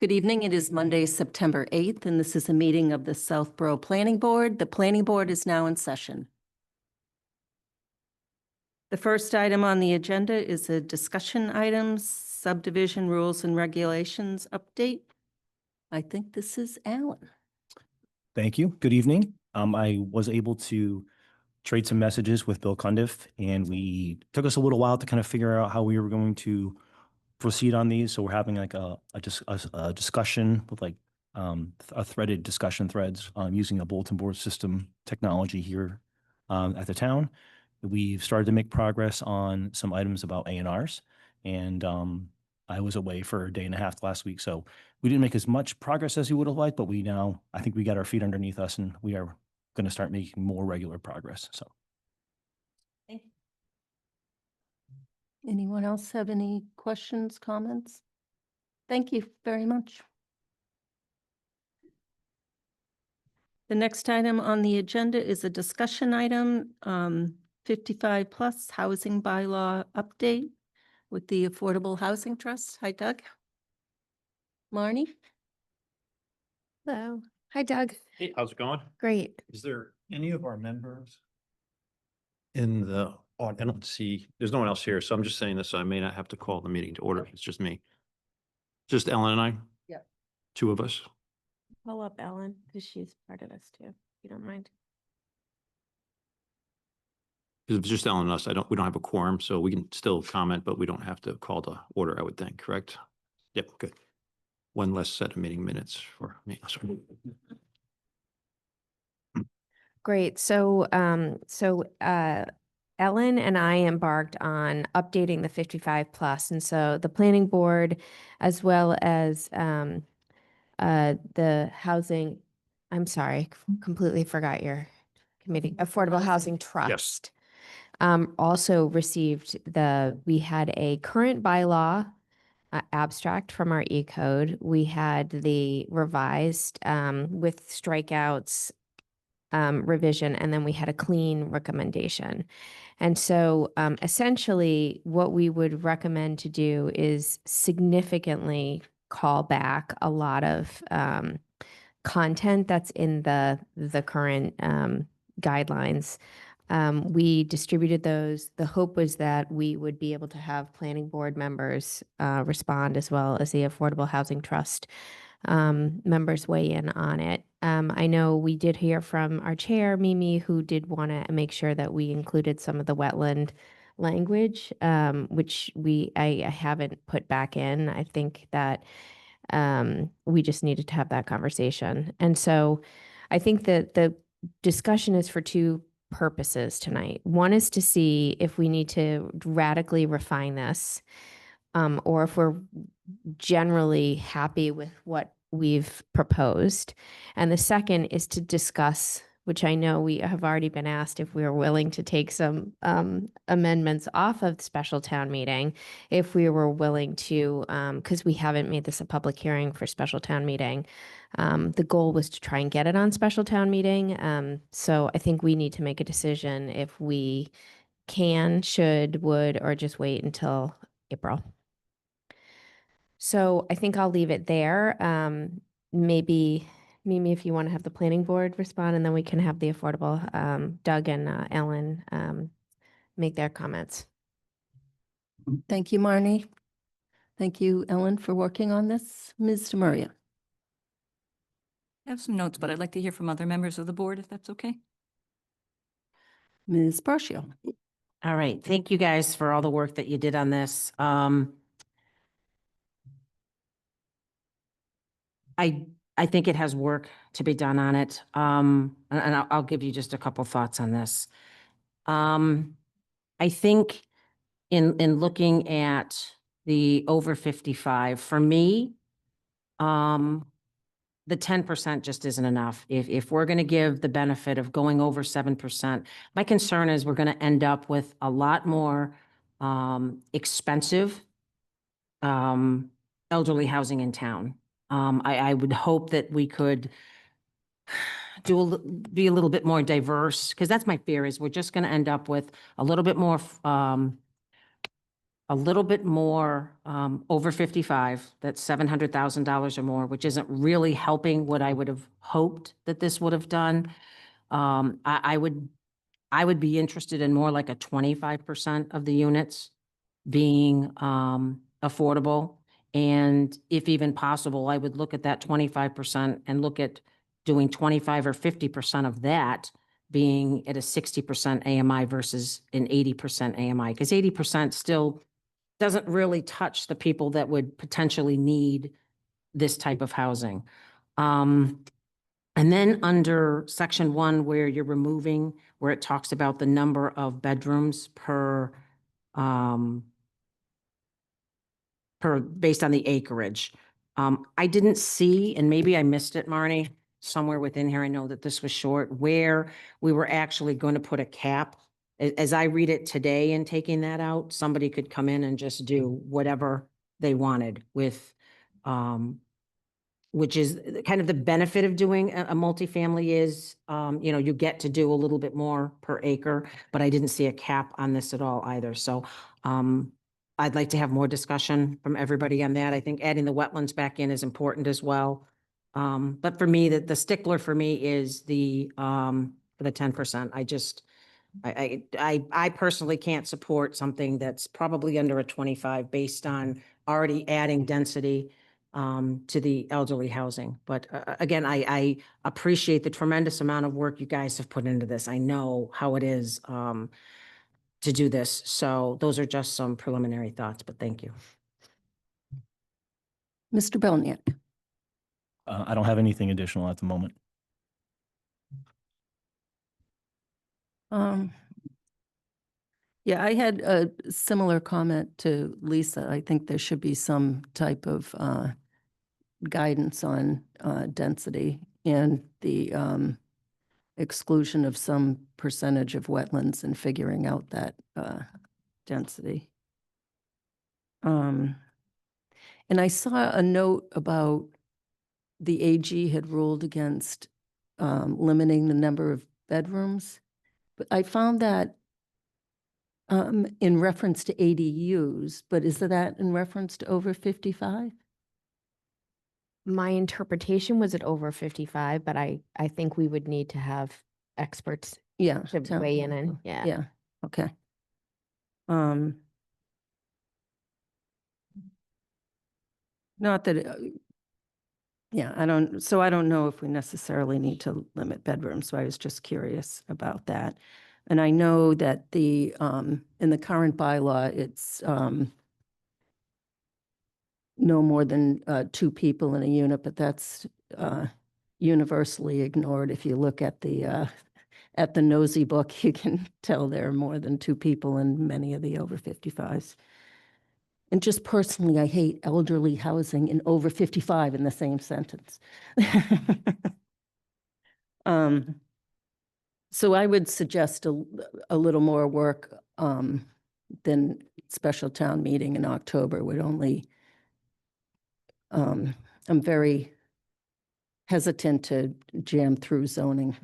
Good evening. It is Monday, September 8th, and this is a meeting of the Southborough Planning Board. The Planning Board is now in session. The first item on the agenda is a discussion item, subdivision rules and regulations update. I think this is Alan. Thank you. Good evening. I was able to trade some messages with Bill Cundiff, and we took us a little while to kind of figure out how we were going to proceed on these. So we're having like a discussion with like a threaded discussion threads using a bulletin board system technology here at the town. We've started to make progress on some items about A&Rs, and I was away for a day and a half last week, so we didn't make as much progress as we would have liked, but I think we got our feet underneath us, and we are going to start making more regular progress. So, Thank you. Anyone else have any questions, comments? Thank you very much. The next item on the agenda is a discussion item, 55 plus housing bylaw update with the Affordable Housing Trust. Hi, Doug. Marnie? Hello. Hi, Doug. Hey, how's it going? Great. Is there any of our members in the, I don't see, there's no one else here, so I'm just saying this, so I may not have to call the meeting to order. It's just me. Just Ellen and I? Yeah. Two of us? Call up Ellen because she's part of this too, if you don't mind. If it's just Ellen and us, we don't have a quorum, so we can still comment, but we don't have to call to order, I would think, correct? Yep, good. One less set of meeting minutes for me. Sorry. Great. So, Ellen and I embarked on updating the 55 plus. And so the planning board, as well as the housing, I'm sorry, completely forgot your committee, Affordable Housing Trust. Also received we had a current bylaw abstract from our E-code. We had the revised with strikeouts revision, and then we had a clean recommendation. And so essentially what we would recommend to do is significantly call back a lot of content that's in the current guidelines. We distributed those. The hope was that we would be able to have planning board members respond, as well as the Affordable Housing Trust members weigh in on it. I know we did hear from our chair, Mimi, who did want to make sure that we included some of the wetland language, which I haven't put back in. I think that we just needed to have that conversation. And so I think that the discussion is for two purposes tonight. One is to see if we need to radically refine this, or if we're generally happy with what we've proposed. And the second is to discuss, which I know we have already been asked if we are willing to take some amendments off of the special town meeting, if we were willing to, because we haven't made this a public hearing for special town meeting. The goal was to try and get it on special town meeting. So I think we need to make a decision if we can, should, would, or just wait until April. So I think I'll leave it there. Maybe, Mimi, if you want to have the planning board respond, and then we can have the affordable, Doug and Ellen make their comments. Thank you, Marnie. Thank you, Ellen, for working on this. Ms. DeMaria. I have some notes, but I'd like to hear from other members of the board, if that's okay. Ms. Braccio. All right. Thank you guys for all the work that you did on this. I think it has work to be done on it. And I'll give you just a couple thoughts on this. I think in looking at the over 55, for me, the 10% just isn't enough. If we're going to give the benefit of going over 7%, my concern is we're going to end up with a lot more expensive elderly housing in town. I would hope that we could be a little bit more diverse, because that's my fear, is we're just going to end up with a little bit more a little bit more over 55, that's $700,000 or more, which isn't really helping what I would have hoped that this would have done. I would be interested in more like a 25% of the units being affordable. And if even possible, I would look at that 25% and look at doing 25 or 50% of that being at a 60% AMI versus an 80% AMI, because 80% still doesn't really touch the people that would potentially need this type of housing. And then under section 1, where you're removing, where it talks about the number of bedrooms per based on the acreage. I didn't see, and maybe I missed it, Marnie, somewhere within here, I know that this was short, where we were actually going to put a cap. As I read it today and taking that out, somebody could come in and just do whatever they wanted with, which is kind of the benefit of doing a multifamily is, you get to do a little bit more per acre, but I didn't see a cap on this at all either. So, I'd like to have more discussion from everybody on that. I think adding the wetlands back in is important as well. But for me, the stickler for me is the 10%. I personally can't support something that's probably under a 25 based on already adding density to the elderly housing. But again, I appreciate the tremendous amount of work you guys have put into this. I know how it is to do this. So those are just some preliminary thoughts, but thank you. Mr. Belknap. I don't have anything additional at the moment. Yeah, I had a similar comment to Lisa. I think there should be some type of guidance on density and the exclusion of some percentage of wetlands and figuring out that density. And I saw a note about the AG had ruled against limiting the number of bedrooms, but I found that in reference to ADUs, but is that in reference to over 55? My interpretation was at over 55, but I think we would need to have experts Yeah. to town weigh in and, council. yeah. Yeah, okay. Not that, yeah, I don't know if we necessarily need to limit bedrooms, so I was just curious about that. And I know that in the current bylaw, it's no more than 2 people in a unit, but that's universally ignored. If you look at the nosy book, you can tell there are more than 2 people in many of the over 55s. And just personally, I hate elderly housing and over 55 in the same sentence. So I would suggest a little more work than special town meeting in October would only, I'm very hesitant to jam through zoning.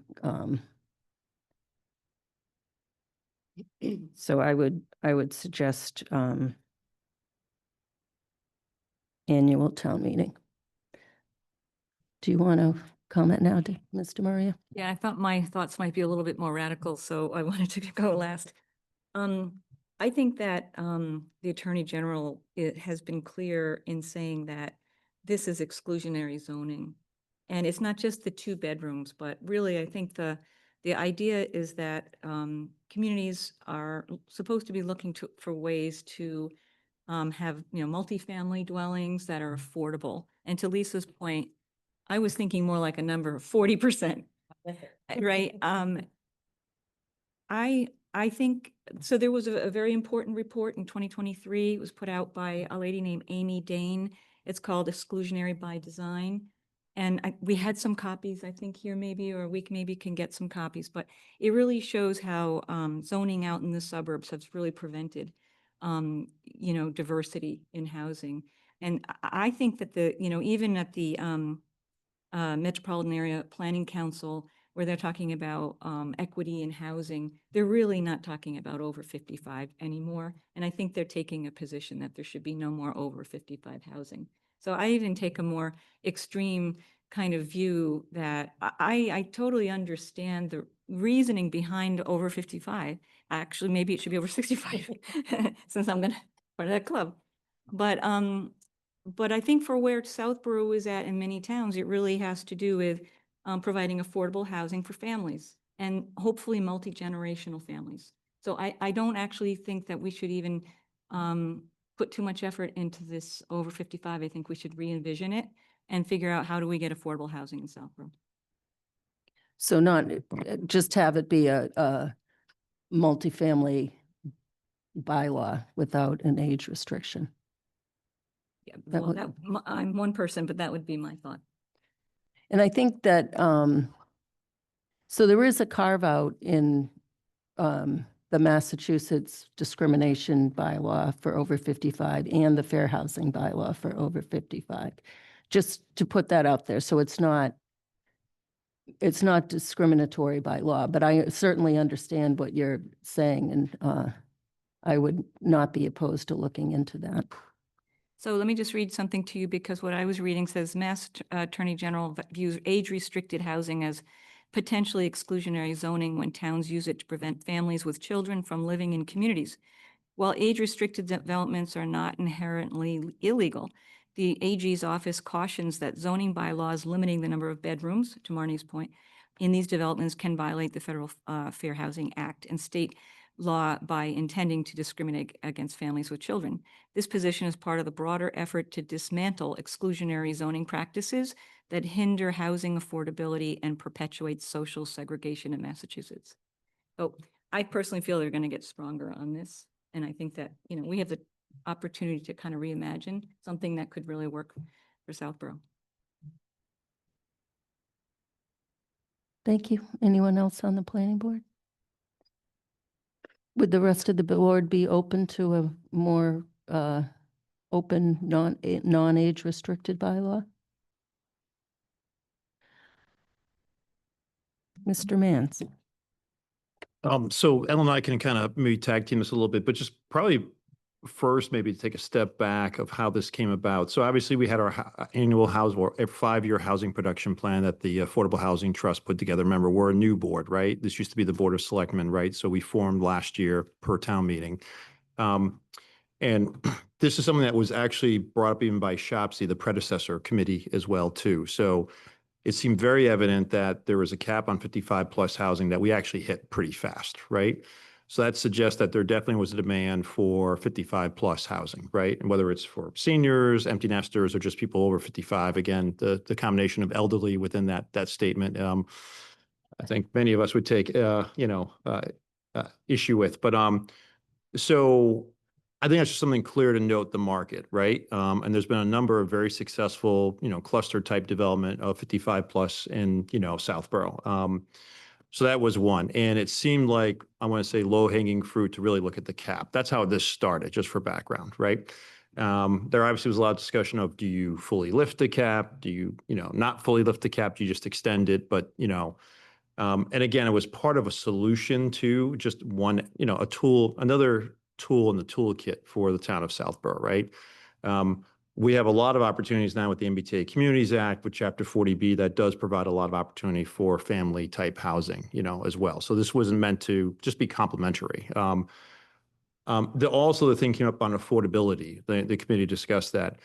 So I would suggest annual town meeting. Do you want to comment now, Mr. Maria? Yeah, I thought my thoughts might be a little bit more radical, so I wanted to go last. I think that the Attorney General has been clear in saying that this is exclusionary zoning. And it's not just the 2 bedrooms, but really I think the idea is that communities are supposed to be looking for ways to have, multifamily dwellings that are affordable. And to Lisa's point, I was thinking more like a number of 40%, right? I think, so there was a very important report in 2023. It was put out by a lady named Amy Dane. It's called Exclusionary by Design. And we had some copies, I think here maybe, or we maybe can get some copies, but it really shows how zoning out in the suburbs has really prevented, diversity in housing. And I think that even at the Metropolitan Area Planning Council, where they're talking about equity in housing, they're really not talking about over 55 anymore. And I think they're taking a position that there should be no more over 55 housing. So I even take a more extreme kind of view that I totally understand the reasoning behind over 55. Actually, maybe it should be over 65 since I'm gonna part of that club. But I think for where Southborough is at in many towns, it really has to do with providing affordable housing for families and hopefully multi-generational families. So I don't actually think that we should even put too much effort into this over 55. I think we should re-envision it and figure out how do we get affordable housing in Southborough. So not, just have it be a multifamily bylaw without an age restriction. Yeah, That well, would- I'm one person, but that would be my thought. And I think that, so there is a carve out in the Massachusetts discrimination bylaw for over 55 and the fair housing bylaw for over 55. Just to put that out there. So it's not discriminatory by law, but I certainly understand what you're saying, and I would not be opposed to looking into that. So let me just read something to you, because what I was reading says Mass Attorney General views age-restricted housing as potentially exclusionary zoning when towns use it to prevent families with children from living in communities. While age-restricted developments are not inherently illegal, the AG's office cautions that zoning bylaws limiting the number of bedrooms, to Marnie's point, in these developments can violate the Federal Fair Housing Act and state law by intending to discriminate against families with children. This position is part of the broader effort to dismantle exclusionary zoning practices that hinder housing affordability and perpetuate social segregation in Massachusetts. So I personally feel they're going to get stronger on this. And I think that, you know, we have the opportunity to kind of reimagine something that could really work for Southborough. Thank you. Anyone else on the planning board? Would the rest of the board be open to a more open, non-age restricted bylaw? Mr. Mans? So Ellen and I can kind of maybe tag team this a little bit, but just probably first maybe take a step back of how this came about. So obviously we had our annual house or a 5-year housing production plan that the Affordable Housing Trust put together. Remember, we're a new board, right? This used to be the Board of Selectmen, right? So we formed last year per town meeting. And this is something that was actually brought up even by SHOPSI, the predecessor committee as well too. So it seemed very evident that there was a cap on 55 plus housing that we actually hit pretty fast, right? So that suggests that there definitely was a demand for 55 plus housing, right? And whether it's for seniors, empty nesters, or just people over 55, again, the combination of elderly within that statement, I think many of us would take, issue with. But so I think that's just something clear to note the market, right? And there's been a number of very successful, cluster type development of 55 plus in, Southborough. So that was one. And it seemed like, I want to say, low hanging fruit to really look at the cap. That's how this started, just for background, right? There obviously was a lot of discussion of, do you fully lift the cap? Do you, not fully lift the cap? Do you just extend it? But, and again, it was part of a solution to just one, a tool, another tool in the toolkit for the town of Southborough, right? We have a lot of opportunities now with the MBTA Communities Act, with Chapter 40B, that does provide a lot of opportunity for family type housing, as well. So this wasn't meant to just be complementary. Also the thing came up on affordability. The committee discussed that,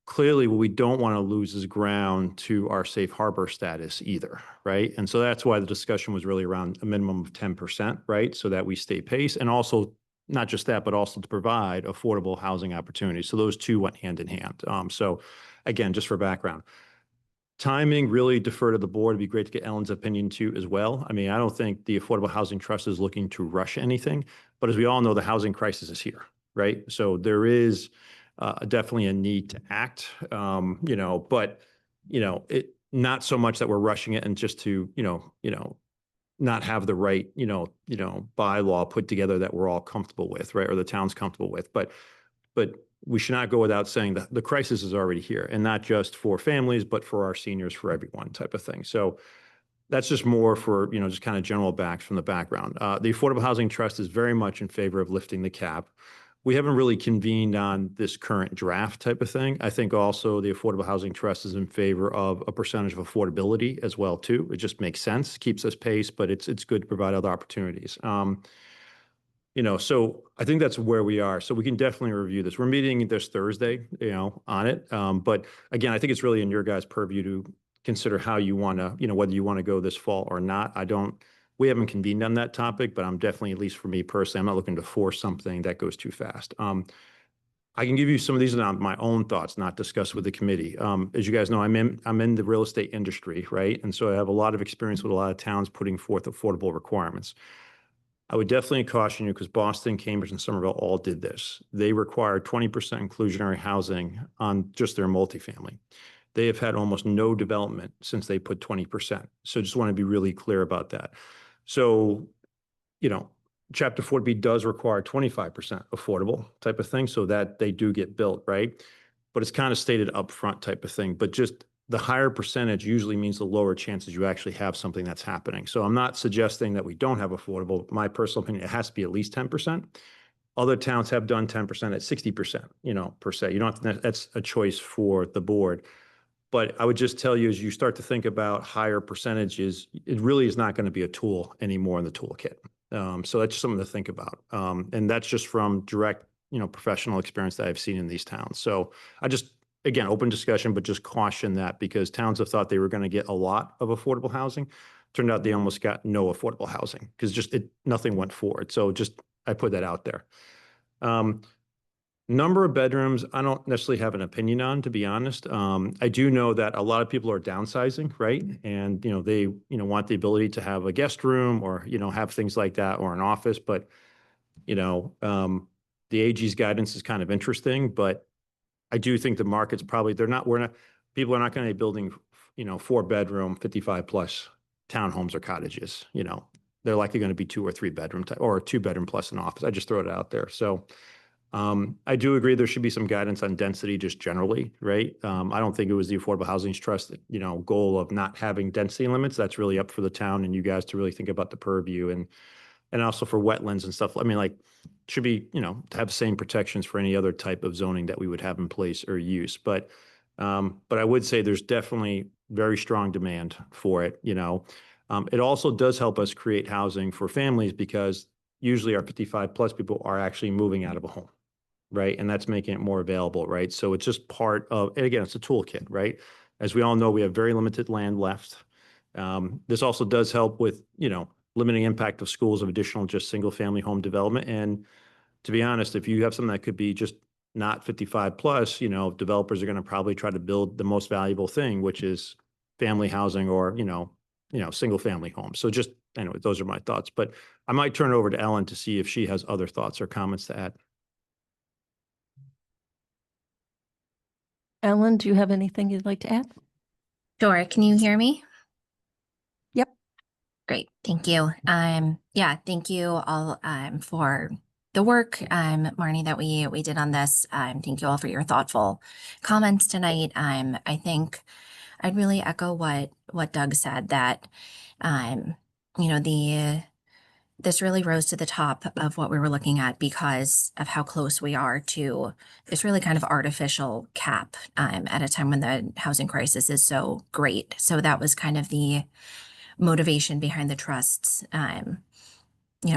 clearly what we don't want to lose is ground to our safe harbor status either, right? And so that's why the discussion was really around a minimum of 10%, right? So that we stay pace, and also not just that, but also to provide affordable housing opportunities. So those two went hand in hand. So again, just for background, timing really defer to the board. It'd be great to get Ellen's opinion too as well. I mean, I don't think the Affordable Housing Trust is looking to rush anything, but as we all know, the housing crisis is here, right? So there is definitely a need to act, but, it not so much that we're rushing it and just to, not have the right, bylaw put together that we're all comfortable with, right? Or the town's comfortable with. But we should not go without saying that the crisis is already here, and not just for families, but for our seniors, for everyone type of thing. So that's just more for, just kind of general backs from the background. The Affordable Housing Trust is very much in favor of lifting the cap. We haven't really convened on this current draft type of thing. I think also the Affordable Housing Trust is in favor of a percentage of affordability as well too. It just makes sense, keeps us pace, but it's good to provide other opportunities. So I think that's where we are. So we can definitely review this. We're meeting this Thursday, on it. But again, I think it's really in your guys' purview to consider how you want to, whether you want to go this fall or not. We haven't convened on that topic, but I'm definitely, at least for me personally, I'm not looking to force something that goes too fast. I can give you some of these are my own thoughts, not discussed with the committee. As you guys know, I'm in the real estate industry, right? And so I have a lot of experience with a lot of towns putting forth affordable requirements. I would definitely caution you because Boston, Cambridge, and Somerville all did this. They require 20% inclusionary housing on just their multifamily. They have had almost no development since they put 20%. So just want to be really clear about that. So, Chapter 4B does require 25% affordable type of thing so that they do get built, right? But it's kind of stated upfront type of thing. But just the higher percentage usually means the lower chances you actually have something that's happening. So I'm not suggesting that we don't have affordable. My personal opinion, it has to be at least 10%. Other towns have done 10% at 60%, per se. You don't have to, that's a choice for the board. But I would just tell you, as you start to think about higher percentages, it really is not going to be a tool anymore in the toolkit. So that's something to think about. And that's just from direct, professional experience that I've seen in these towns. So again, open discussion, but just caution that because towns have thought they were going to get a lot of affordable housing. Turned out they almost got no affordable housing because nothing went forward. So I put that out there. Number of bedrooms, I don't necessarily have an opinion on, to be honest. I do know that a lot of people are downsizing, right? And, they, want the ability to have a guest room or, have things like that or an office. But, the AG's guidance is kind of interesting, but I do think the market's probably, people are not going to be building, 4-bedroom, 55 plus townhomes or cottages, they're likely going to be 2 or 3 bedroom or a 2-bedroom plus an office. I just throw it out there. So, I do agree there should be some guidance on density just generally, right? I don't think it was the Affordable Housing Trust, goal of not having density limits. That's really up for the town and you guys to really think about the purview and also for wetlands and stuff. I mean, should be, to have the same protections for any other type of zoning that we would have in place or use. But I would say there's definitely very strong demand for it. It also does help us create housing for families because usually our 55 plus people are actually moving out of a home. Right. And that's making it more available. Right. So it's just part of, and again, it's a toolkit, right? As we all know, we have very limited land left. This also does help with, limiting impact of schools of additional just single family home development. And to be honest, if you have something that could be just not 55 plus, developers are going to probably try to build the most valuable thing, which is family housing or, single family homes. So just, anyway, those are my thoughts, but I might turn it over to Ellen to see if she has other thoughts or comments to add. Ellen, do you have anything you'd like to add? Sure. Can you hear me? Yep. Great. Thank you. Thank you all for the work, Marnie, that we did on this. Thank you all for your thoughtful comments tonight. I think I'd really echo what Doug said that this really rose to the top of what we were looking at because of how close we are to this really kind of artificial cap at a time when the housing crisis is so great. So that was kind of the motivation behind the trust's,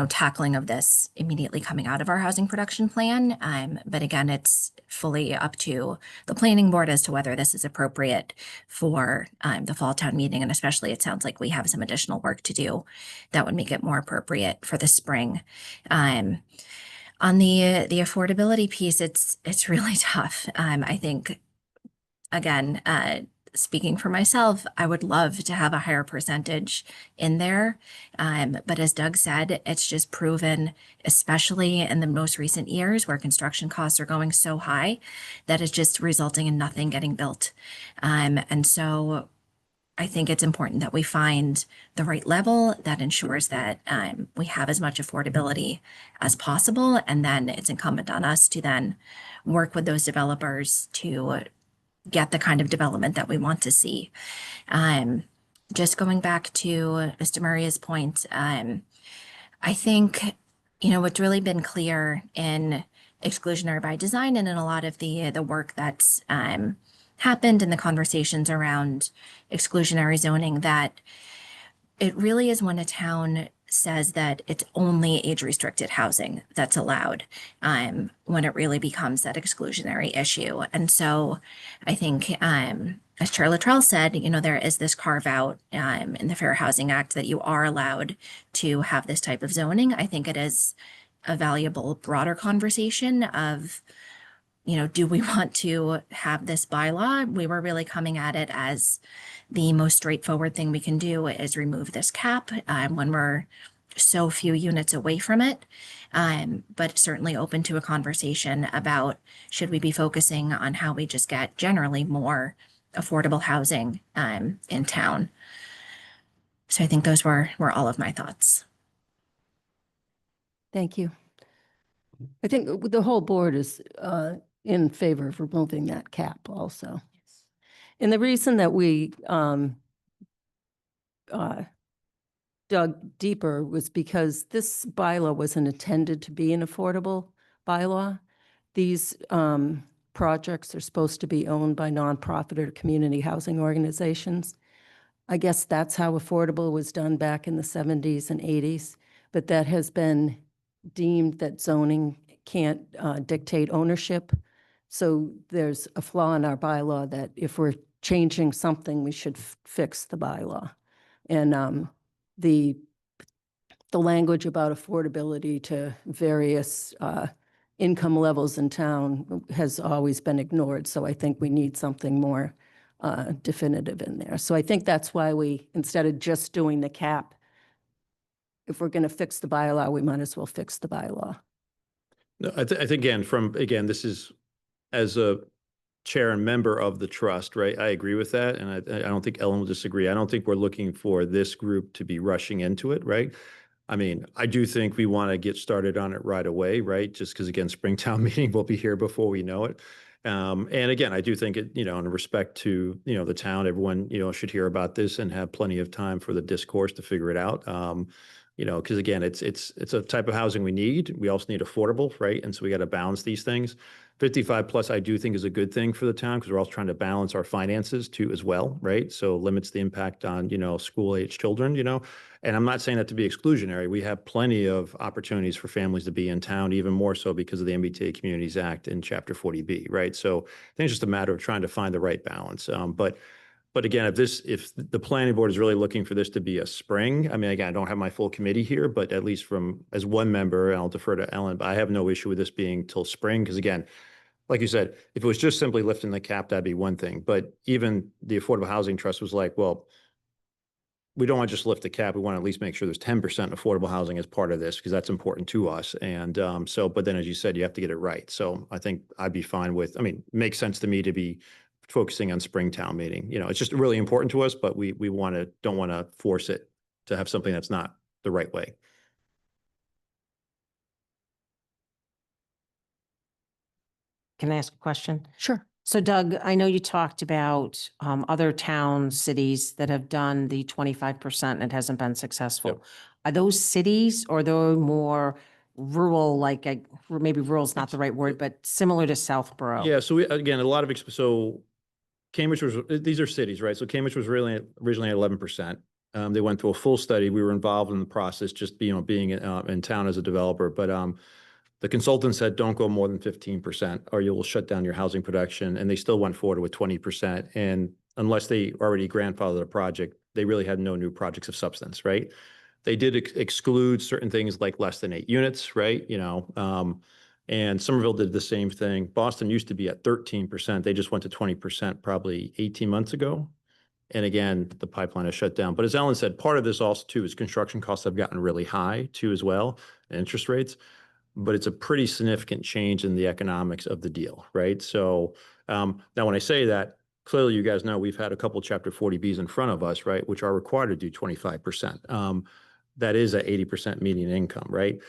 tackling of this immediately coming out of our housing production plan. But again, it's fully up to the planning board as to whether this is appropriate for the fall town meeting. And especially, it sounds like we have some additional work to do that would make it more appropriate for the spring. On the affordability piece, it's really tough. I think, again, speaking for myself, I would love to have a higher percentage in there. But as Doug said, it's just proven, especially in the most recent years where construction costs are going so high, that it's just resulting in nothing getting built. And so I think it's important that we find the right level that ensures that we have as much affordability as possible. And then it's incumbent on us to then work with those developers to get the kind of development that we want to see. just going back to Mr. Maria's point, I think, what's really been clear in exclusionary by design and in a lot of the work that's happened in the conversations around exclusionary zoning, that it really is when a town says that it's only age-restricted housing that's allowed, when it really becomes that exclusionary issue. And so I think, as Chair Latrell said, there is this carve-out in the Fair Housing Act that you are allowed to have this type of zoning. I think it is a valuable, broader conversation of, do we want to have this bylaw? We were really coming at it as the most straightforward thing we can do is remove this cap when we're so few units away from it. But certainly open to a conversation about, should we be focusing on how we just get generally more affordable housing in town? So I think those were all of my thoughts. Thank you. I think the whole board is in favor of removing that cap also. And the reason that we dug deeper was because this bylaw wasn't intended to be an affordable bylaw. These projects are supposed to be owned by nonprofit or community housing organizations. I guess that's how affordable was done back in the 70s and 80s, but that has been deemed that zoning can't dictate ownership. So there's a flaw in our bylaw that if we're changing something, we should fix the bylaw. And the language about affordability to various income levels in town has always been ignored. So I think we need something more definitive in there. So I think that's why we, instead of just doing the cap, if we're going to fix the bylaw, we might as well fix the bylaw. No, I think again, this is as a chair and member of the trust, right? I agree with that. And I don't think Ellen will disagree. I don't think we're looking for this group to be rushing into it, right? I mean, I do think we want to get started on it right away, right? Just because again, Springtown meeting will be here before we know it. And again, I do think it, in respect to, the town, everyone, should hear about this and have plenty of time for the discourse to figure it out. Because again, it's a type of housing we need. We also need affordable, right? And so we got to balance these things. 55 plus, I do think is a good thing for the town because we're also trying to balance our finances too as well, right? So limits the impact on, school age children, and I'm not saying that to be exclusionary. We have plenty of opportunities for families to be in town, even more so because of the MBTA Communities Act in Chapter 40B, right? So I think it's just a matter of trying to find the right balance. But again, if the planning board is really looking for this to be a spring, I mean, again, I don't have my full committee here, but at least as one member, and I'll defer to Ellen, but I have no issue with this being till spring. Because again, like you said, if it was just simply lifting the cap, that'd be one thing. But even the Affordable Housing Trust was like, well, we don't want to just lift the cap. We want to at least make sure there's 10% affordable housing as part of this because that's important to us. And but then as you said, you have to get it right. So I think I'd be fine with, it makes sense to me to be focusing on Springtown meeting. It's just really important to us, but we don't want to force it to have something that's not the right way. Can I ask a question? Sure. So Doug, I know you talked about other towns, cities that have done the 25% and it hasn't been successful. Yep. Are those cities or they're more rural, maybe rural is not the right word, but similar to Southborough? Yeah. So again, a lot of, so Cambridge these are cities, right? So Cambridge was really originally at 11%. They went through a full study. We were involved in the process, just being in town as a developer. But the consultant said, don't go more than 15% or you will shut down your housing production. And they still went forward with 20%. And unless they already grandfathered a project, they really had no new projects of substance, right? They did exclude certain things like less than 8 units, right? And Somerville did the same thing. Boston used to be at 13%. They just went to 20% probably 18 months ago. And again, the pipeline is shut down. But as Ellen said, part of this also too is construction costs have gotten really high too as well, and interest rates. But it's a pretty significant change in the economics of the deal, right? So now when I say that, clearly you guys know we've had a couple Chapter 40Bs in front of us, right, which are required to do 25%. That is at 80% median income, right?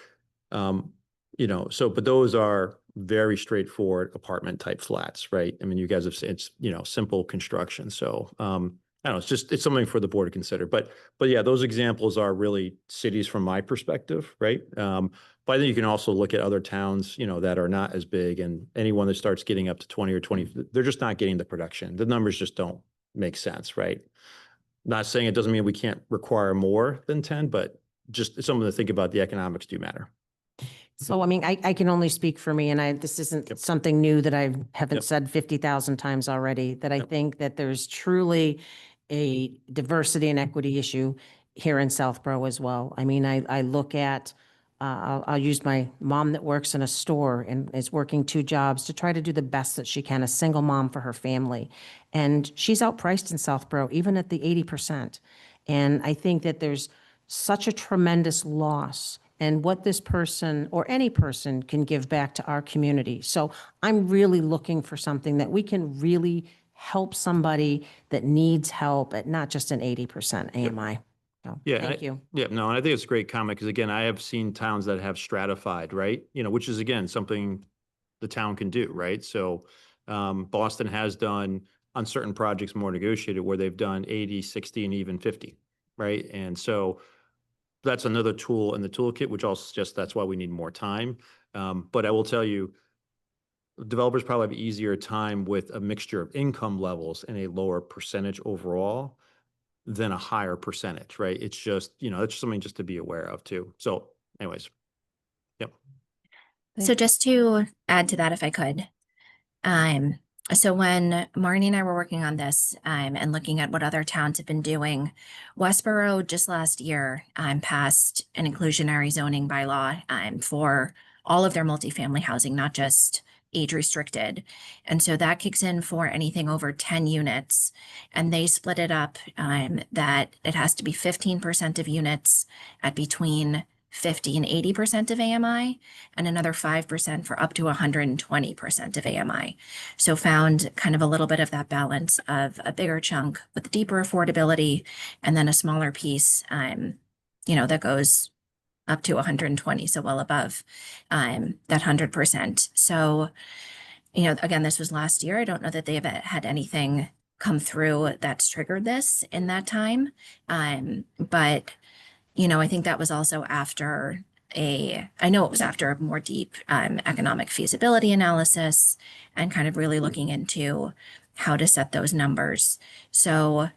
But those are very straightforward apartment type flats, right? I mean, you guys have said it's, simple construction. So I don't know, it's something for the board to consider, but yeah, those examples are really cities from my perspective, right? But I think you can also look at other towns, you know, that are not as big, and anyone that starts getting up to 20 or 20, they're just not getting the production. The numbers just don't make sense, right? Not saying it doesn't mean we can't require more than 10, but just something to think about. The economics do matter. So, I mean, I can only speak for me, and this isn't Yep. something new that I haven't Yep. said 50,000 times already, that I Yep. think that there's truly a diversity and equity issue here in Southborough as well. I mean, I look at, I'll use my mom that works in a store and is working 2 jobs to try to do the best that she can, a single mom for her family. And she's outpriced in Southborough, even at the 80%. And I think that there's such a tremendous loss and what this person or any person can give back to our community. So I'm really looking for something that we can really help somebody that needs help at not just an 80% AMI. So, Yeah, thank you. Yeah, no, and I think it's a great comment because again, I have seen towns that have stratified, right? You know, which is again, something the town can do, right? So Boston has done on certain projects more negotiated where they've done 80, 60, and even 50, right? And so that's another tool in the toolkit, which also suggests that's why we need more time. But I will tell you, developers probably have an easier time with a mixture of income levels and a lower percentage overall than a higher percentage, right? It's just, you know, it's something just to be aware of too. So anyways, yep. Thank So you. just to add to that, if I could, um, so when Marnie and I were working on this, and looking at what other towns have been doing, Westboro just last year, passed an inclusionary zoning bylaw, for all of their multifamily housing, not just age restricted. And so that kicks in for anything over 10 units. And they split it up, that it has to be 15% of units at between 50 and 80% of AMI, and another 5% for up to 120% of AMI. So found kind of a little bit of that balance of a bigger chunk with deeper affordability, and then a smaller piece, you know, that goes up to 120, so well above that 100%. So, you know, again, this was last year. I don't know that they've had anything come through that's triggered this in that time. But you know, I think that was also after I know it was after a more deep economic feasibility analysis and kind of really looking into how to set those numbers. So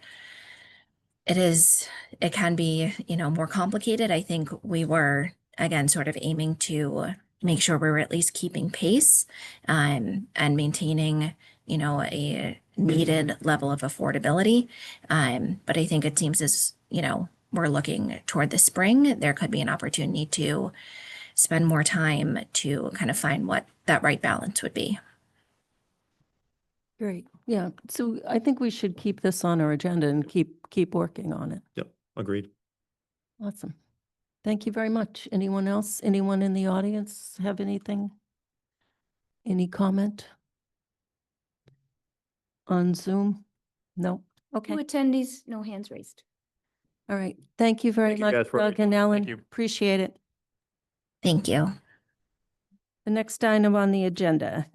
it can be, you know, more complicated. I think we were, again, sort of aiming to make sure we were at least keeping pace and maintaining, you know, a needed level of affordability. But I think it seems as, you know, we're looking toward the spring, there could be an opportunity to spend more time to kind of find what that right balance would be. Great. Yeah. So I think we should keep this on our agenda and keep working on it. Yep, agreed. Awesome. Thank you very much. Anyone else? Anyone in the audience have anything? Any comment? On Zoom? No? Okay. No attendees, no hands raised. All right. Thank you very Thank you much, guys for Doug and Ellen. you. Appreciate it. Thank you. The next item on the agenda,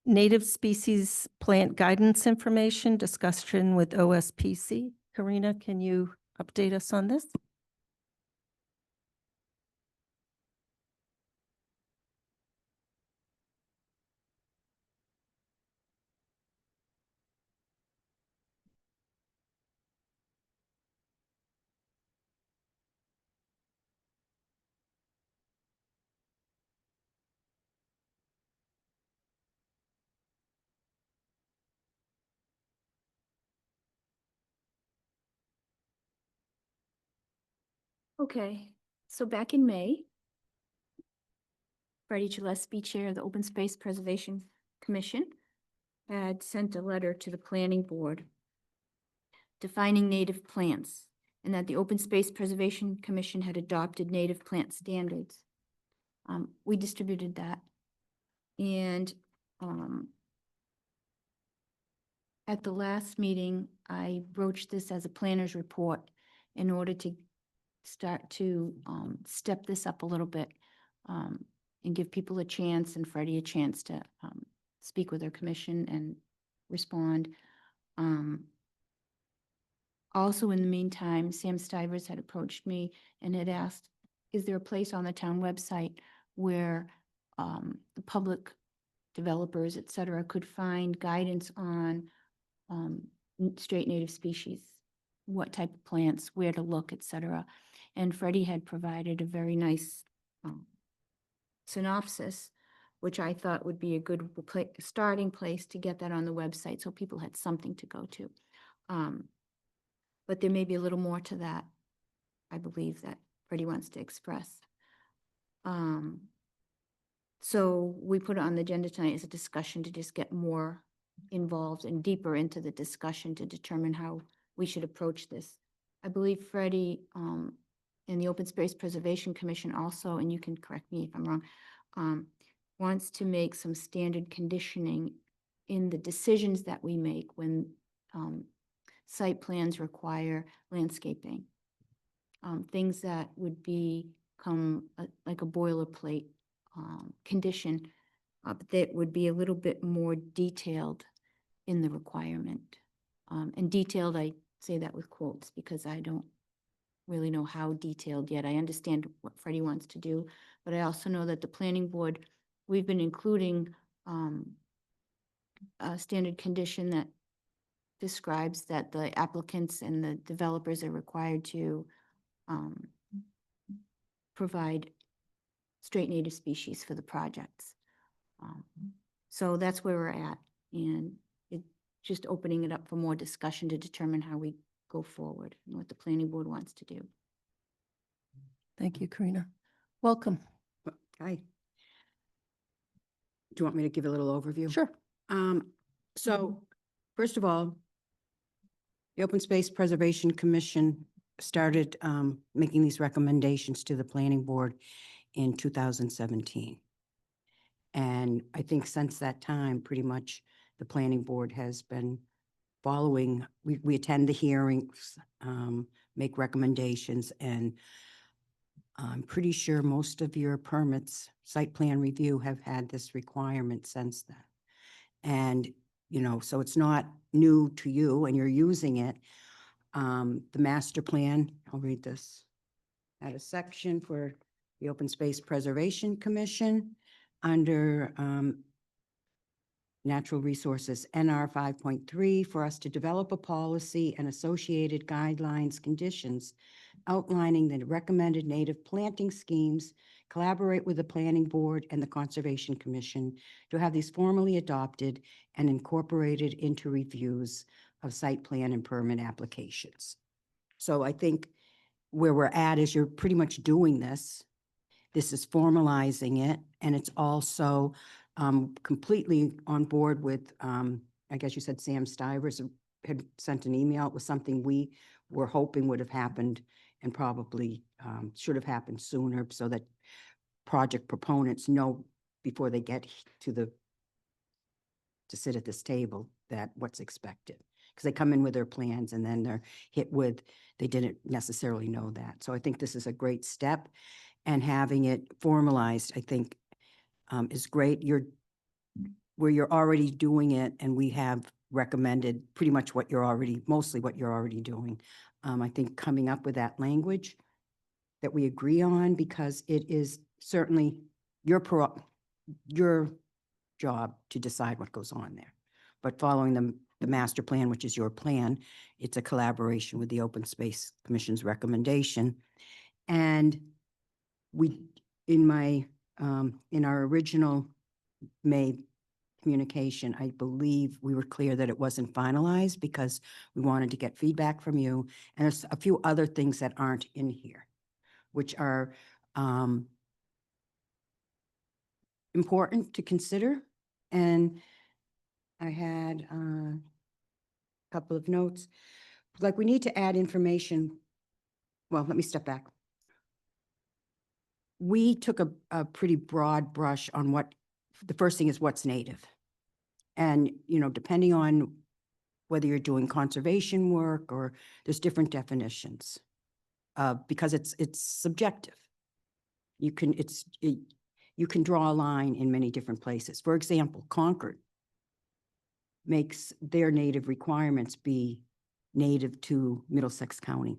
native species plant guidance information discussion with OSPC. Karina, can you update us on this? Okay, so back in May, Freddie Gillespie, Chair of the Open Space Preservation Commission, had sent a letter to the planning board defining native plants, and that the Open Space Preservation Commission had adopted native plant standards. We distributed that. And at the last meeting, I broached this as a planner's report in order to start to step this up a little bit and give people a chance and Freddie a chance to speak with their commission and respond. Also, in the meantime, Sam Stivers had approached me and had asked, is there a place on the town website where the public developers, et cetera, could find guidance on straight native species, what type of plants, where to look, et cetera. And Freddie had provided a very nice synopsis, which I thought would be a good starting place to get that on the website so people had something to go to. But there may be a little more to that, I believe, that Freddie wants to express. So we put it on the agenda tonight as a discussion to just get more involved and deeper into the discussion to determine how we should approach this. I believe Freddie and the Open Space Preservation Commission also, and you can correct me if I'm wrong, wants to make some standard conditioning in the decisions that we make when site plans require landscaping. Things that would become like a boilerplate condition, but that would be a little bit more detailed in the requirement. And detailed, I say that with quotes because I don't really know how detailed yet. I understand what Freddie wants to do, but I also know that the planning board, we've been including a standard condition that describes that the applicants and the developers are required to provide straight native species for the projects. So that's where we're at, and it just opening it up for more discussion to determine how we go forward and what the planning board wants to do. Thank you, Karina. Welcome. Hi. Do you want me to give a little overview? Sure. So first of all, the Open Space Preservation Commission started making these recommendations to the planning board in 2017. And I think since that time, pretty much the planning board has been following, we attend the hearings, make recommendations, and I'm pretty sure most of your permits, site plan review, have had this requirement since then. And, you know, so it's not new to you and you're using it. The master plan, I'll read this, had a section for the Open Space Preservation Commission under Natural Resources NR 5.3 for us to develop a policy and associated guidelines, conditions outlining the recommended native planting schemes, collaborate with the Planning Board and the Conservation Commission to have these formally adopted and incorporated into reviews of site plan and permit applications. So I think where we're at is you're pretty much doing this. This is formalizing it, and it's also completely on board with, I guess you said Sam Stivers had sent an email. It was something we were hoping would have happened and probably should have happened sooner so that project proponents know before they get to sit at this table that what's expected. Because they come in with their plans and then they're hit with, they didn't necessarily know that. So I think this is a great step, and having it formalized, I think, is great. Where you're already doing it, and we have recommended pretty much mostly what you're already doing. I think coming up with that language that we agree on, because it is certainly your job to decide what goes on there. But following the master plan, which is your plan, it's a collaboration with the Open Space Commission's recommendation. And we, in our original May communication, I believe we were clear that it wasn't finalized because we wanted to get feedback from you. And there's a few other things that aren't in here, which are important to consider. And I had a couple of notes, like we need to add information. Well, let me step back. We took a pretty broad brush on what, the first thing is what's native. And, you know, depending on whether you're doing conservation work or there's different definitions, because it's subjective. You can draw a line in many different places. For example, Concord makes their native requirements be native to Middlesex County,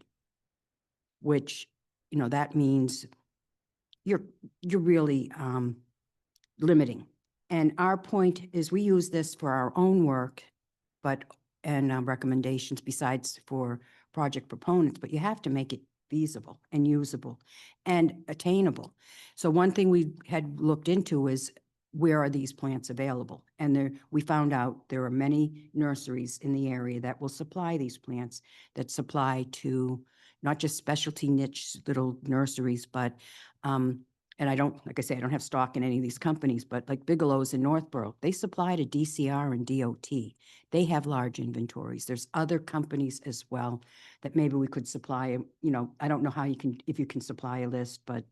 which, that means you're really limiting. And our point is we use this for our own work, and recommendations besides for project proponents, but you have to make it feasible and usable and attainable. So one thing we had looked into is where are these plants available? And we found out there are many nurseries in the area that will supply these plants, that supply to not just specialty niche little nurseries, but and I don't, like I say, I don't have stock in any of these companies, but like Bigelow's in Northborough, they supply to DCR and DOT. They have large inventories. There's other companies as well that maybe we could supply, I don't know if you can supply a list, but,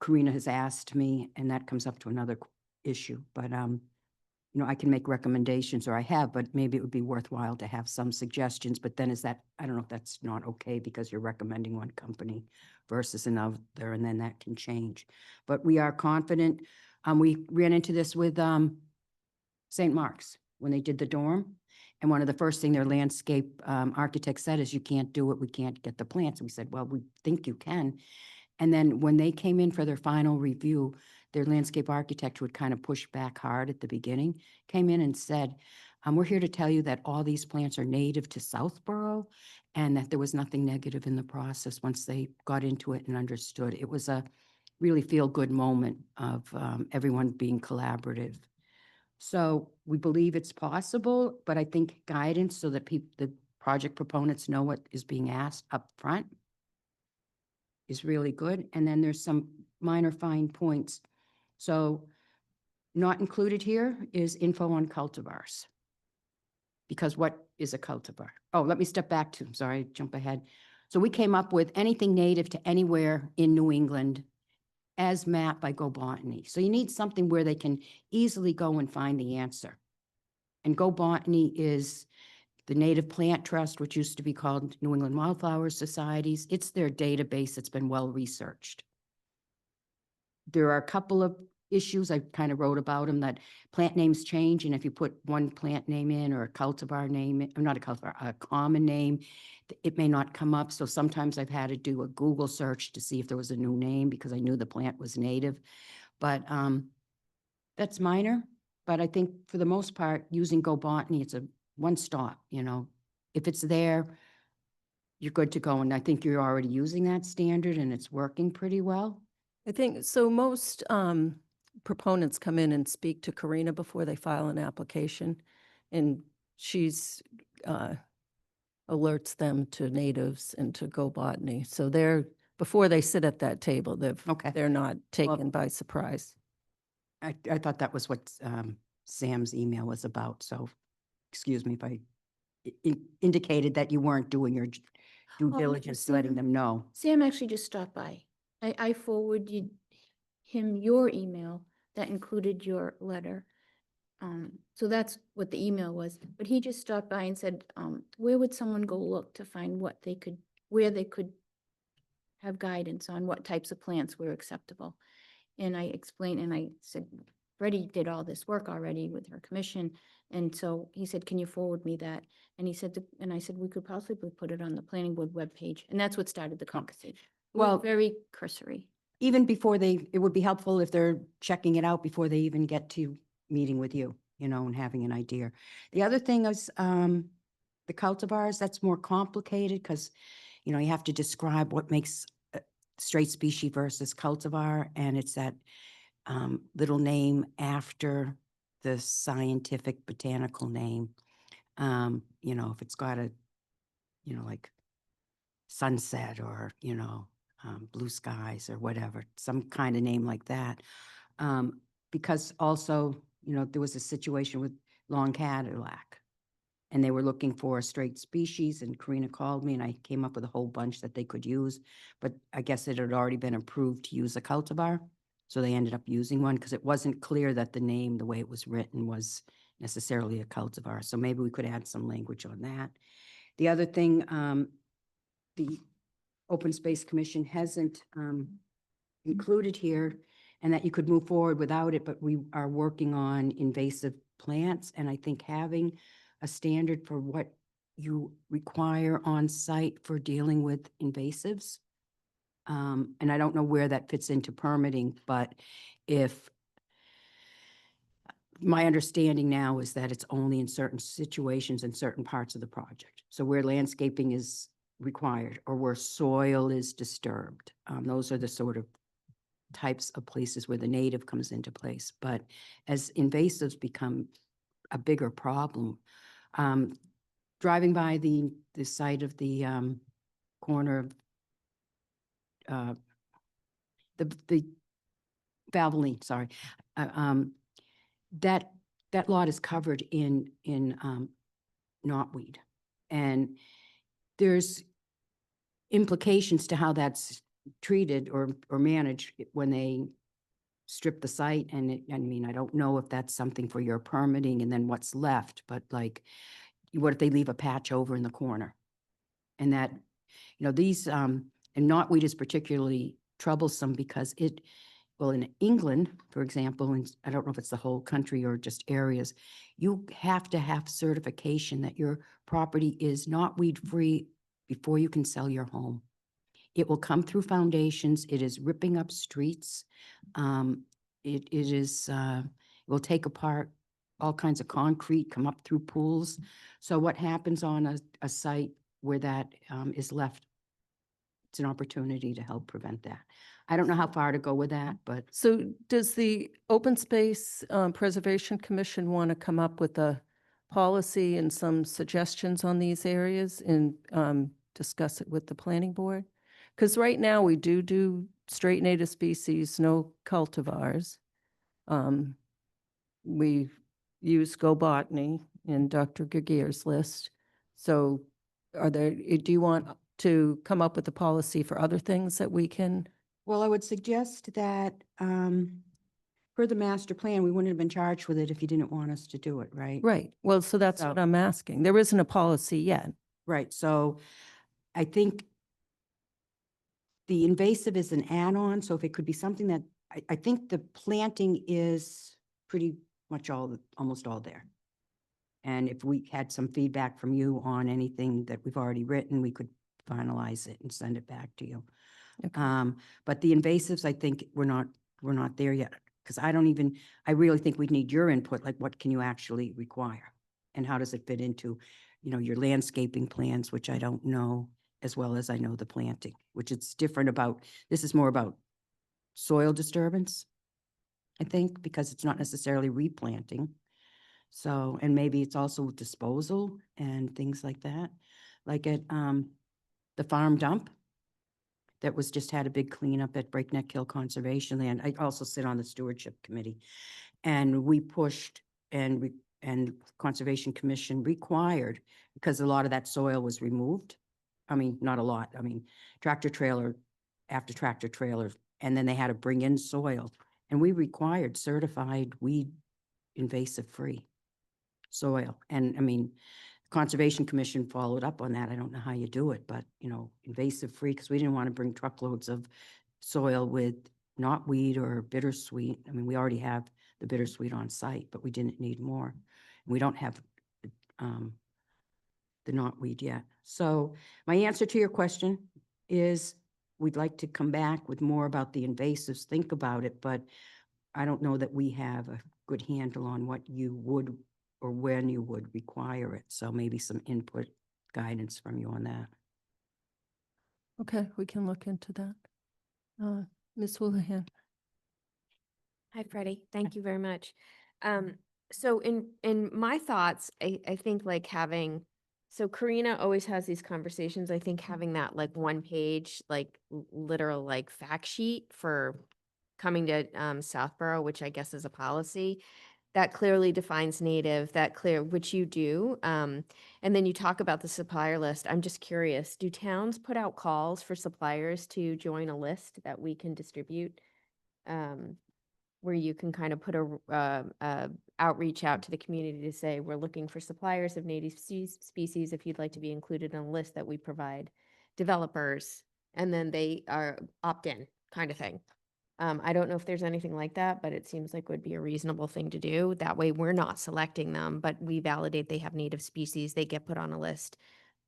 Karina has asked me, and that comes up to another issue. But, I can make recommendations, or I have, but maybe it would be worthwhile to have some suggestions. But then I don't know if that's not okay because you're recommending one company versus another, and then that can change. But we are confident. We ran into this with St. Mark's when they did the dorm. And one of the first thing their landscape architect said is, you can't do it. We can't get the plants. We said, well, we think you can. And then when they came in for their final review, their landscape architect, who had kind of pushed back hard at the beginning, came in and said, we're here to tell you that all these plants are native to Southborough, and that there was nothing negative in the process once they got into it and understood. It was a really feel-good moment of everyone being collaborative. So we believe it's possible, but I think guidance so that the project proponents know what is being asked up front is really good. And then there's some minor fine points. So not included here is info on cultivars. Because what is a cultivar? Oh, let me step back to, sorry, jump ahead. So we came up with anything native to anywhere in New England as mapped by GoBotany. So you need something where they can easily go and find the answer. And GoBotany is the Native Plant Trust, which used to be called New England Wildflower Societies. It's their database that's been well researched. There are a couple of issues, I kind of wrote about them, that plant names change, and if you put one plant name in or a cultivar name, not a cultivar, a common name, it may not come up. So sometimes I've had to do a Google search to see if there was a new name because I knew the plant was native. But that's minor. But I think for the most part, using GoBotany, it's a one stop, If it's there, you're good to go. And I think you're already using that standard and it's working pretty well. I think, so most proponents come in and speak to Karina before they file an application, and she's alerts them to natives and to GoBotany. So before they sit at that table, they're not taken by surprise. I thought that was what Sam's email was about. So excuse me if I indicated that you weren't doing your due diligence, letting them know. Sam actually just stopped by. I forwarded him your email that included your letter. So that's what the email was. But he just stopped by and said, where would someone go look to find where they could have guidance on what types of plants were acceptable? And I explained, and I said, Freddie did all this work already with her commission. And so he said, can you forward me that? And he said, and I said, we could possibly put it on the planning board webpage. And that's what started the conversation. It was Well, very cursory. even before it would be helpful if they're checking it out before they even get to meeting with you, and having an idea. The other thing is the cultivars, that's more complicated because, you have to describe what makes a straight species versus cultivar. And it's that little name after the scientific botanical name. If it's got a, like sunset or, blue skies or whatever, some kind of name like that. Because also, there was a situation with Long Cadillac and they were looking for a straight species, and Karina called me and I came up with a whole bunch that they could use, but I guess it had already been approved to use a cultivar. So they ended up using one because it wasn't clear that the name, the way it was written, was necessarily a cultivar. So maybe we could add some language on that. The other thing, the Open Space Commission hasn't included here, and that you could move forward without it, but we are working on invasive plants. And I think having a standard for what you require on site for dealing with invasives. And I don't know where that fits into permitting, but if my understanding now is that it's only in certain situations in certain parts of the project. So where landscaping is required or where soil is disturbed. Those are the sort of types of places where the native comes into place. But as invasives become a bigger problem, driving by the site of the corner of the Valvoline, sorry, that lot is covered in knotweed. And there's implications to how that's treated or managed when they strip the site. And I mean, I don't know if that's something for your permitting and then what's left, but like, what if they leave a patch over in the corner? And that, these, and knotweed is particularly troublesome because well, in England, for example, and I don't know if it's the whole country or just areas, you have to have certification that your property is knotweed free before you can sell your home. It will come through foundations. It is ripping up streets. It will take apart all kinds of concrete, come up through pools. So what happens on a site where that is left, it's an opportunity to help prevent that. I don't know how far to go with that, but So does the Open Space Preservation Commission want to come up with a policy and some suggestions on these areas and discuss it with the planning board? Because right now we do straight native species, no cultivars. We use Go Botany in Dr. Gagir's list. So do you want to come up with a policy for other things that we can? well, I would suggest that per the master plan, we wouldn't have been charged with it if you didn't want us to do it, right? Right. Well, so that's what So- I'm asking. There isn't a policy yet. Right, so I think the invasive is an add-on, so if it could be something that, I think the planting is pretty much almost all there. And if we had some feedback from you on anything that we've already written, we could finalize it and send it back to you. Okay. But the invasives, I think we're not there yet, because I really think we'd need your input, like what can you actually require? And how does it fit into, your landscaping plans, which I don't know, as well as I know the planting, which it's different about, this is more about soil disturbance, I think, because it's not necessarily replanting. So, and maybe it's also disposal and things like that, like at the farm dump that just had a big cleanup at Breakneck Hill Conservation Land. I also sit on the stewardship committee, and we pushed and Conservation Commission required, because a lot of that soil was removed. I mean, not a lot. I mean, tractor trailer after tractor trailer, and then they had to bring in soil, and we required certified weed invasive free soil. And I mean, Conservation Commission followed up on that. I don't know how you do it, but invasive free, because we didn't want to bring truckloads of soil with knotweed or bittersweet. I mean, we already have the bittersweet on site, but we didn't need more. We don't have the knotweed yet. So my answer to your question is we'd like to come back with more about the invasives, think about it, but I don't know that we have a good handle on what you would or when you would require it. So maybe some input guidance from you on that. Okay, we can look into that. Ms. Houlihan. Hi, Freddie. Thank you very much. So in my thoughts, I think like so Karina always has these conversations. I think having that like one page, like literal like fact sheet for coming to Southborough, which I guess is a policy, that clearly defines native, which you do. And then you talk about the supplier list. I'm just curious, do towns put out calls for suppliers to join a list that we can distribute? Where you can kind of put a outreach out to the community to say, we're looking for suppliers of native species if you'd like to be included in a list that we provide developers, and then they are opt-in kind of thing. I don't know if there's anything like that, but it seems like would be a reasonable thing to do. That way we're not selecting them, but we validate they have native species. They get put on a list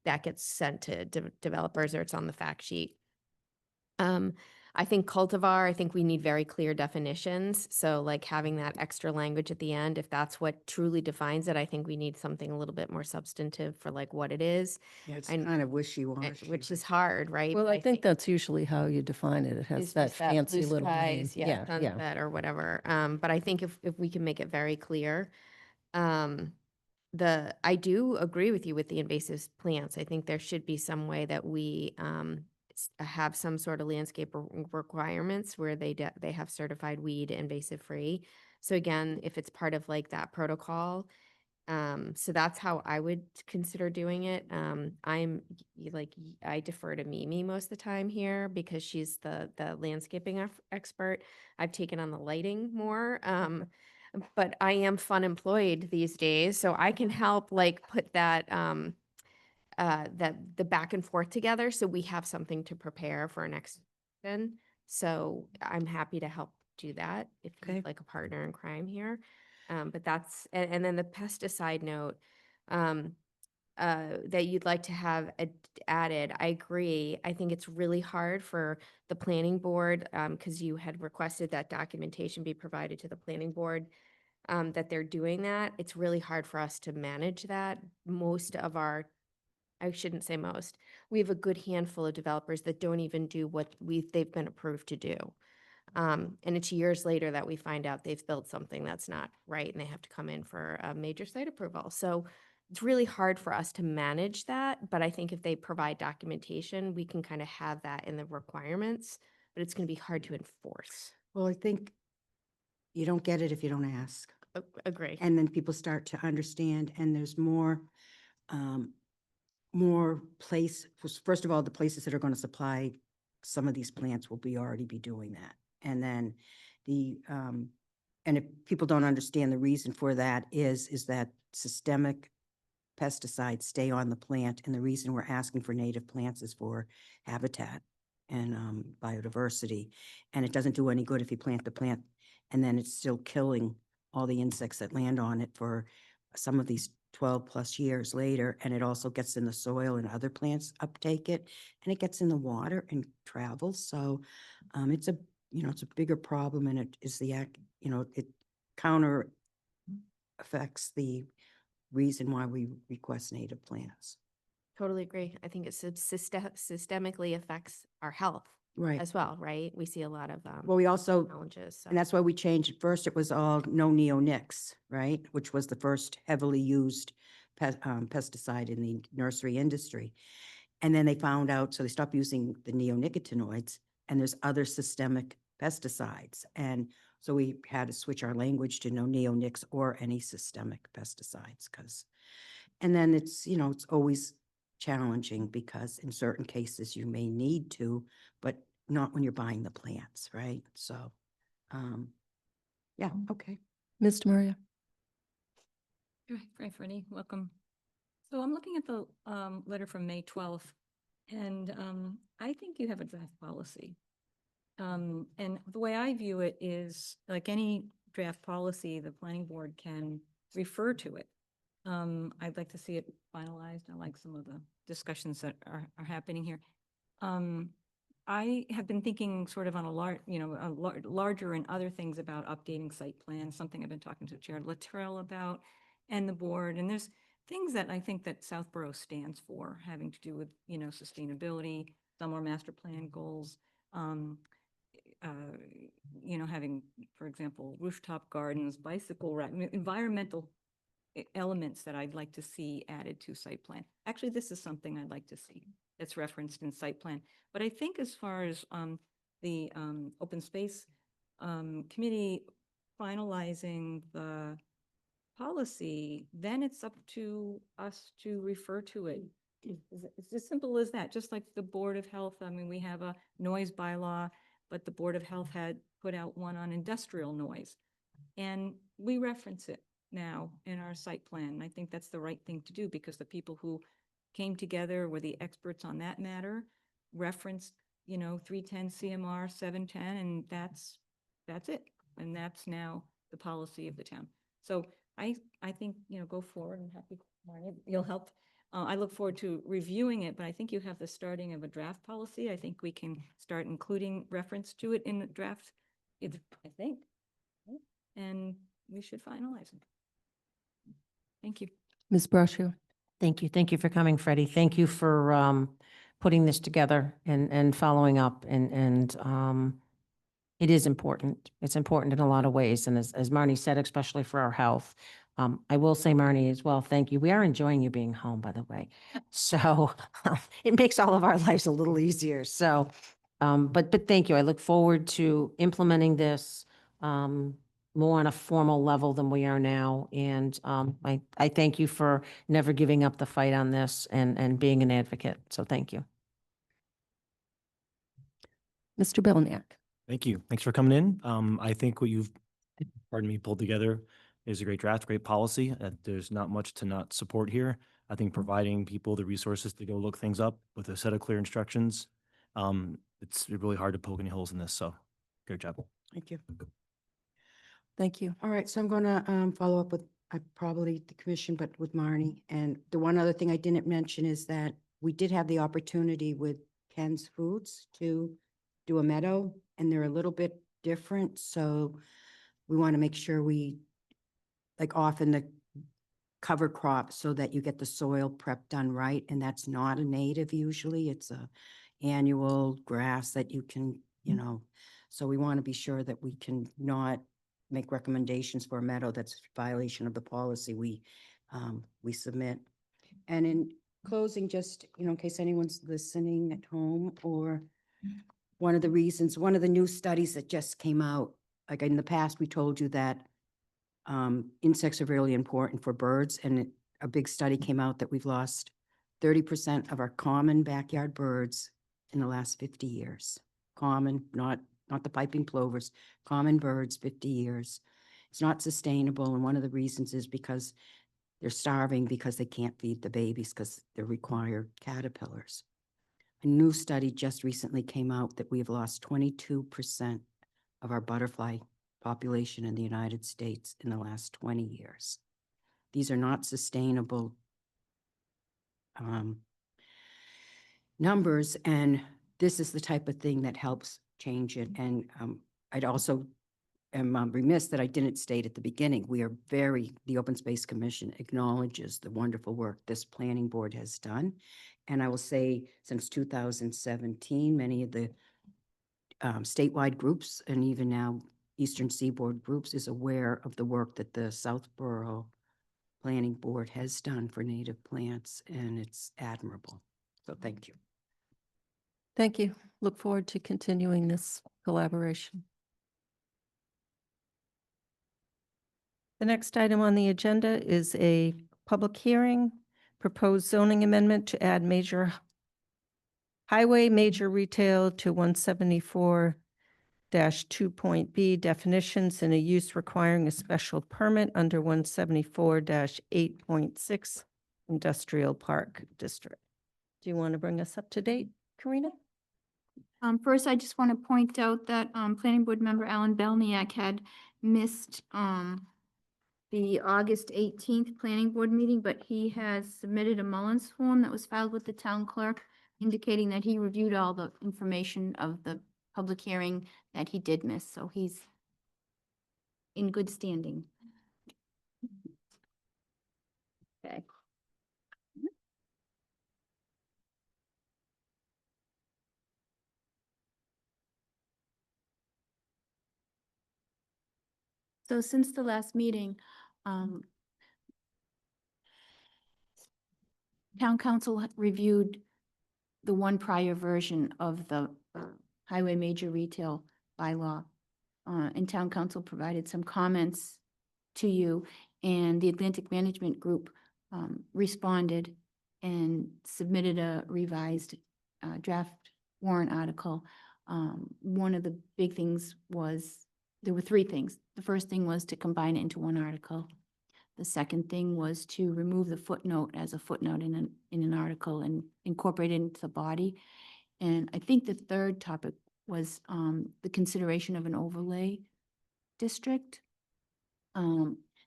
that gets sent to developers or it's on the fact sheet. I think cultivar, I think we need very clear definitions. So like having that extra language at the end, if that's what truly defines it, I think we need something a little bit more substantive for like what it is, Yeah, it's and- kind of wishy-washy. which is hard, right? Well, But I think that's usually how you define it. It has it's that just that fancy blue little name. skies, yeah, sunset or whatever. But I think if we can make it very clear, I do agree with you with the invasive plants. I think there should be some way that we have some sort of landscape requirements where they have certified weed invasive free. So again, if it's part of like that protocol, so that's how I would consider doing it. I defer to Mimi most of the time here because she's the landscaping expert. I've taken on the lighting more. But I am fun employed these days, so I can help like put that the back and forth together so we have something to prepare for our next season. So I'm happy to help do that if Okay. you'd like a partner in crime here. But that's and then the pesticide note that you'd like to have added. I agree. I think it's really hard for the planning board because you had requested that documentation be provided to the planning board. That they're doing that. It's really hard for us to manage that. I shouldn't say most, we have a good handful of developers that don't even do what they've been approved to do. And it's years later that we find out they've built something that's not right and they have to come in for a major site approval. So it's really hard for us to manage that, but I think if they provide documentation, we can kind of have that in the requirements, but it's going to be hard to enforce. Well, I think you don't get it if you don't ask. Agree. And then people start to understand, and there's more, more first of all, the places that are going to supply some of these plants will already be doing that. And then and if people don't understand the reason for that is that systemic pesticides stay on the plant. And the reason we're asking for native plants is for habitat and biodiversity. And it doesn't do any good if you plant the plant and then it's still killing all the insects that land on it for some of these 12 plus years later. And it also gets in the soil and other plants uptake it, and it gets in the water and travels. So it's it's a bigger problem, and it is it counter affects the reason why we request native plants. Totally agree. I think it systemically affects our health Right. as well, right? We see a lot of Well, we also, challenges. So. and that's why we changed it. First, it was all no neonics, right? Which was the first heavily used pesticide in the nursery industry. And then they found out, so they stopped using the neonicotinoids, and there's other systemic pesticides. And so we had to switch our language to no neonics or any systemic pesticides, and then it's always challenging because in certain cases you may need to, but not when you're buying the plants, right? So, yeah, okay. Mr. Maria? Hi, Freddie, welcome. So I'm looking at the letter from May 12th, and I think you have a draft policy. And the way I view it is, like any draft policy, the planning board can refer to it. I'd like to see it finalized. I like some of the discussions that are happening here. I have been thinking sort of on a larger and other things about updating site plans, something I've been talking to Chair Luttrell about and the board. And there's things that I think that Southborough stands for, having to do with, sustainability, some are master plan goals, having, for example, rooftop gardens, bicycle rack, environmental elements that I'd like to see added to site plan. Actually, this is something I'd like to see that's referenced in site plan. But I think as far as the open space committee finalizing the policy, then it's up to us to refer to it. It's as simple as that, just like the Board of Health. I mean, we have a noise bylaw, but the Board of Health had put out one on industrial noise. And we reference it now in our site plan. And I think that's the right thing to do because the people who came together were the experts on that matter, referenced, 310 CMR 710, and that's it. And that's now the policy of the town. So I think, go forward and happy, Marnie, you'll help. I look forward to reviewing it, but I think you have the starting of a draft policy. I think we can start including reference to it in the draft, I think. And we should finalize it. Thank you. Ms. Brascio. Thank you. Thank you for coming, Freddie. Thank you for putting this together and following up. And it is important. It's important in a lot of ways. And as Marnie said, especially for our health. I will say, Marnie, as well, thank you. We are enjoying you being home, by the way. So it makes all of our lives a little easier. So, but thank you. I look forward to implementing this more on a formal level than we are now. And I thank you for never giving up the fight on this and being an advocate. So thank you. Mr. Belknap. Thank you. Thanks for coming in. I think what you've, pulled together is a great draft, great policy. There's not much to not support here. I think providing people the resources to go look things up with a set of clear instructions, it's really hard to poke any holes in this. So great job. Thank you. Thank you. All right, so I'm going to follow up with probably the commission, but with Marnie. And the one other thing I didn't mention is that we did have the opportunity with Ken's Foods to do a meadow, and they're a little bit different. So we want to make sure we, like, often the cover crop so that you get the soil prep done right. And that's not a native usually. It's a annual grass that you can, so we want to be sure that we can not make recommendations for a meadow that's a violation of the policy we submit. And in closing, just, in case anyone's listening at home, or one of the new studies that just came out, like in the past, we told you that insects are really important for birds, and a big study came out that we've lost 30% of our common backyard birds in the last 50 years. Common, not the piping plovers, common birds, 50 years. It's not sustainable, and one of the reasons is because they're starving because they can't feed the babies because they're required caterpillars. A new study just recently came out that we have lost 22% of our butterfly population in the United States in the last 20 years. These are not sustainable numbers, and this is the type of thing that helps change it. And I'd also am remiss that I didn't state at the beginning, the Open Space Commission acknowledges the wonderful work this planning board has done. And I will say, since 2017, many of the statewide groups, and even now Eastern Seaboard groups, is aware of the work that the Southborough Planning Board has done for native plants, and it's admirable. So thank you. Thank you. Look forward to continuing this collaboration. The next item on the agenda is a public hearing, proposed zoning amendment to add major highway major retail to 174-2.b definitions in a use requiring a special permit under 174-8.6 industrial park district. Do you want to bring us up to date, Karina? First, I just want to point out that Planning Board member Alan Belniak had missed the August 18th Planning Board meeting, but he has submitted a Mullins form that was filed with the town clerk indicating that he reviewed all the information of the public hearing that he did miss. So he's in good standing. Okay. So since the last meeting, town council reviewed the one prior version of the highway major retail bylaw. And town council provided some comments to you, and the Atlantic Management Group responded and submitted a revised draft warrant article. One of the big things was, there were three things. The first thing was to combine it into one article. The second thing was to remove the footnote as a footnote in an article and incorporate it into the body. And I think the third topic was the consideration of an overlay district.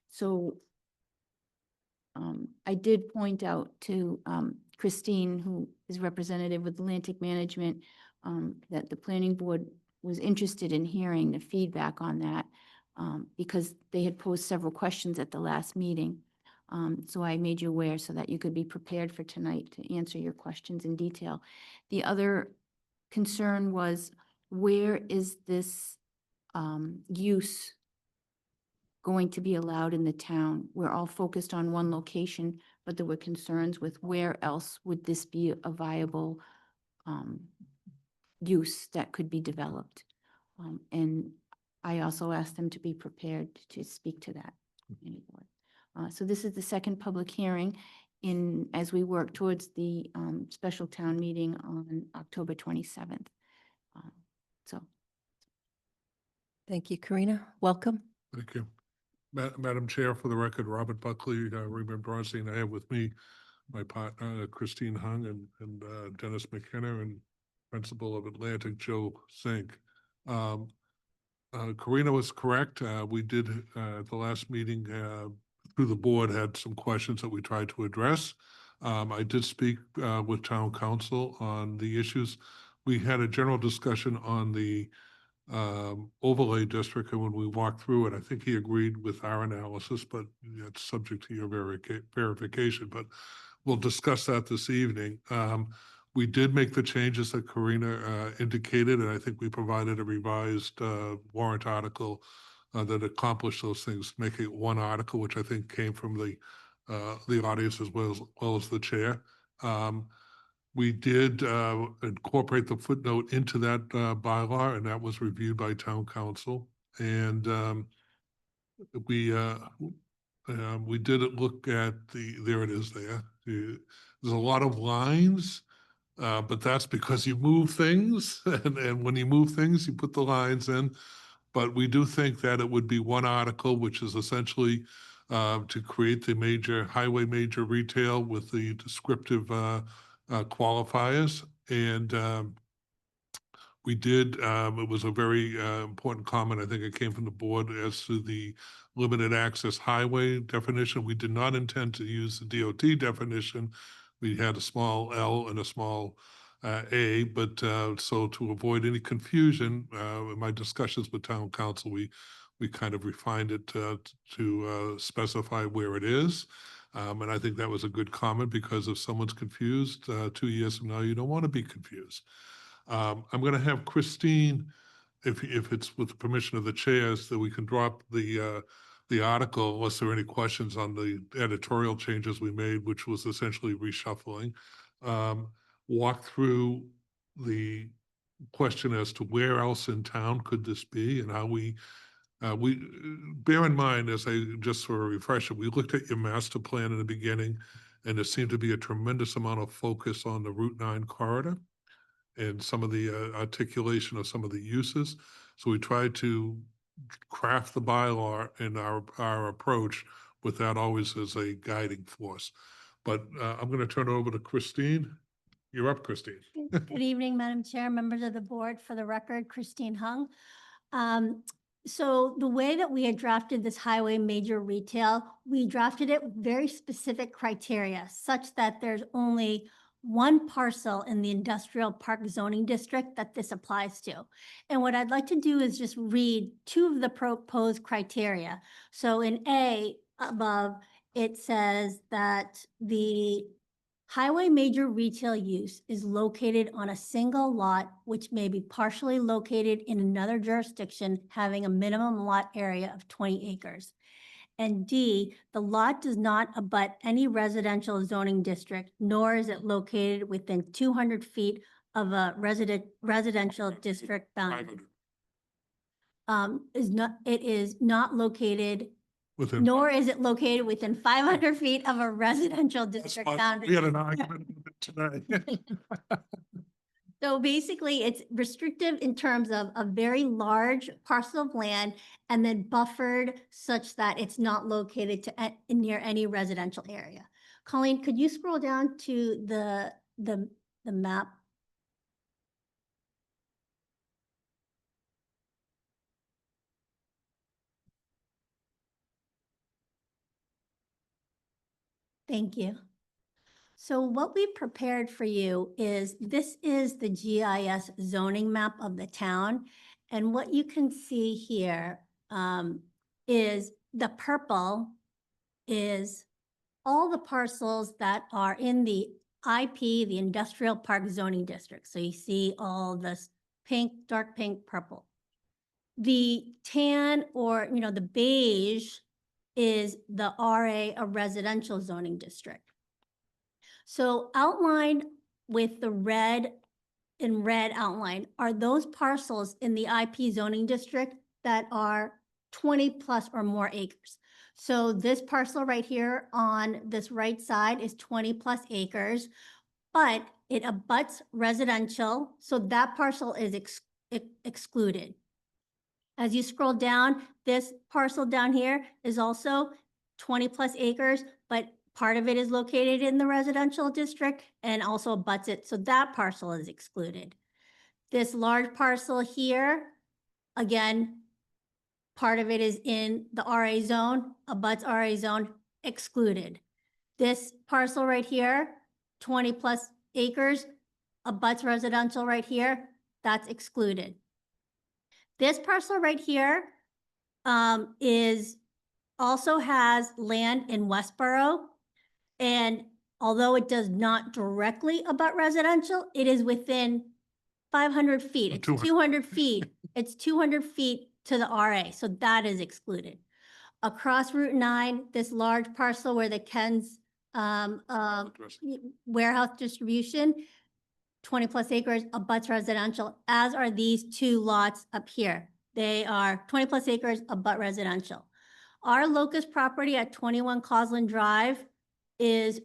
So I did point out to Christine, who is representative with Atlantic Management, that the planning board was interested in hearing the feedback on that because they had posed several questions at the last meeting. So I made you aware so that you could be prepared for tonight to answer your questions in detail. The other concern was, where is this use going to be allowed in the town? We're all focused on one location, but there were concerns with where else would this be a viable use that could be developed. And I also asked them to be prepared to speak to that. So this is the second public hearing as we work towards the special town meeting on October 27th. So Thank you, Karina. Welcome. Thank you. Madam Chair, for the record, Robert Buckley, Raymond Bronstein, I have with me my partner, Christine Hung, and Dennis McKenna, and Principal of Atlantic, Joe Sink. Karina was correct. We did, at the last meeting, through the board, had some questions that we tried to address. I did speak with town council on the issues. We had a general discussion on the overlay district, and when we walked through it, I think he agreed with our analysis, but it's subject to your verification, but we'll discuss that this evening. We did make the changes that Karina indicated, and I think we provided a revised warrant article that accomplished those things, making it one article, which I think came from the audience as well as the chair. We did incorporate the footnote into that bylaw, and that was reviewed by town council. And we did look at there it is there. There's a lot of lines, but that's because you move things. And when you move things, you put the lines in. But we do think that it would be one article, which is essentially to create the highway major retail with the descriptive qualifiers. And we did, it was a very important comment. I think it came from the board as to the limited access highway definition. We did not intend to use the DOT definition. We had a small L and a small A, but so to avoid any confusion, in my discussions with town council, we kind of refined it to specify where it is. And I think that was a good comment, because if someone's confused 2 years from now, you don't want to be confused. I'm going to have Christine, if it's with the permission of the chairs, that we can drop the article unless there are any questions on the editorial changes we made, which was essentially reshuffling. Walk through the question as to where else in town could this be, and how we bear in mind, as I just for a refresher, we looked at your master plan in the beginning, and there seemed to be a tremendous amount of focus on the Route 9 corridor and some of the articulation of some of the uses. So we tried to craft the bylaw and our approach with that always as a guiding force. But I'm going to turn it over to Christine. You're up, Christine. Good evening, Madam Chair, members of the board. For the record, Christine Hung. So the way that we had drafted this highway major retail, we drafted it with very specific criteria, such that there's only one parcel in the industrial park zoning district that this applies to. And what I'd like to do is just read two of the proposed criteria. So in A above, it says that the highway major retail use is located on a single lot, which may be partially located in another jurisdiction having a minimum lot area of 20 acres. And D, the lot does not abut any residential zoning district, nor is it located within 200 feet of a residential district boundary. It is not located, nor is it located within 500 feet of a residential district boundary. We had an argument today. So basically, it's restrictive in terms of a very large parcel of land and then buffered such that it's not located near any residential area. Colleen, could you scroll down to the map? Thank you. So what we prepared for you is, this is the GIS zoning map of the town. And what you can see here is the purple is all the parcels that are in the IP, the Industrial Park Zoning District. So you see all this pink, dark pink, purple. The tan, or, the beige is the RA, a residential zoning district. So outlined with the red, in red outline, are those parcels in the IP zoning district that are 20 plus or more acres. So this parcel right here on this right side is 20 plus acres, but it abuts residential, so that parcel is excluded. As you scroll down, this parcel down here is also 20 plus acres, but part of it is located in the residential district and also abuts it, so that parcel is excluded. This large parcel here, again, part of it is in the RA zone, abuts RA zone, excluded. This parcel right here, 20 plus acres, abuts residential right here, that's excluded. This parcel right here also has land in Westboro. And although it does not directly abut residential, it is within 500 feet. It's 200 feet. It's 200 feet to the RA, so that is excluded. Across Route 9, this large parcel where the Ken's warehouse distribution, 20 plus acres, abuts residential, as are these two lots up here. They are 20 plus acres, abut residential. Our locust property at 21 Causland Drive is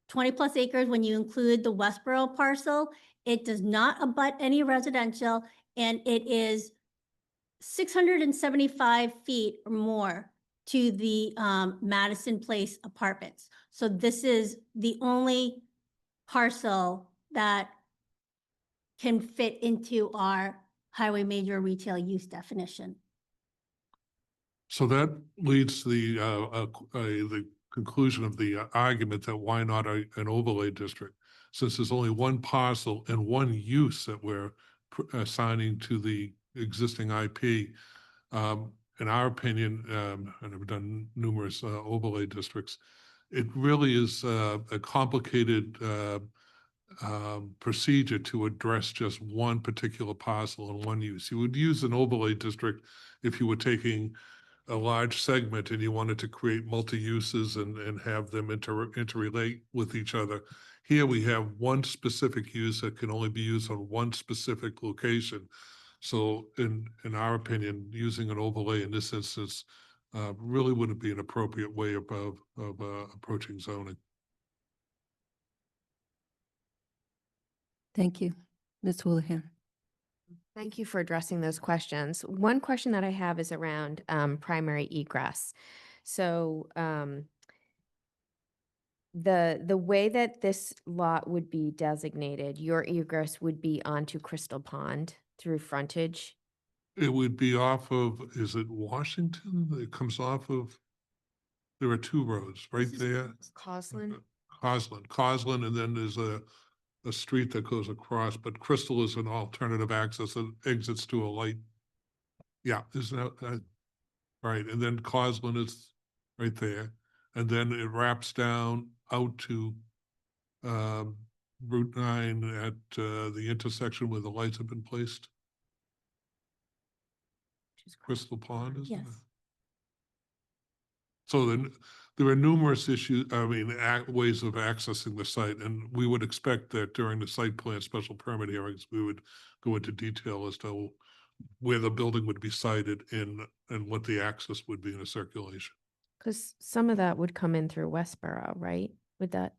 20 plus acres when you include the Westboro parcel. It does not abut any residential, and it is 675 feet or more to the Madison Place apartments. So this is the only parcel that can fit into our highway major retail use definition. So that leads to the conclusion of the argument that why not an overlay district? Since there's only one parcel and one use that we're assigning to the existing IP. In our opinion, and I've done numerous overlay districts, it really is a complicated procedure to address just one particular parcel and one use. You would use an overlay district if you were taking a large segment and you wanted to create multi-uses and have them interrelate with each other. Here we have one specific use that can only be used on one specific location. So in our opinion, using an overlay in this instance really wouldn't be an appropriate way of approaching zoning. Thank you. Ms. Houlihan. Thank you for addressing those questions. One question that I have is around primary egress. So the way that this lot would be designated, your egress would be onto Crystal Pond through frontage. It would be off of, is it Washington? It comes off of, there are two roads right there. Causland? Causland, and then there's a street that goes across, but Crystal is an alternative access that exits to a light. Yeah, isn't that right? And then Causland is right there. And then it wraps down out to Route 9 at the intersection where the lights have been placed. Crystal Pond, isn't it? Yes. So then there are numerous issues, ways of accessing the site, and we would expect that during the site plan special permit hearings, we would go into detail as to where the building would be sited and what the access would be in a circulation. Because some of that would come in through Westboro, right? Would that?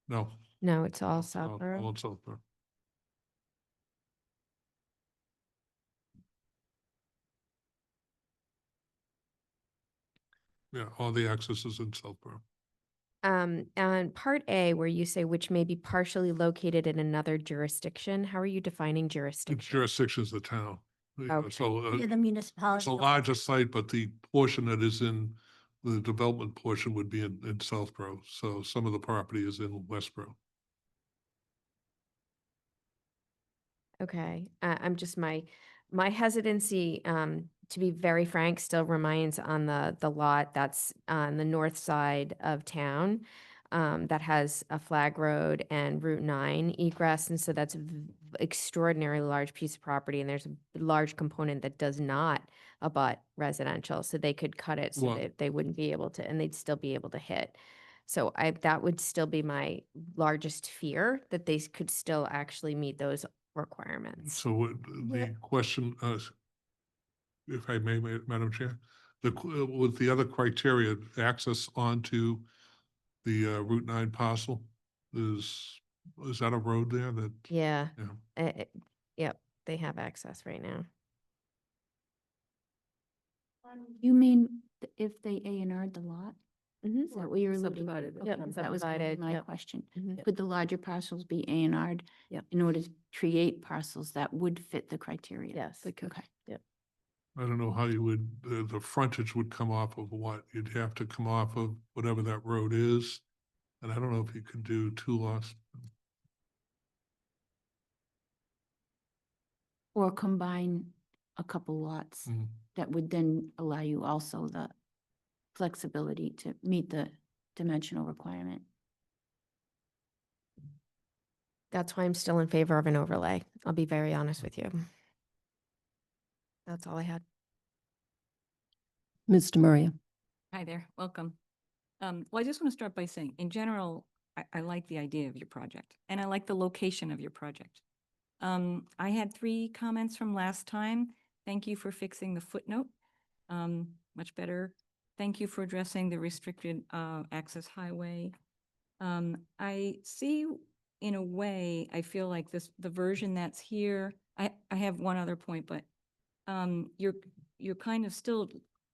No. No, it's all All Southboro. in Southboro. Yeah, all the access is in Southboro. And part A, where you say which may be partially located in another jurisdiction, how are you defining The jurisdiction? jurisdiction is the town. Okay. So Yeah, the municipality. it's a larger site, but the portion that is in the development portion would be in Southborough. So some of the property is in Westborough. Okay, I'm just, my hesitancy, to be very frank, still remains on the lot that's on the north side of town, that has a flag road and Route 9 egress, and so that's extraordinarily large piece of property, and there's a large component that does not abut residential, so they could cut it so Well- that they wouldn't be able to, and they'd still be able to hit. So that would still be my largest fear, that they could still actually meet those requirements. So the question, if I may, Madam Chair, with the other criteria, access onto the Route 9 parcel, is that a road there that? Yeah, Yeah. yep, they have access right now. You mean if they A&R'd the lot? Mhm. Is that what you're alluding to? Subdivided, Okay, Yep, that was gonna be subdivided, my yep. question. Mhm. Could the larger parcels be A&R'd? Yep. In order to create parcels that would fit the criteria? Yes. They could. Okay. I don't know how you would, the frontage would come off of what? You'd have to come off of whatever that road is. And I don't know if you could do two lots. Or combine a couple lots Mhm. that would then allow you also the flexibility to meet the dimensional requirement. That's why I'm still in favor of an overlay. I'll be very honest with you. That's all I had. Mr. Maria. Hi there, welcome. Well, I just want to start by saying, in general, I like the idea of your project, and I like the location of your project. I had 3 comments from last time. Thank you for fixing the footnote. Much better. Thank you for addressing the restricted access highway. I see, in a way, I feel like the version that's here, I have one other point, but you're kind of still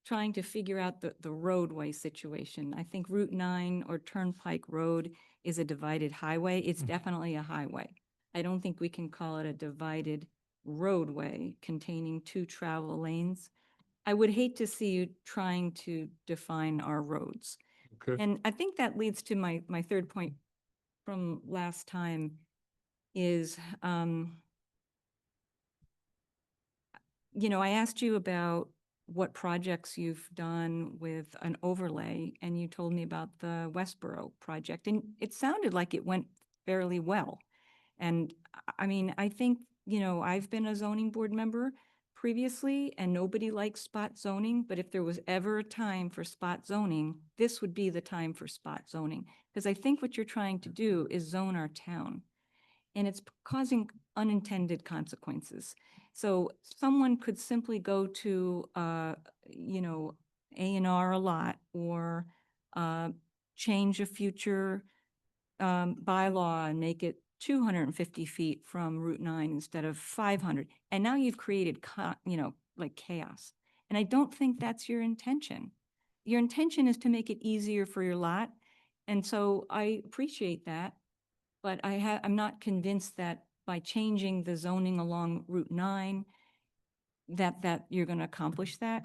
trying to figure out the roadway situation. I think Route 9 or Turnpike Road is a divided highway. It's definitely a highway. I don't think we can call it a divided roadway containing 2 travel lanes. I would hate to see you trying to define our roads. Okay. And I think that leads to my third point from last time is, you know, I asked you about what projects you've done with an overlay, and you told me about the Westboro project, and it sounded like it went fairly well. And I mean, I think, you know, I've been a zoning board member previously, and nobody likes spot zoning, but if there was ever a time for spot zoning, this would be the time for spot zoning. Because I think what you're trying to do is zone our town, and it's causing unintended consequences. So someone could simply go to, you know, A&R a lot, or change a future bylaw and make it 250 feet from Route 9 instead of 500. And now you've created, you know, like chaos. And I don't think that's your intention. Your intention is to make it easier for your lot. And so I appreciate that, but I'm not convinced that by changing the zoning along Route 9, that you're going to accomplish that.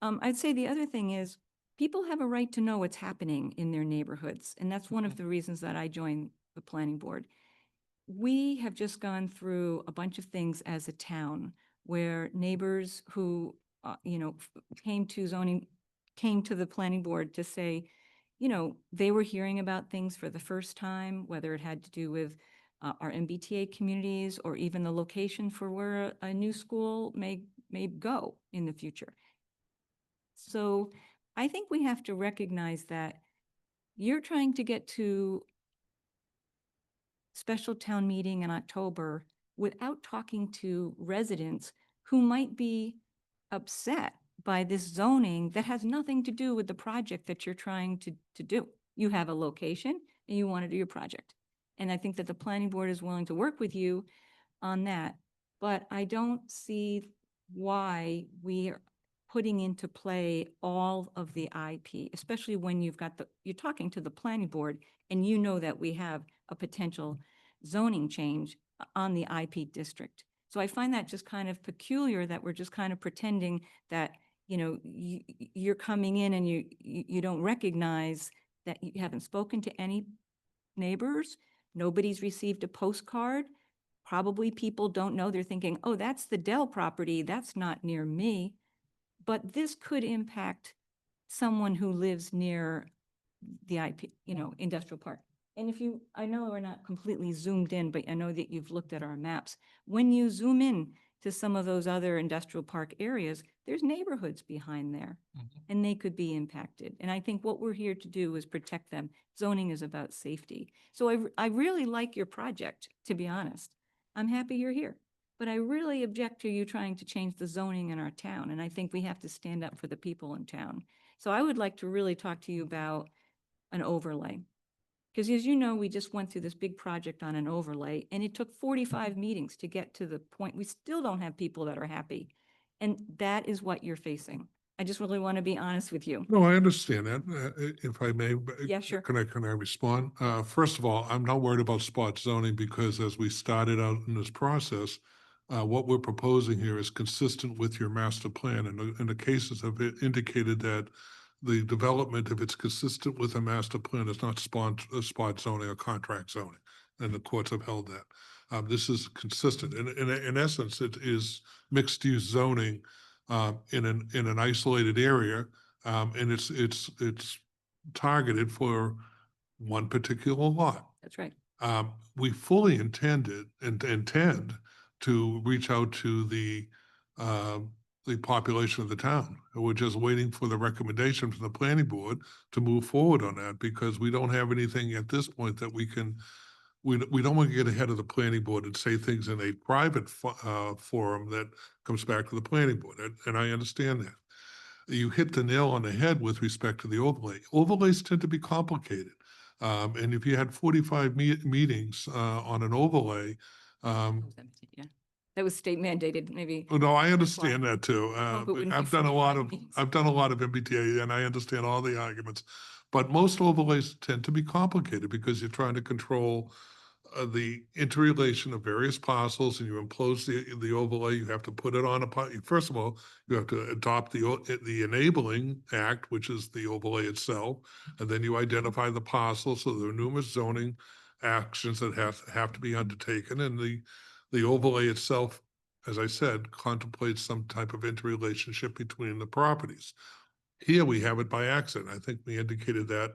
I'd say the other thing is, people have a right to know what's happening in their neighborhoods, and that's one of the reasons that I joined the planning board. We have just gone through a bunch of things as a town where neighbors who, you know, came to the planning board to say, you know, they were hearing about things for the first time, whether it had to do with our MBTA communities or even the location for where a new school may go in the future. So I think we have to recognize that you're trying to get to special town meeting in October without talking to residents who might be upset by this zoning that has nothing to do with the project that you're trying to do. You have a location and you want to do your project. And I think that the planning board is willing to work with you on that. But I don't see why we are putting into play all of the IP, especially when you're talking to the planning board and you know that we have a potential zoning change on the IP district. So I find that just kind of peculiar that we're just kind of pretending that, you know, you're coming in and you don't recognize that you haven't spoken to any neighbors. Nobody's received a postcard. Probably people don't know. They're thinking, oh, that's the Dell property. That's not near me. But this could impact someone who lives near the IP, you know, industrial park. And if you, I know we're not completely zoomed in, but I know that you've looked at our maps. When you zoom in to some of those other industrial park areas, there's neighborhoods behind there and they could be impacted. And I think what we're here to do is protect them. Zoning is about safety. So I really like your project, to be honest. I'm happy you're here, but I really object to you trying to change the zoning in our town. And I think we have to stand up for the people in town. So I would like to really talk to you about an overlay. Because as you know, we just went through this big project on an overlay and it took 45 meetings to get to the point. We still don't have people that are happy. And that is what you're facing. I just really want to be honest with you. No, I understand that. If I may. Yeah, sure. Can I respond? First of all, I'm not worried about spot zoning because as we started out in this process, what we're proposing here is consistent with your master plan. And the cases have indicated that the development, if it's consistent with a master plan, is not spot zoning or contract zoning. And the courts have held that. This is consistent. In essence, it is mixed use zoning in an isolated area, and it's targeted for one particular lot. That's right. We fully intend to reach out to the population of the town. We're just waiting for the recommendation from the planning board to move forward on that because we don't have anything at this point that we can. We don't want to get ahead of the planning board and say things in a private forum that comes back to the planning board. And I understand that. You hit the nail on the head with respect to the overlay. Overlays tend to be complicated. And if you had 45 meetings on an overlay, Yeah. That was state mandated, maybe. oh, no, I understand that too. Hope it wouldn't be I've done a lot 45 of meetings. MBTA and I understand all the arguments. But most overlays tend to be complicated because you're trying to control the interrelation of various parcels and you impose the overlay. You have to put it on first of all, you have to adopt the enabling act, which is the overlay itself, and then you identify the parcels. So there are numerous zoning actions that have to be undertaken, and the overlay itself, as I said, contemplates some type of interrelationship between the properties. Here we have it by accident. I think we indicated that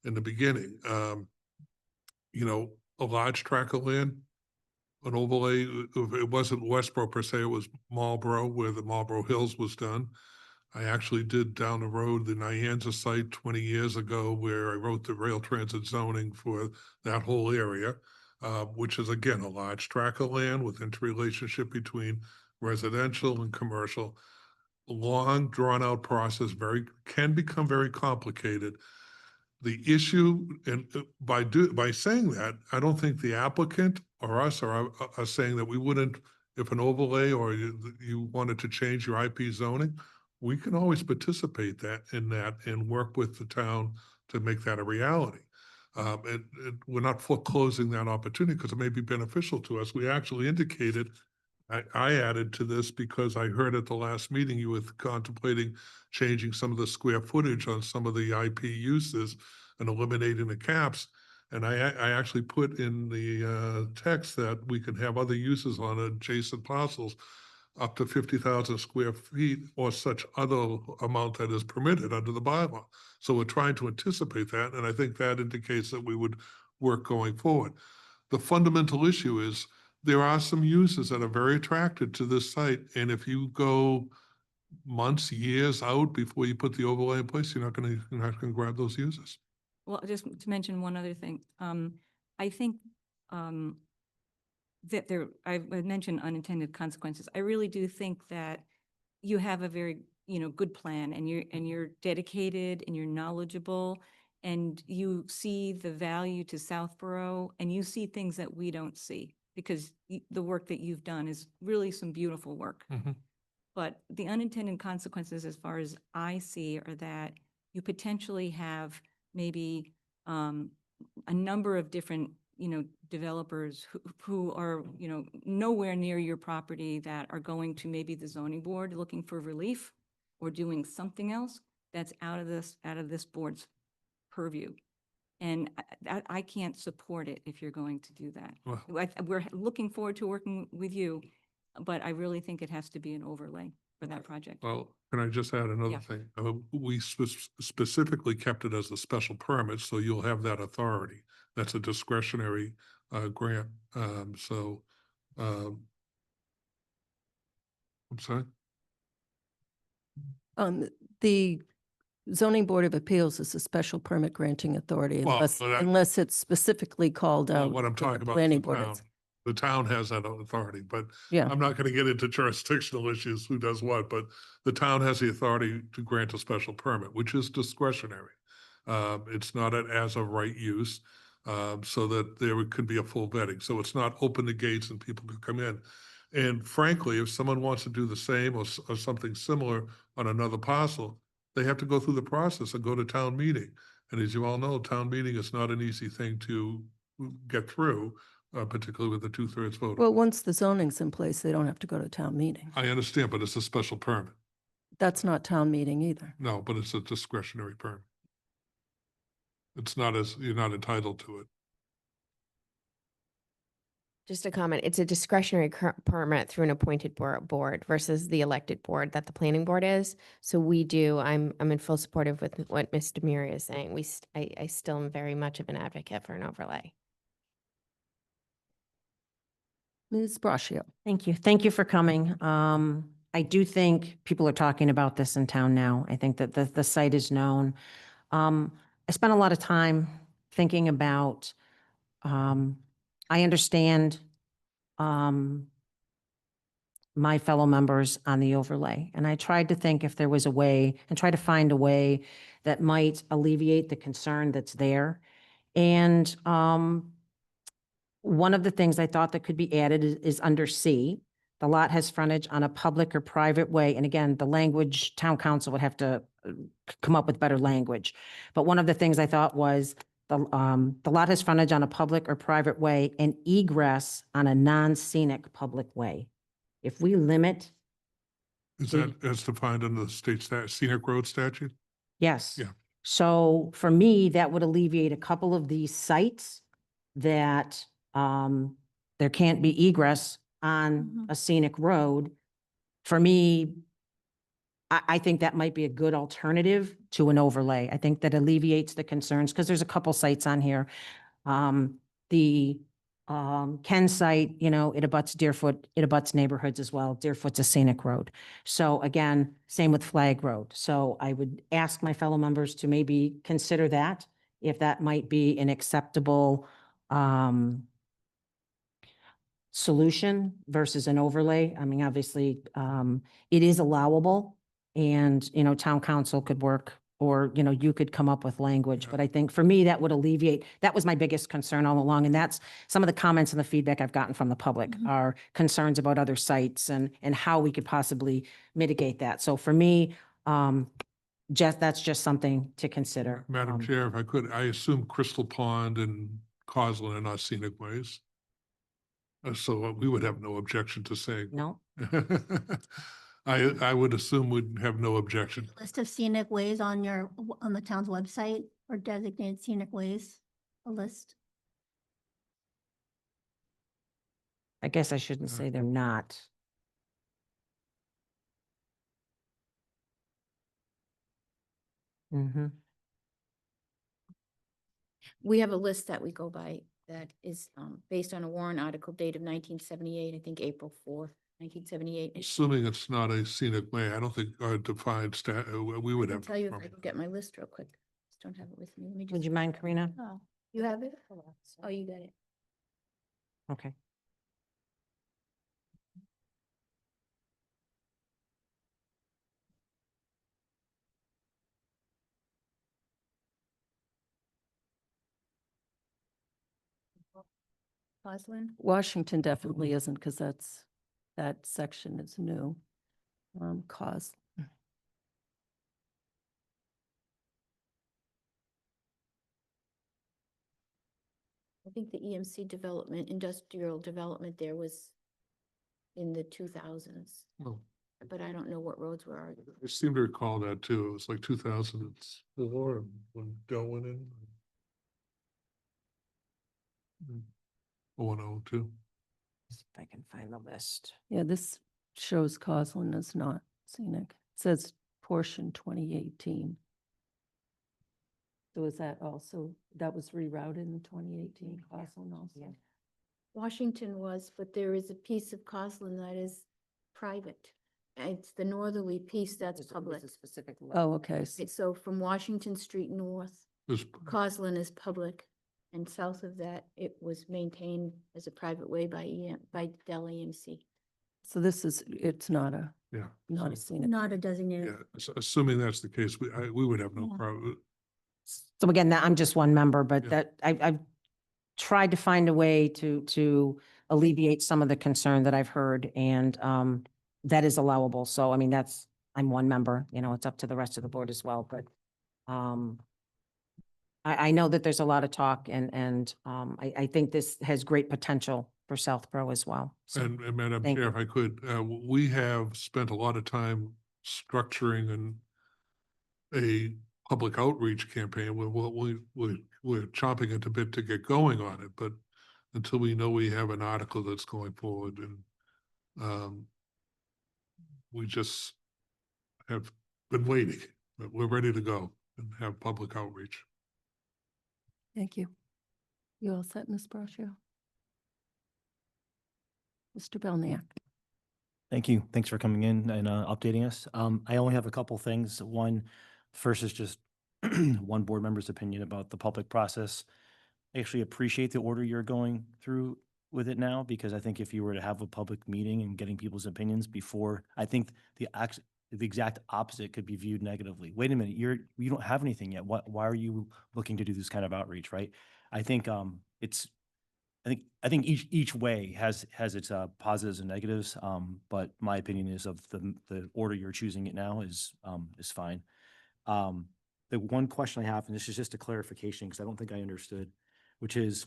in the beginning. You know, a large tract of land, an overlay, it wasn't Westboro per se, it was Marlboro, where the Marlboro Hills was done. I actually did down the road the Nyanza site 20 years ago where I wrote the rail transit zoning for that whole area, which is again a large tract of land with interrelationship between residential and commercial. Long drawn out process, can become very complicated. The issue, and by saying that, I don't think the applicant or us are saying that we wouldn't, if an overlay or you wanted to change your IP zoning, we can always participate in that and work with the town to make that a reality. And we're not foreclosing that opportunity because it may be beneficial to us. We actually indicated, I added to this because I heard at the last meeting you were contemplating changing some of the square footage on some of the IP uses and eliminating the caps. And I actually put in the text that we can have other uses on adjacent parcels up to 50,000 square feet or such other amount that is permitted under the bylaw. So we're trying to anticipate that. And I think that indicates that we would work going forward. The fundamental issue is there are some uses that are very attracted to this site. And if you go months, years out before you put the overlay in place, you're not going to grab those uses. Well, just to mention one other thing, I think that I mentioned unintended consequences. I really do think that you have a very, good plan and you're dedicated and you're knowledgeable and you see the value to Southborough and you see things that we don't see because the work that you've done is really some beautiful work. Mm-hmm. But the unintended consequences, as far as I see, are that you potentially have maybe a number of different, developers who are, nowhere near your property that are going to maybe the zoning board looking for relief or doing something else, that's out of this board's purview. And I can't support it if you're going to do that. Well- We're looking forward to working with you, but I really think it has to be an overlay for that project. Well, can I just add another Yeah. thing? We specifically kept it as a special permit, so you'll have that authority. That's a discretionary grant. I'm sorry? The zoning board of appeals is a special permit granting authority Well, unless, but I- unless it's specifically called Well, out. what I'm for the talking about is planning the board. town. The town has that authority, but Yeah. I'm not going to get into jurisdictional issues, who does what, but the town has the authority to grant a special permit, which is discretionary. It's not an as of right use, so that there could be a full vetting. So it's not open the gates and people could come in. And frankly, if someone wants to do the same or something similar on another parcel, they have to go through the process and go to town meeting. And as you all know, town meeting is not an easy thing to get through, particularly with the 2/3 vote. Well, once the zoning's in place, they don't have to go to town meeting. I understand, but it's a special permit. That's not town meeting either. No, but it's a discretionary permit. It's not you're not entitled to it. Just a comment, it's a discretionary permit through an appointed board versus the elected board that the planning board is. So I'm in full support of with what Ms. Demiri is saying. I still am very much of an advocate for an overlay. Ms. Braccio. Thank you. Thank you for coming. I do think people are talking about this in town now. I think that the site is known. I spent a lot of time thinking about, I understand, my fellow members on the overlay. And I tried to think if there was a way and try to find a way that might alleviate the concern that's there. And, one of the things I thought that could be added is under C. The lot has frontage on a public or private way. And again, the language, town council would have to come up with better language. But one of the things I thought was the lot has frontage on a public or private way and egress on a non-scenic public way. If we limit, Is that as defined in the state scenic road statute? yes. Yeah. So for me, that would alleviate a couple of these sites that there can't be egress on a scenic road. For me, I think that might be a good alternative to an overlay. I think that alleviates the concerns because there's a couple sites on here. The Ken site, it abuts Deerfoot, it abuts neighborhoods as well. Deerfoot's a scenic road. So again, same with Flag Road. So I would ask my fellow members to maybe consider that, if that might be an acceptable solution versus an overlay. I mean, obviously, it is allowable and, town council could work or, you could come up with language. But I think for me, that would alleviate, that was my biggest concern all along. And that's some of the comments and the feedback I've gotten from the public are concerns about other sites and how we could possibly mitigate that. So for me, that's just something to consider. Madam Chair, if I could, I assume Crystal Pond and Causland are not scenic ways. So we would have no objection to saying. No? I would assume we'd have no objection. List of scenic ways on the town's website or designated scenic ways, a list. I guess I shouldn't say they're not. Mm-hmm. We have a list that we go by that is based on a warrant article date of 1978, I think April 4th, 1978. Assuming it's not a scenic way, I don't think our defined we would I have. can tell you if I problem. can get my list real quick. Just don't have it with me. Let me Would just. you mind, Karina? Oh, you have it? Oh, you got it. Okay. Goslin? Washington definitely isn't because that section is new. Cause. I think the EMC development, industrial development there was in the 2000s. Well, but I don't know what roads were already. I seem to recall that too. It was like 2004 when Dell went in. 0102. If I can find the list. Yeah, this shows Causland is not scenic. It says portion 2018. So is that also, that was rerouted in 2018, Causland also? Washington was, but there is a piece of Causland that is private. It's the northerly piece that's There's public. a specific list. Oh, okay. Right, so from Washington Street north, There's, Causland is public, and south of that, it was maintained as a private way by by Dell EMC. So this is, it's not a, yeah. not a so- scenic. Not a designated. Yeah, assuming that's the case, we would have no Yeah. problem. So again, that I'm just one member, but Yeah. that I've tried to find a way to alleviate some of the concern that I've heard, and that is allowable. So I mean, I'm one member, you know, it's up to the rest of the board as well, but I know that there's a lot of talk, and I think this has great potential for Southborough as well. So And Madam thank Chair, you. if I could, we have spent a lot of time structuring a public outreach campaign. We're chomping at the bit to get going on it, but until we know we have an article that's going forward, and we just have been waiting, but we're ready to go and have public outreach. Thank you. You all set, Ms. Braccio? Mr. Belknap? Thank you. Thanks for coming in and updating us. I only have a couple things. First is just one board member's opinion about the public process. I actually appreciate the order you're going through with it now, because I think if you were to have a public meeting and getting people's opinions before, I think the exact opposite could be viewed negatively. Wait a minute, you don't have anything yet. Why are you looking to do this kind of outreach, right? I think I think each way has its positives and negatives. But my opinion is of the order you're choosing it now is fine. The one question I have, and this is just a clarification because I don't think I understood, which is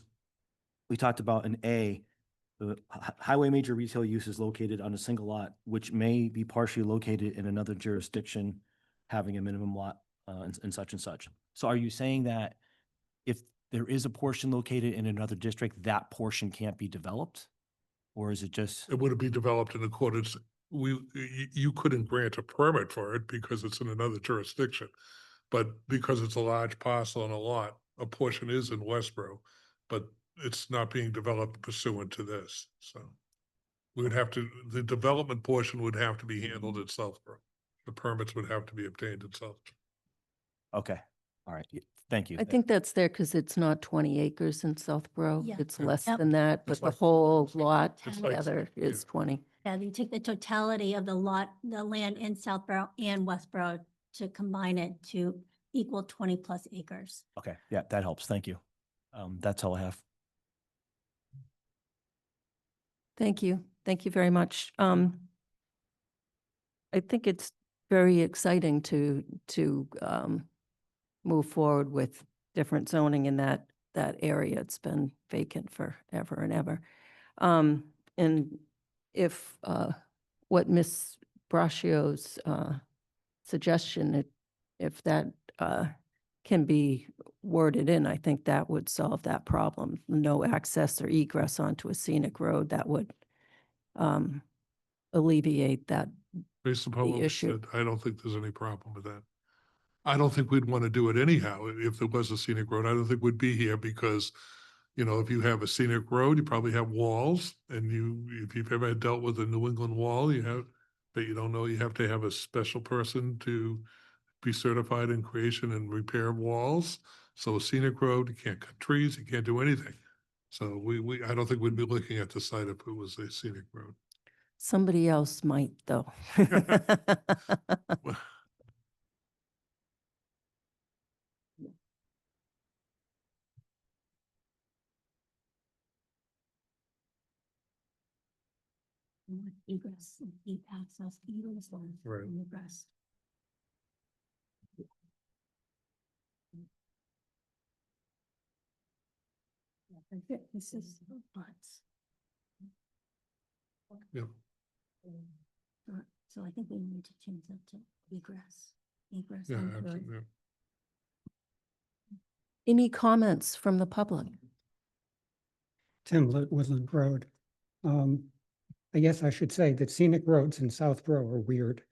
we talked about an A, the highway major retail use is located on a single lot, which may be partially located in another jurisdiction, having a minimum lot and such and such. So are you saying that if there is a portion located in another district, that portion can't be developed? Or is it just, It wouldn't be developed in accordance, you couldn't grant a permit for it because it's in another jurisdiction. But because it's a large parcel and a lot, a portion is in Westboro, but it's not being developed pursuant to this, so. The development portion would have to be handled in Southborough. The permits would have to be obtained in Southborough. okay, all right, thank you. I think that's there because it's not 20 acres in Southborough. Yeah. It's Yeah. less Yep. than that, but It's the like- whole lot It's like- together is yeah. 20. Yeah, you take the totality of the lot, the land in Southborough and Westborough to combine it to equal 20+ acres. Okay, yeah, that helps. Thank you. That's all I have. Thank you. Thank you very much. I think it's very exciting to move forward with different zoning in that area. It's been vacant forever and ever. And if what Ms. Braccio's suggestion, if that can be worded in, I think that would solve that problem. No access or egress onto a scenic road, that would alleviate that. Based upon The what we issue. said, I don't think there's any problem with that. I don't think we'd want to do it anyhow. If there was a scenic road, I don't think we'd be here because, you know, if you have a scenic road, you probably have walls, and if you've ever dealt with a New England wall, but you don't know, you have to have a special person to be certified in creation and repair of walls. So a scenic road, you can't cut trees, you can't do anything. So I don't think we'd be looking at the site if it was a scenic road. Somebody else might, though. Well, Egress, access, egress, Right. and egress. This is lots. Yeah. So I think we need to change that to egress. Egress. Yeah, and road. absolutely. Any comments from the public? Tim Woodland Road. I guess I should say that scenic roads in Southborough are weird.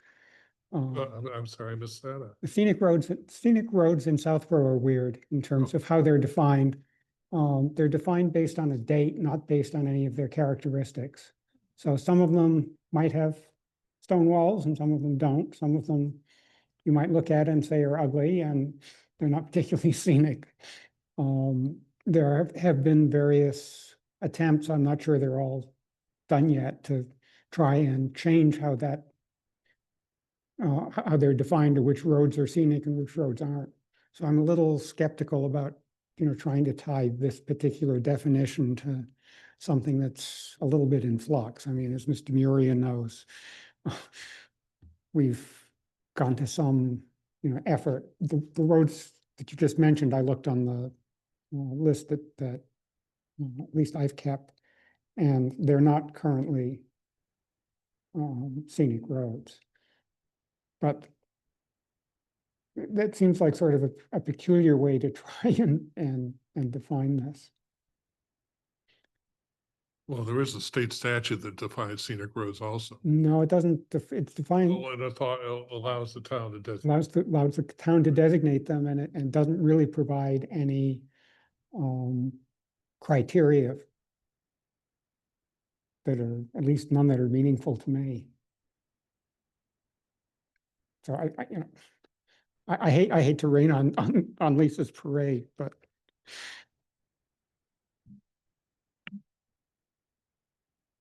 I'm sorry, I missed that. The scenic roads in Southborough are weird in terms of how they're defined. They're defined based on a date, not based on any of their characteristics. So some of them might have stone walls and some of them don't. Some of them you might look at and say are ugly and they're not particularly scenic. There have been various attempts, I'm not sure they're all done yet, to try and change how how they're defined, or which roads are scenic and which roads aren't. So I'm a little skeptical about, trying to tie this particular definition to something that's a little bit in flux. I mean, as Mr. Murian knows, we've gone to some, effort. The roads that you just mentioned, I looked on the list that at least I've kept, and they're not currently scenic roads. But that seems like sort of a peculiar way to try and define this. Well, there is a state statute that defines scenic roads also. No, it doesn't. It's defined, Well, and I thought it allows the town to designate. allows the town to designate them, and it doesn't really provide any criteria that are, at least none that are meaningful to me. So I hate to rain on Lisa's parade, but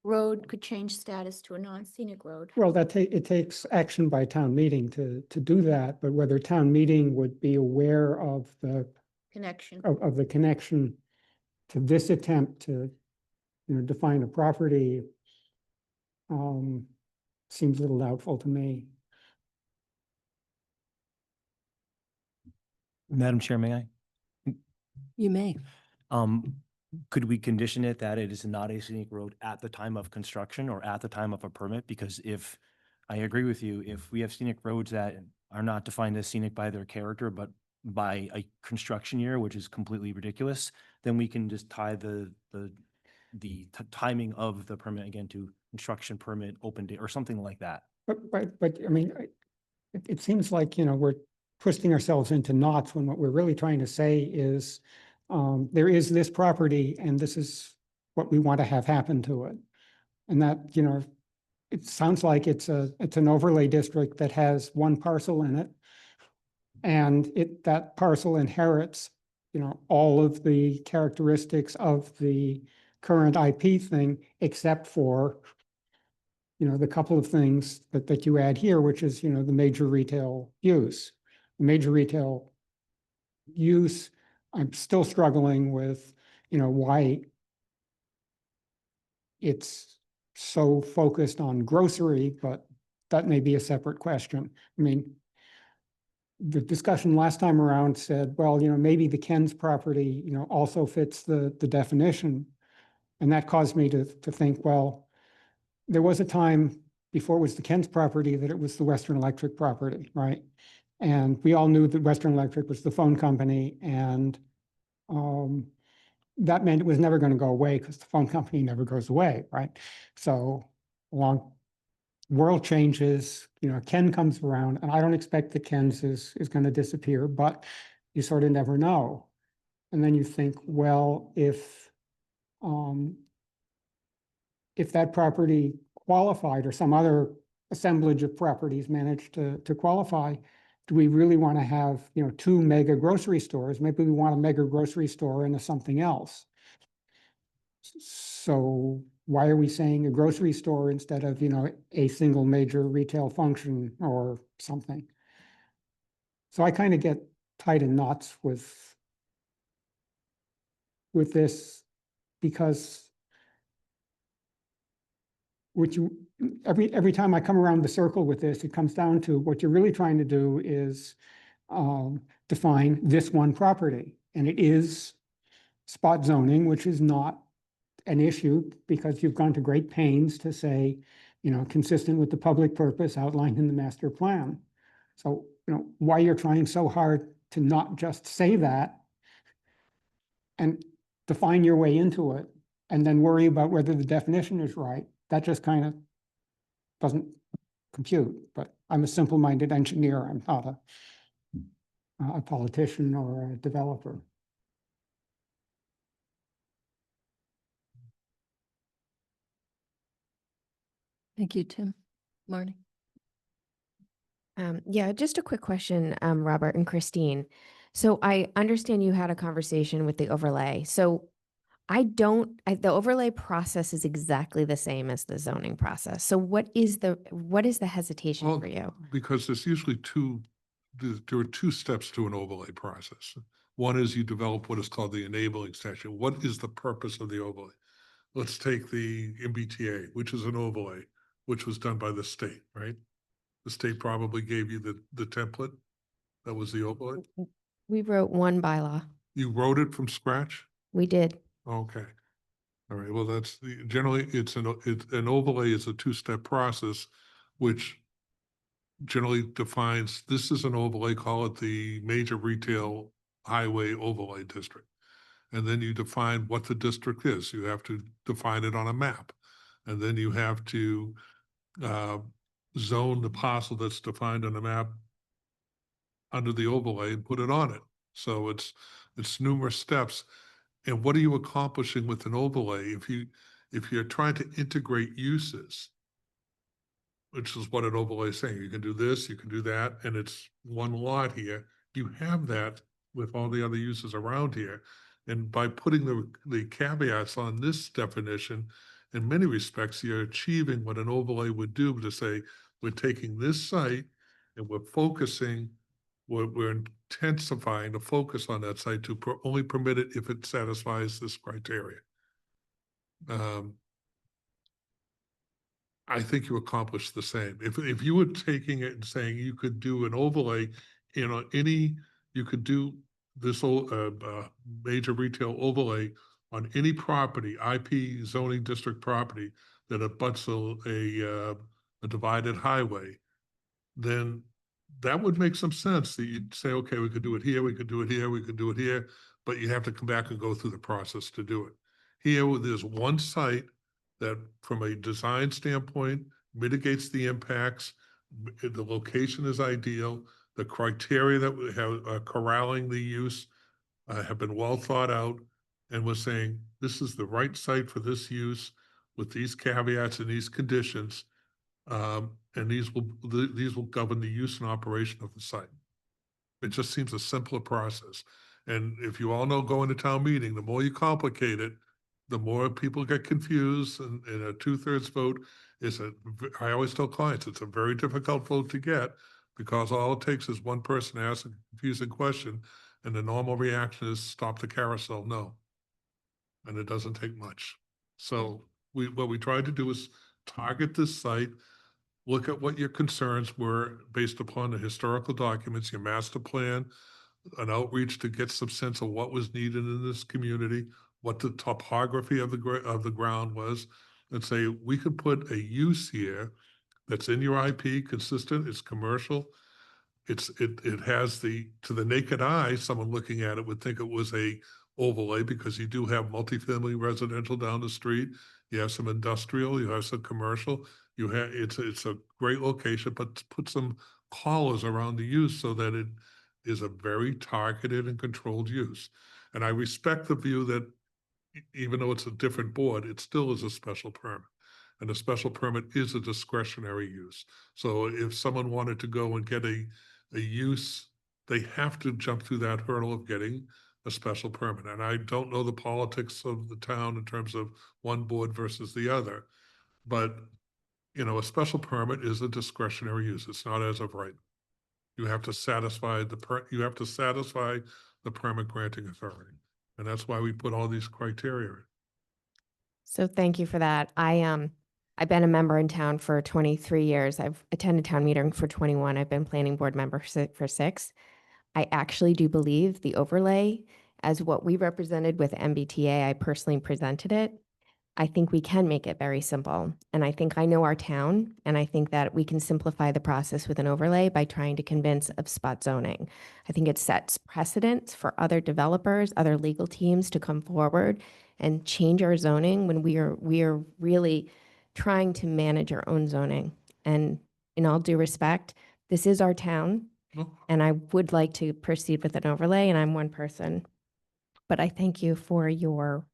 Road could change status to a non-scenic road. well, it takes action by town meeting to do that. But whether town meeting would be aware of the Connection. of the connection to this attempt to, define a property, seems a little doubtful to me. Madam Chair, may I? You may. Could we condition it that it is not a scenic road at the time of construction or at the time of a permit? Because if, I agree with you, if we have scenic roads that are not defined as scenic by their character, but by a construction year, which is completely ridiculous, then we can just tie the timing of the permit again to construction permit, open day, or something like that. But I mean, it seems like, we're twisting ourselves into knots when what we're really trying to say is there is this property and this is what we want to have happen to it. And that, it sounds like it's an overlay district that has one parcel in it. And that parcel inherits, all of the characteristics of the current IP thing, except for, the couple of things that you add here, which is, the major retail use. The major retail use, I'm still struggling with, why it's so focused on grocery, but that may be a separate question. I mean, the discussion last time around said, well, maybe the Ken's property, also fits the definition. And that caused me to think, well, there was a time before it was the Ken's property that it was the Western Electric property, right? And we all knew that Western Electric was the phone company, and that meant it was never going to go away because the phone company never goes away, right? So along world changes, Ken comes around, and I don't expect that Ken's is going to disappear, but you sort of never know. And then you think, well, if that property qualified or some other assemblage of properties managed to qualify, do we really want to have, 2 mega grocery stores? Maybe we want a mega grocery store and something else. So why are we saying a grocery store instead of, a single major retail function or something? So I kind of get tied in knots with this, because every time I come around the circle with this, it comes down to what you're really trying to do is define this one property. And it is spot zoning, which is not an issue because you've gone to great pains to say, consistent with the public purpose outlined in the master plan. So, why you're trying so hard to not just say that and define your way into it and then worry about whether the definition is right, that just kind of doesn't compute. But I'm a simple-minded engineer. I'm not a politician or a developer. Thank you, Tim. Marty? Yeah, just a quick question, Robert and Christine. So I understand you had a conversation with the overlay. So the overlay process is exactly the same as the zoning process. So what is the hesitation Well, for you? because there's usually there are two steps to an overlay process. One is you develop what is called the enabling section. What is the purpose of the overlay? Let's take the MBTA, which is an overlay, which was done by the state, right? The state probably gave you the template. That was the overlay. We wrote one bylaw. You wrote it from scratch? We did. Okay. All right. Well, generally it's an overlay is a two-step process, which generally defines, this is an overlay, call it the major retail highway overlay district. And then you define what the district is. You have to define it on a map. And then you have to zone the parcel that's defined on the map under the overlay and put it on it. So it's numerous steps. And what are you accomplishing with an overlay? If you're trying to integrate uses, which is what an overlay is saying, you can do this, you can do that, and it's one lot here. You have that with all the other uses around here. And by putting the caveats on this definition, in many respects, you're achieving what an overlay would do to say, we're taking this site and we're focusing, we're intensifying the focus on that site to only permit it if it satisfies this criteria. I think you accomplished the same. If you were taking it and saying you could do an overlay, you could do this major retail overlay on any property, IP zoning district property that abuts a divided highway, then that would make some sense that you'd say, okay, we could do it here, we could do it here, we could do it here, but you have to come back and go through the process to do it. Here, there's one site that from a design standpoint mitigates the impacts. The location is ideal. The criteria that we have corralling the use have been well thought out, and we're saying this is the right site for this use with these caveats and these conditions, and these will govern the use and operation of the site. It just seems a simpler process. And if you all know, going to town meeting, the more you complicate it, the more people get confused, and a 2/3 vote I always tell clients, it's a very difficult vote to get, because all it takes is one person to ask a confusing question, and the normal reaction is stop the carousel, no. And it doesn't take much. So what we tried to do is target this site, look at what your concerns were based upon the historical documents, your master plan, an outreach to get some sense of what was needed in this community, what the topography of the ground was, and say, we could put a use here that's in your IP, consistent, it's commercial. It has to the naked eye, someone looking at it would think it was a overlay, because you do have multifamily residential down the street. You have some industrial, you have some commercial. It's a great location, but put some collars around the use so that it is a very targeted and controlled use. And I respect the view that even though it's a different board, it still is a special permit. And a special permit is a discretionary use. So if someone wanted to go and get a use, they have to jump through that hurdle of getting a special permit. And I don't know the politics of the town in terms of one board versus the other, but a special permit is a discretionary use. It's not as of right. You have to satisfy the permit granting authority. And that's why we put all these criteria in. So thank you for that. I've been a member in town for 23 years. I've attended town meeting for 21. I've been planning board member for 6. I actually do believe the overlay, as what we represented with MBTA, I personally presented it. I think we can make it very simple. And I think I know our town, and I think that we can simplify the process with an overlay by trying to convince of spot zoning. I think it sets precedents for other developers, other legal teams to come forward and change our zoning when we are really trying to manage our own zoning. And in all due respect, this is our town, No, and I would like to proceed with an overlay, and I'm one person. But I thank you for your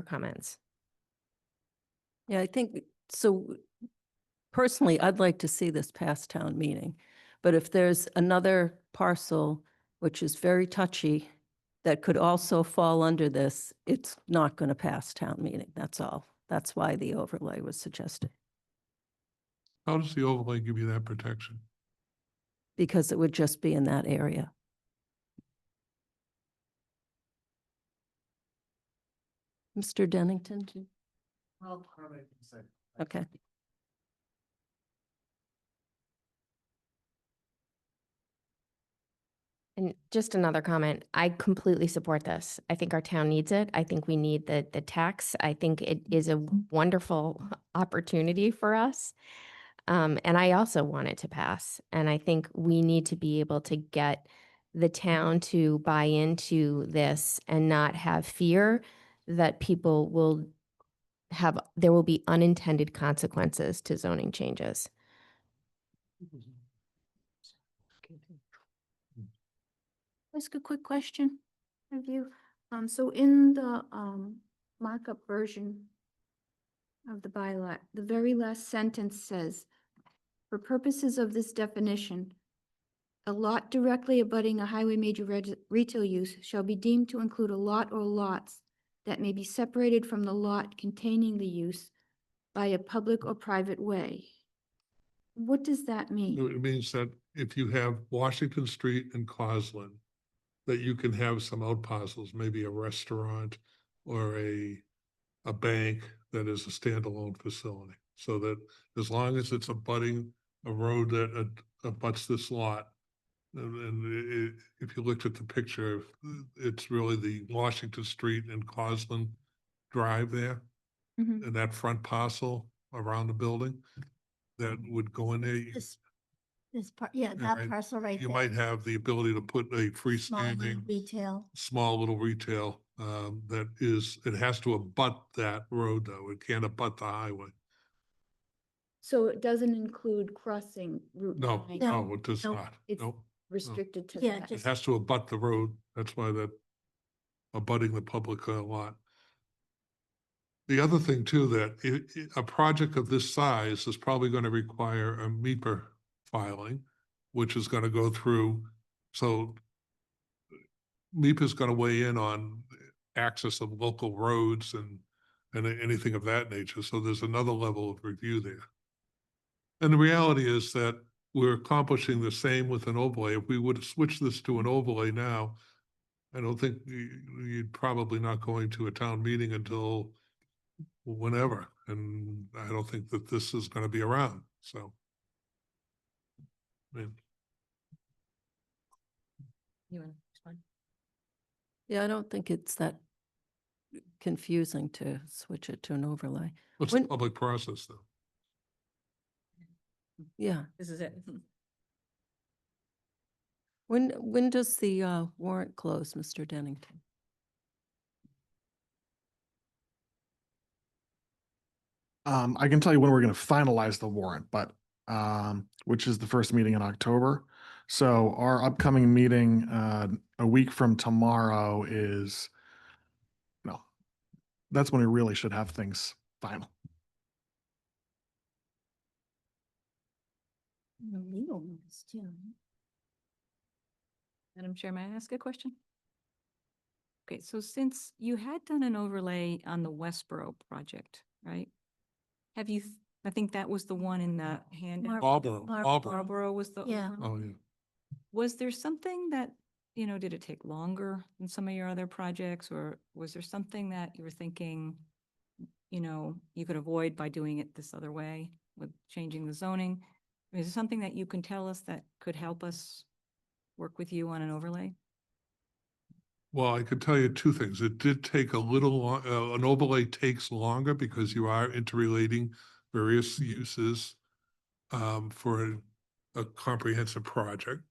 comments. Yeah, I think, so personally, I'd like to see this past town meeting. But if there's another parcel which is very touchy that could also fall under this, it's not going to pass town meeting. That's all. That's why the overlay was suggested, how does the overlay give you that protection? because it would just be in that area. Mr. Dennington? Okay. And just another comment, I completely support this. I think our town needs it. I think we need the tax. I think it is a wonderful opportunity for us. And I also want it to pass. And I think we need to be able to get the town to buy into this and not have fear that people will there will be unintended consequences to zoning changes. Ask a quick question of you. So in the, markup version of the bylaw, the very last sentence says, for purposes of this definition, a lot directly abutting a highway major retail use shall be deemed to include a lot or lots that may be separated from the lot containing the use by a public or private way. What does that mean? It means that if you have Washington Street and Causland, that you can have some out parcels, maybe a restaurant or a bank that is a standalone facility. So that as long as it's abutting a road that abuts this lot, and if you looked at the picture, it's really the Washington Street and Causland Drive there, Mhm. and that front parcel around the building that would go in there. This part, yeah, Yeah, that right. parcel right You there. might have the ability to put a Small little freestanding, retail. small little retail, that is, it has to abut that road though. It can't abut the highway. So it doesn't include crossing Route No, 9? no, it does No, not. It's No, restricted to Yeah, that. it just- has to abut the road. That's why that abutting the public lot. The other thing too, that a project of this size is probably going to require a MEPR filing, which is going to go through, so MEPA is going to weigh in on access of local roads and anything of that nature. So there's another level of review there. And the reality is that we're accomplishing the same with an overlay. If we would switch this to an overlay now, I don't think you're probably not going to a town meeting until whenever. And I don't think that this is going to be around. So, I mean, You want to respond? Yeah, I don't think it's that confusing to switch it to an overlay. it's a When- public process though. Yeah. This is it. When does the warrant close, Mr. Dennington? I can tell you when we're going to finalize the warrant, but which is the first meeting in October. So our upcoming meeting a week from tomorrow is, no, that's when we really should have things final. The legal notice too. Madam Chair, may I ask a question? Okay, so since you had done an overlay on the Westboro project, right? Have you, I think that was the one in the hand. Marlboro. Marlboro was the. Yeah. other one? Oh, yeah. Was there something that, did it take longer than some of your other projects, or was there something that you were thinking, you could avoid by doing it this other way with changing the zoning? Is there something that you can tell us that could help us work with you on an overlay? Well, I could tell you two things. It did take a little, an overlay takes longer because you are interrelating various uses for a comprehensive project.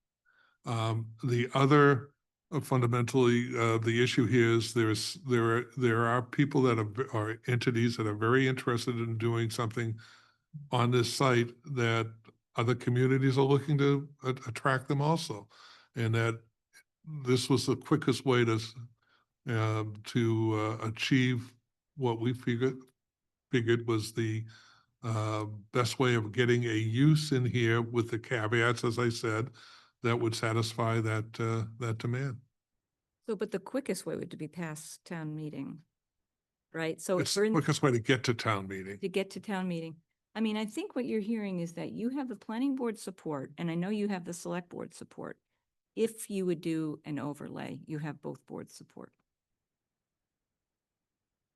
The other fundamentally, the issue here is there are people that are entities that are very interested in doing something on this site that other communities are looking to attract them also. And that this was the quickest way to achieve what we figured was the best way of getting a use in here with the caveats, as I said, that would satisfy that that demand. So, but the quickest way would be past town meeting, right? So if It's we're the in, quickest way to get to town meeting. to get to town meeting. I mean, I think what you're hearing is that you have the planning board support, and I know you have the select board support. If you would do an overlay, you have both boards' support.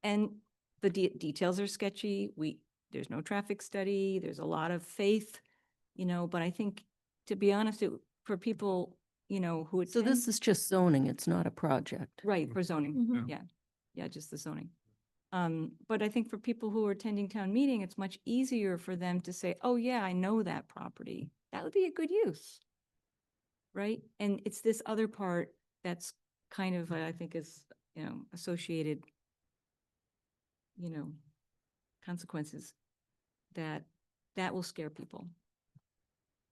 And the details are sketchy. There's no traffic study. There's a lot of faith, but I think, to be honest, for people, who So this is just zoning, it's not a project. right, for zoning. Mhm. Yeah. Yeah, just the zoning. But I think for people who are attending town meeting, it's much easier for them to say, oh yeah, I know that property. That would be a good use. Right? And it's this other part that's kind of, I think is, associated, consequences that will scare people.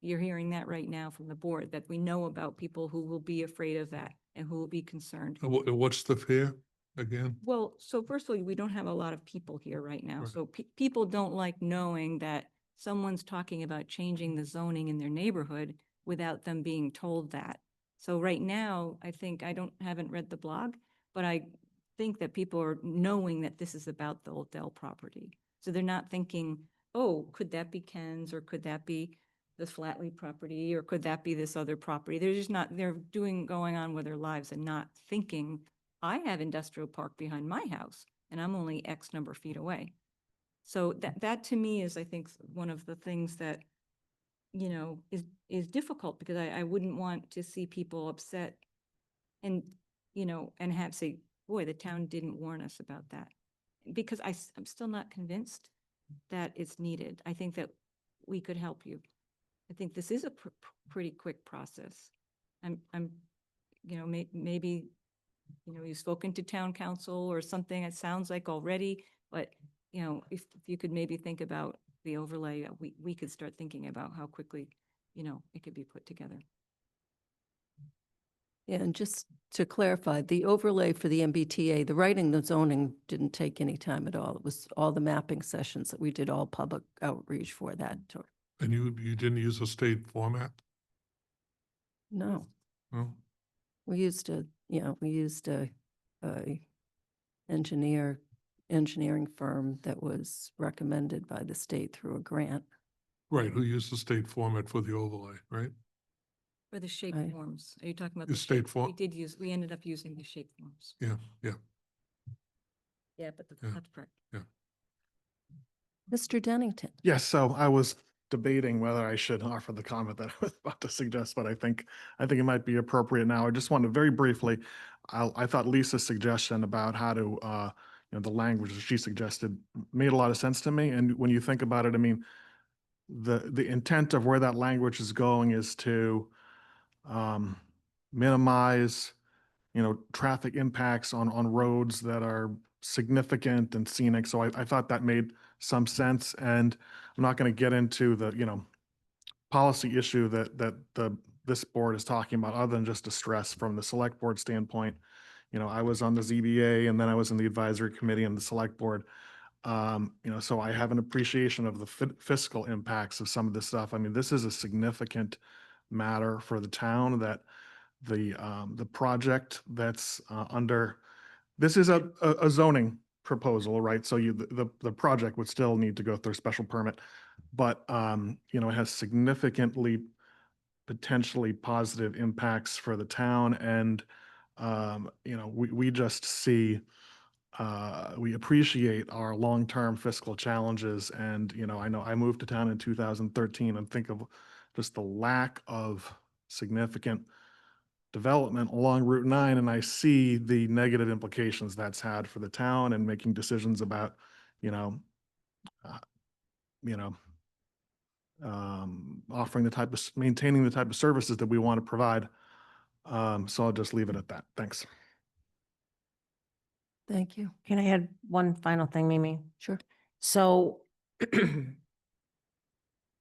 You're hearing that right now from the board, that we know about people who will be afraid of that and who will be concerned. What's the fear again? Well, so firstly, we don't have a lot of people here right now. Right. So people don't like knowing that someone's talking about changing the zoning in their neighborhood without them being told that. So right now, I think, haven't read the blog, but I think that people are knowing that this is about the Old Dell property. So they're not thinking, oh, could that be Ken's, or could that be the Flatley property, or could that be this other property? They're just not, they're going on with their lives and not thinking, I have industrial park behind my house and I'm only X number of feet away. So that to me is, I think, one of the things that, is difficult, because I wouldn't want to see people upset and, and have say, boy, the town didn't warn us about that. Because I'm still not convinced that it's needed. I think that we could help you. I think this is a pretty quick process. Maybe, you've spoken to town council or something, it sounds like already, but, if you could maybe think about the overlay, we could start thinking about how quickly, it could be put together. Yeah, and just to clarify, the overlay for the MBTA, the writing, the zoning didn't take any time at all. It was all the mapping sessions that we did, all public outreach for that. And you didn't use a state format? No, No? we used a engineering firm that was recommended by the state through a grant. Right, who used the state format for the overlay, right? For the shape Right. forms, are you talking about The the state shape? form- We ended up using the shape forms. Yeah, yeah. Yeah, but Yeah. that's correct. Mr. Dennington. Yes, so I was debating whether I should offer the comment that I was about to suggest, but I think it might be appropriate now. I just wanted very briefly, I thought Lisa's suggestion about how to, the language that she suggested made a lot of sense to me. And when you think about it, I mean, the intent of where that language is going is to minimize, traffic impacts on roads that are significant and scenic. So I thought that made some sense. And I'm not going to get into the, policy issue that this board is talking about, other than just to stress from the select board standpoint. I was on the ZBA, and then I was in the advisory committee and the select board. So I have an appreciation of the fiscal impacts of some of this stuff. I mean, this is a significant matter for the town, that the project that's under, this is a zoning proposal, right? So the project would still need to go through a special permit, but it has significantly potentially positive impacts for the town. And we just see, we appreciate our long-term fiscal challenges. And, I know I moved to town in 2013 and think of just the lack of significant development along Route 9, and I see the negative implications that's had for the town and making decisions about, you know, uh, you know, offering the type of, maintaining the type of services that we want to provide. So I'll just leave it at that. Thanks. Thank you. Can I add one final thing, Mimi? Sure. So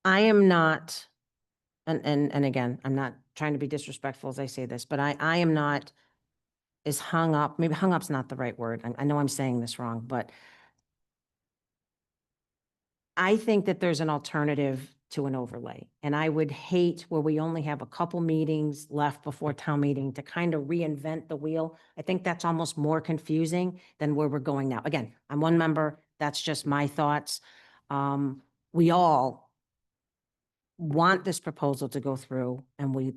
I am not, and again, I'm not trying to be disrespectful as I say this, but I am not as hung up, maybe hung up's not the right word. I know I'm saying this wrong, but I think that there's an alternative to an overlay. And I would hate where we only have a couple meetings left before town meeting to kind of reinvent the wheel. I think that's almost more confusing than where we're going now. Again, I'm one member. That's just my thoughts. We all want this proposal to go through, and we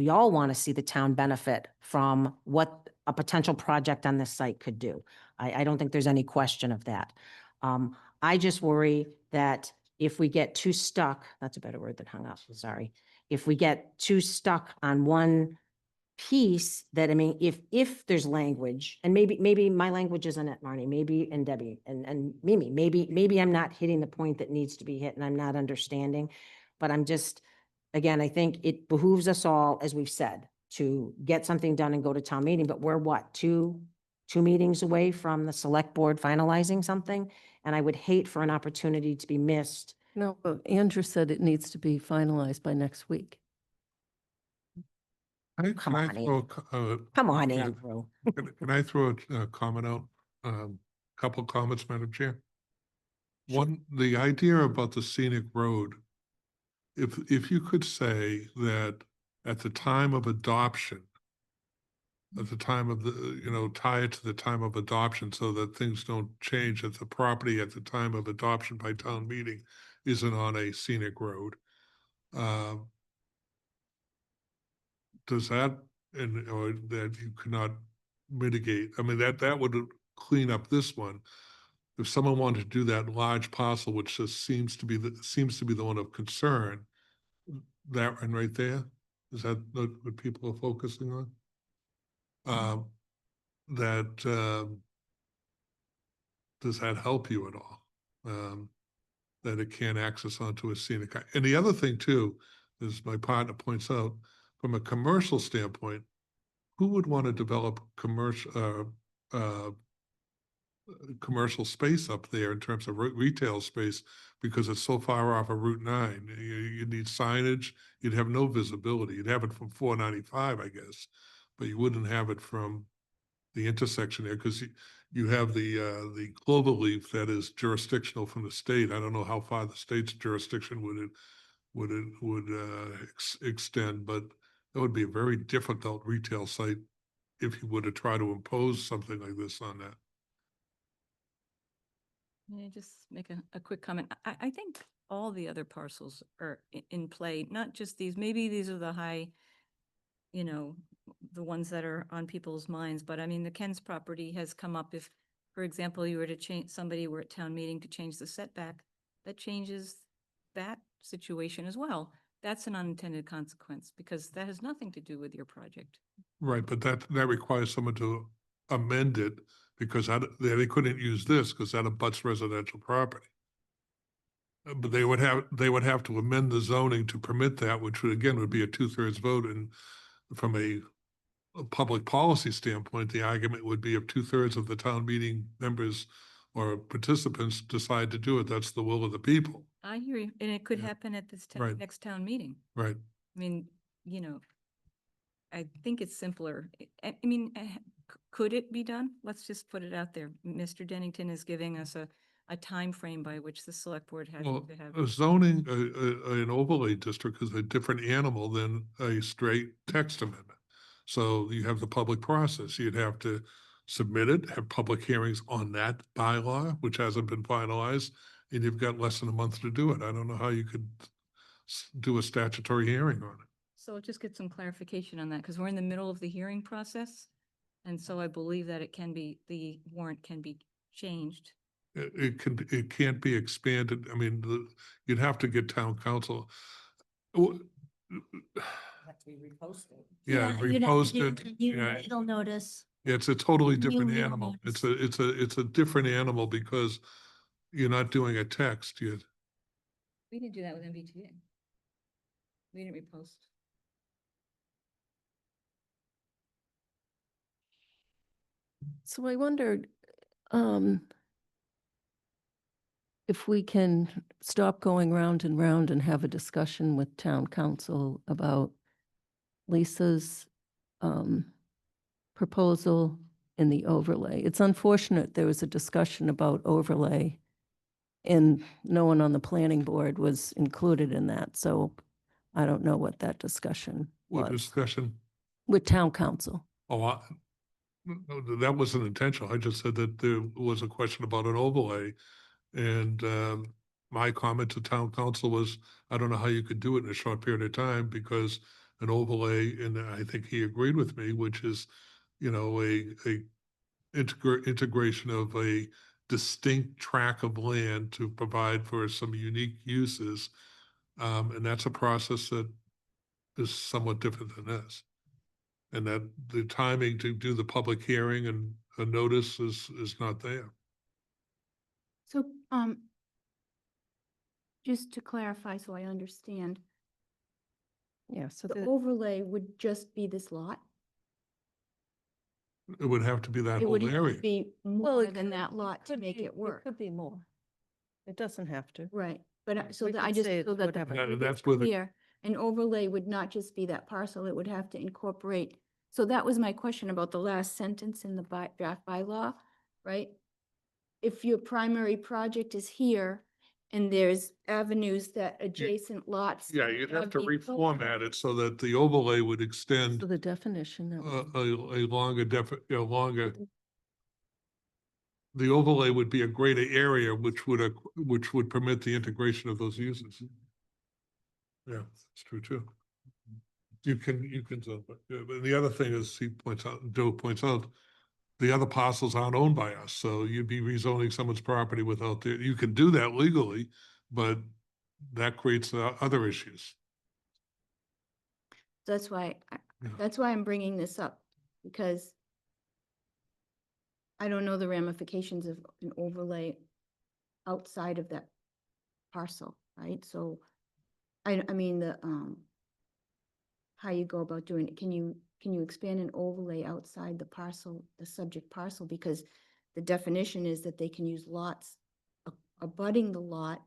all want to see the town benefit from what a potential project on this site could do. I don't think there's any question of that. I just worry that if we get too stuck, that's a better word than hung up, sorry. If we get too stuck on one piece that, I mean, if there's language, and maybe my language isn't it, Marnie, maybe, and Debbie, and Mimi, maybe I'm not hitting the point that needs to be hit and I'm not understanding, but I'm just, again, I think it behooves us all, as we've said, to get something done and go to town meeting, but we're what, two meetings away from the select board finalizing something? And I would hate for an opportunity to be missed. No, but Andrew said it needs to be finalized by next week. Come on, throw Come on, yeah. Andrew. Can I throw a comment out? Couple comments, Madam Chair. One, the idea about the scenic road, if you could say that at the time of adoption, at the time of the, tie it to the time of adoption so that things don't change, that the property at the time of adoption by town meeting isn't on a scenic road. Does that, or that you cannot mitigate, I mean, that would clean up this one. If someone wanted to do that large parcel, which just seems to be the one of concern, that one right there, is that what people are focusing on? Does that help you at all? That it can't access onto a scenic. And the other thing too, as my partner points out, from a commercial standpoint, who would want to develop commercial space up there in terms of retail space because it's so far off of Route 9? You need signage. You'd have no visibility. You'd have it from 495, I guess, but you wouldn't have it from the intersection there because you have the cloverleaf that is jurisdictional from the state. I don't know how far the state's jurisdiction would extend, but that would be a very difficult retail site if you were to try to impose something like this on that. May I just make a quick comment? I think all the other parcels are in play, not just these. Maybe these are the high, the ones that are on people's minds. But I mean, the Ken's property has come up. If, for example, you were to change, somebody were at town meeting to change the setback, that changes that situation as well. That's an unintended consequence because that has nothing to do with your project. Right, but that requires someone to amend it because they couldn't use this because that abuts residential property. But they would have to amend the zoning to permit that, which would be a 2/3 vote. And from a public policy standpoint, the argument would be if 2/3 of the town meeting members or participants decide to do it, that's the will of the people. I hear you, and it could happen at this Right. next town meeting. Right. I mean, I think it's simpler. I mean, could it be done? Let's just put it out there. Mr. Dennington is giving us a time frame by which the select board has Well, to have. a zoning, an overlay district is a different animal than a straight text amendment. So you have the public process. You'd have to submit it, have public hearings on that bylaw, which hasn't been finalized, and you've got less than a month to do it. I don't know how you could do a statutory hearing on it. So just get some clarification on that, because we're in the middle of the hearing process. And so I believe that the warrant can be changed. It can't be expanded. I mean, you'd have to get town council. to be reposted. Yeah, you'd have to do reposted, a new yeah. legal notice. It's a totally New different legal animal. notice. It's a different animal because you're not doing a text. We didn't do that with MBTA. We didn't repost. So I wondered, if we can stop going round and round and have a discussion with town council about Lisa's, proposal in the overlay. It's unfortunate there was a discussion about overlay and no one on the planning board was included in that, so I don't know what that discussion What was discussion? with town council. Oh, no, that wasn't intentional. I just said that there was a question about an overlay. And my comment to town council was, I don't know how you could do it in a short period of time because an overlay, and I think he agreed with me, which is, you know, a integration of a distinct tract of land to provide for some unique uses. And that's a process that is somewhat different than this. And that the timing to do the public hearing and a notice is not there. So, just to clarify, so I understand, Yeah, so the overlay would just be this lot? It would have to be that It would whole area. be Well, more it than could- that lot to could make be- it work. could be more. It doesn't have to. Right, but so We that could I just, say so it's that the whatever. Yeah, public that's is where the- clear, an overlay would not just be that parcel, it would have to incorporate. So that was my question about the last sentence in the draft bylaw, right? If your primary project is here and there's avenues that adjacent lots. Yeah, you'd have to the reformat it so that the overlay would extend So the definition that was. a longer the overlay would be a greater area which would permit the integration of those uses. Yeah, it's true too. You can, but the other thing is, Joe points out, the other parcels aren't owned by us, so you'd be rezoning someone's property without the, you can do that legally, but that creates other issues. That's why, Yeah. that's why I'm bringing this up, because I don't know the ramifications of an overlay outside of that parcel, right? So, I mean, how you go about doing it, can you expand an overlay outside the parcel, the subject parcel? Because the definition is that they can use lots abutting the lot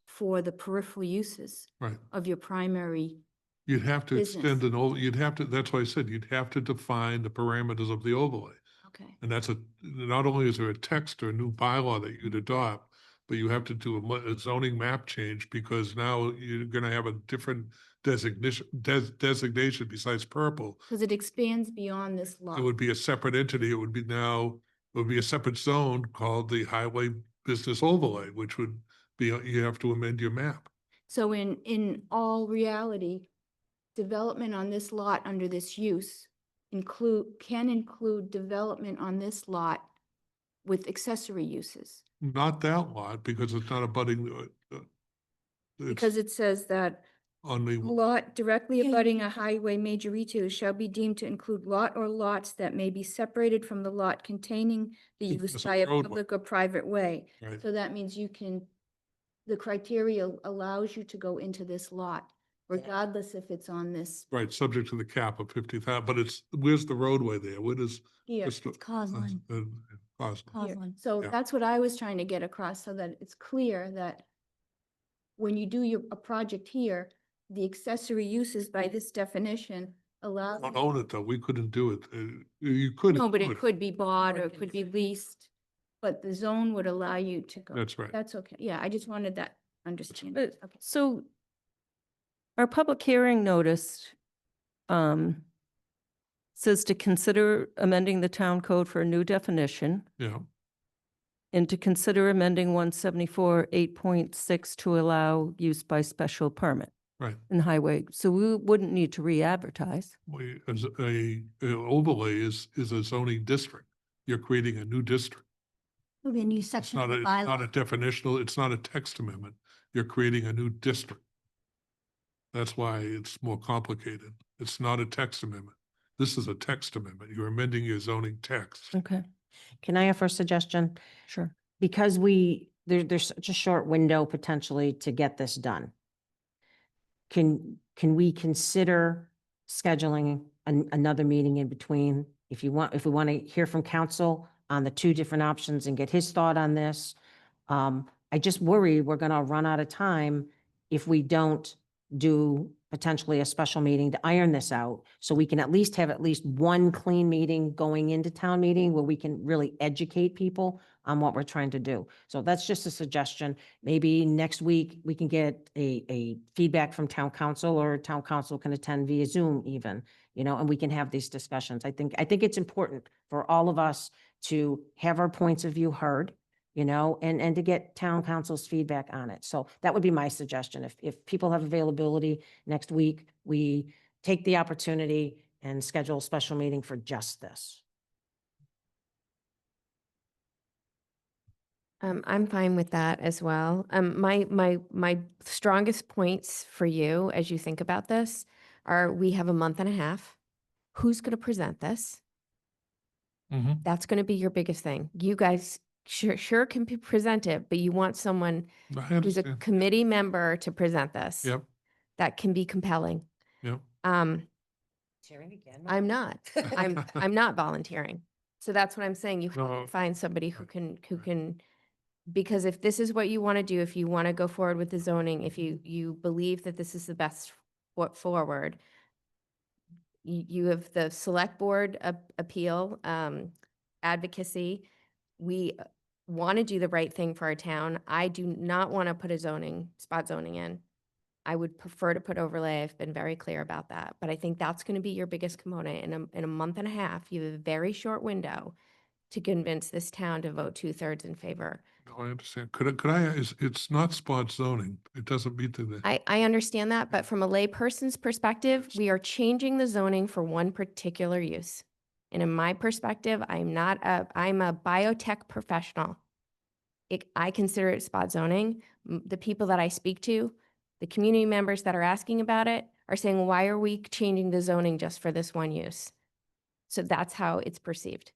for the peripheral uses Right. of your primary. You'd have to Business. extend you'd have to, that's why I said, you'd have to define the parameters of the overlay. Okay. And that's not only is there a text or a new bylaw that you'd adopt, but you have to do a zoning map change because now you're gonna have a different designation besides purple. Because it expands beyond this lot. It would be a separate entity. It would be a separate zone called the highway business overlay, which would be, you have to amend your map. So in all reality, development on this lot under this use can include development on this lot with accessory uses. Not that lot, because it's not abutting, Because it says that on the, lot directly Yeah, abutting a highway major retail shall be deemed to include lot or lots that may be separated from the lot containing the use Business by a roadway. public or private way. right. So that means the criteria allows you to go into this lot, regardless if it's on this Right, subject to the cap of 50,000, but where's the roadway there? Where does? here. what's the- It's Cosline. Cosline. Here. Cosline. So Yeah. that's what I was trying to get across, so that it's clear that when you do a project here, the accessory uses by this definition allows. Don't own it though, we couldn't do it. You could. No, but do it could be bought or it could be leased, but the zone would allow you to go. That's right. That's okay. Yeah, I just wanted that understanding. But, Okay. so our public hearing notice says to consider amending the town code for a new definition Yeah, and to consider amending 174 8.6 to allow use by special permit right. in highway. So we wouldn't need to re-advertise. As a overlay is a zoning district. You're creating a new district. It'll be a new It's section not of the it's not a bylaw. definitional, it's not a text amendment. You're creating a new district. That's why it's more complicated. It's not a text amendment. This is a text amendment. You're amending your zoning text. Okay, Can I offer a suggestion? sure. Because there's such a short window potentially to get this done. Can we consider scheduling another meeting in between? If we want to hear from council on the two different options and get his thought on this. I just worry we're gonna run out of time if we don't do potentially a special meeting to iron this out. So we can at least have at least one clean meeting going into town meeting where we can really educate people on what we're trying to do. So that's just a suggestion. Maybe next week we can get a feedback from town council, or town council can attend via Zoom even, and we can have these discussions. I think it's important for all of us to have our points of view heard, and to get town council's feedback on it. So that would be my suggestion. If people have availability next week, we take the opportunity and schedule a special meeting for just this. I'm fine with that as well. My strongest points for you as you think about this are, we have a month and a half. Who's going to present this? That's going to be your biggest thing. You guys sure can present it, but you want someone I who's a understand. committee member to present this. Yep, That can be compelling. yep. Sharing again? I'm not. I'm not volunteering. So that's what I'm saying. You have No. to find somebody who can, because if this is what you want to do, if you want to go forward with the zoning, if you believe that this is the best foot forward, you have the select board appeal, advocacy. We want to do the right thing for our town. I do not want to put a spot zoning in. I would prefer to put overlay. I've been very clear about that, but I think that's going to be your biggest component. In a month and a half, you have a very short window to convince this town to vote 2/3 in favor. No, I understand. Could I, it's not spot zoning. It doesn't meet the. I understand that, but from a layperson's perspective, we are changing the zoning for one particular use. And in my perspective, I'm a biotech professional. I consider it spot zoning. The people that I speak to, the community members that are asking about it, are saying, well, why are we changing the zoning just for this one use? So that's how it's perceived.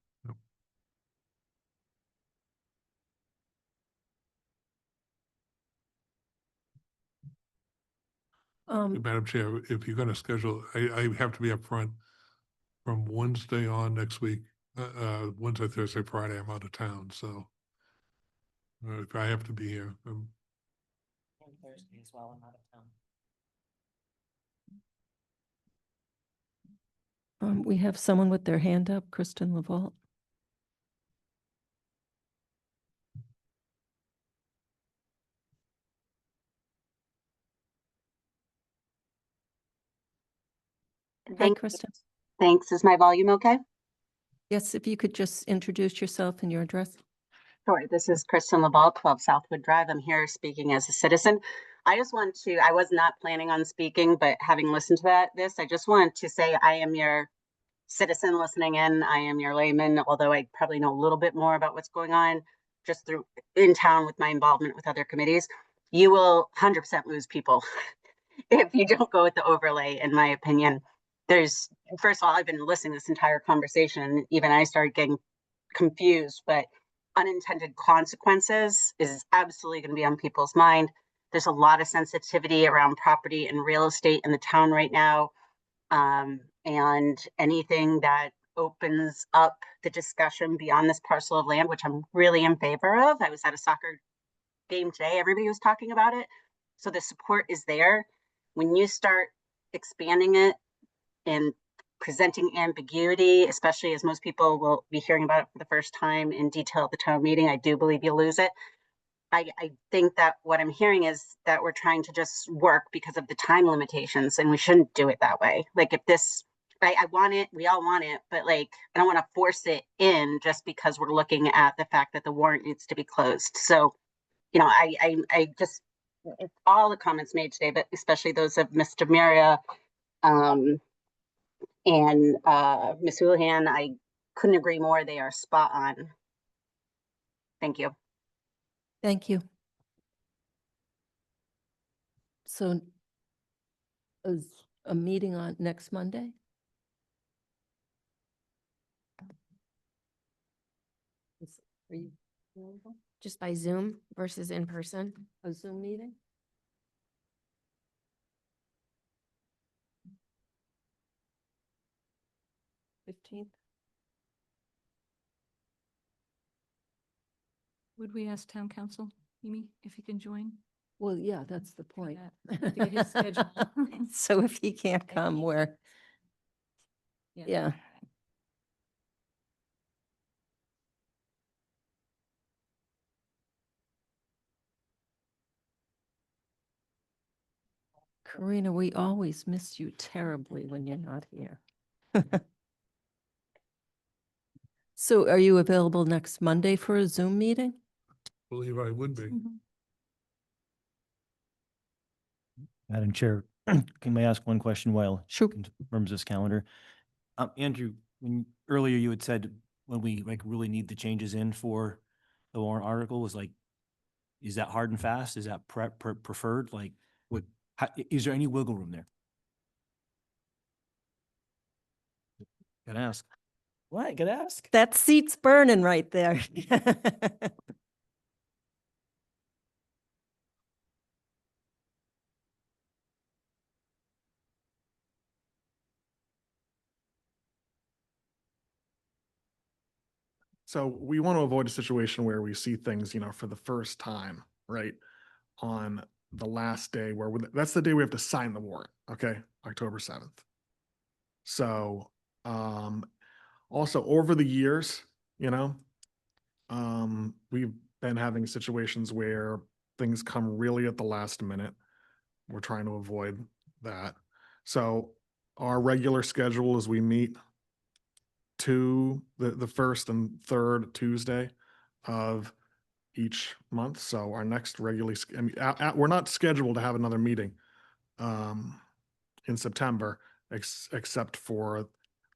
Madam Chair, if you're going to schedule, I have to be up front from Wednesday on next week. Wednesday, Thursday, Friday, I'm out of town, so if I have to be here, And Thursday as well, I'm out of town. We have someone with their hand up, Kristen Laval. Hi, Kristen. Thanks. Is my volume okay? Yes, if you could just introduce yourself and your address. Sure. This is Kristen Laval, 12 Southwood Drive. I'm here speaking as a citizen. I was not planning on speaking, but having listened to I just want to say I am your citizen listening in. I am your layman, although I probably know a little bit more about what's going on just through in town with my involvement with other committees. You will 100% lose people if you don't go with the overlay, in my opinion. First of all, I've been listening to this entire conversation, and even I started getting confused, but unintended consequences is absolutely going to be on people's mind. There's a lot of sensitivity around property and real estate in the town right now. And anything that opens up the discussion beyond this parcel of land, which I'm really in favor of. I was at a soccer game today. Everybody was talking about it. So the support is there. When you start expanding it and presenting ambiguity, especially as most people will be hearing about it for the first time in detail at the town meeting, I do believe you lose it. I think that what I'm hearing is that we're trying to just work because of the time limitations, and we shouldn't do it that way. Like, if this, I want it, we all want it, but like, I don't want to force it in just because we're looking at the fact that the warrant needs to be closed. So, I just, all the comments made today, but especially those of Mr. Miria, and Ms. Houlihan, I couldn't agree more. They are spot on. Thank you. Thank you. So a meeting on next Monday? Are you available? Just by Zoom versus in person? A Zoom meeting? Fifteenth? Would we ask town council, Mimi, if he can join? Well, yeah, that's the point. that. To get his schedule. So if he can't come, we're, yeah. Karina, we always miss you terribly when you're not here. So are you available next Monday for a Zoom meeting? Believe I would be. Mm-hmm. Madam Chair, can I ask one question while Sure. confirms this calendar? Andrew, earlier you had said when we like really need the changes in for the warrant article was like, is that hard and fast? Is that preferred? Like, is there any wiggle room there? Gotta ask. What? Gotta ask. That seat's burning right there. So we want to avoid a situation where we see things, for the first time, right? On the last day that's the day we have to sign the warrant, okay? October 7th. So, also over the years, we've been having situations where things come really at the last minute. We're trying to avoid that. So our regular schedule is we meet the first and third Tuesday of each month. So our next we're not scheduled to have another meeting in September, except for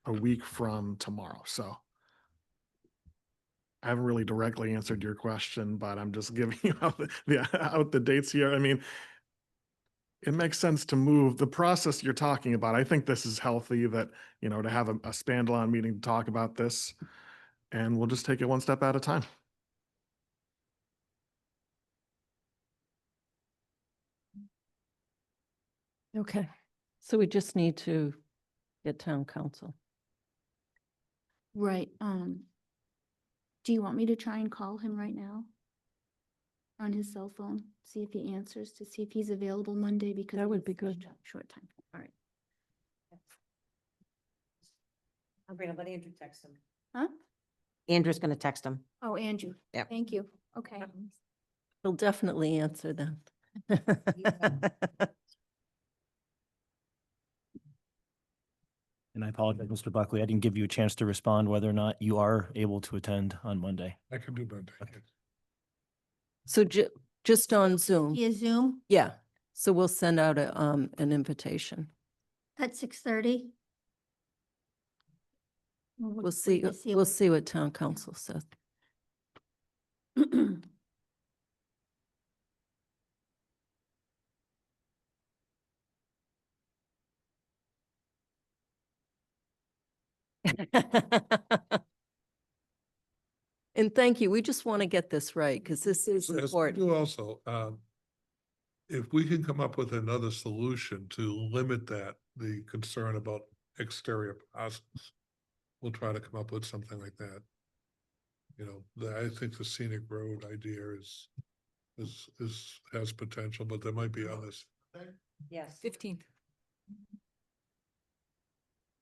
a week from tomorrow. So I haven't really directly answered your question, but I'm just giving you out the dates here. I mean, it makes sense to move the process you're talking about. I think this is healthy that, to have a standalone meeting to talk about this, and we'll just take it one step at a time. Okay, so we just need to get town council. Right, do you want me to try and call him right now? On his cell phone, see if he answers, to see if he's available Monday, because That would it's be such good. a short time. All right. I'm gonna let Andrew text him. Huh? Andrew's gonna text him. Oh, Andrew. Yep. Thank you. Okay. He'll definitely answer them. And I apologize, Mr. Buckley, I didn't give you a chance to respond whether or not you are able to attend on Monday. I can do Monday. yes. So just on Zoom, Via Zoom yeah. So we'll send out an invitation. at 6:30. We'll see what town council says. And thank you. We just want to get this right because this is Yes, we important. do also, if we can come up with another solution to limit the concern about exterior process, we'll try to come up with something like that. I think the scenic road idea has potential, but there might be others. Yes. 15th.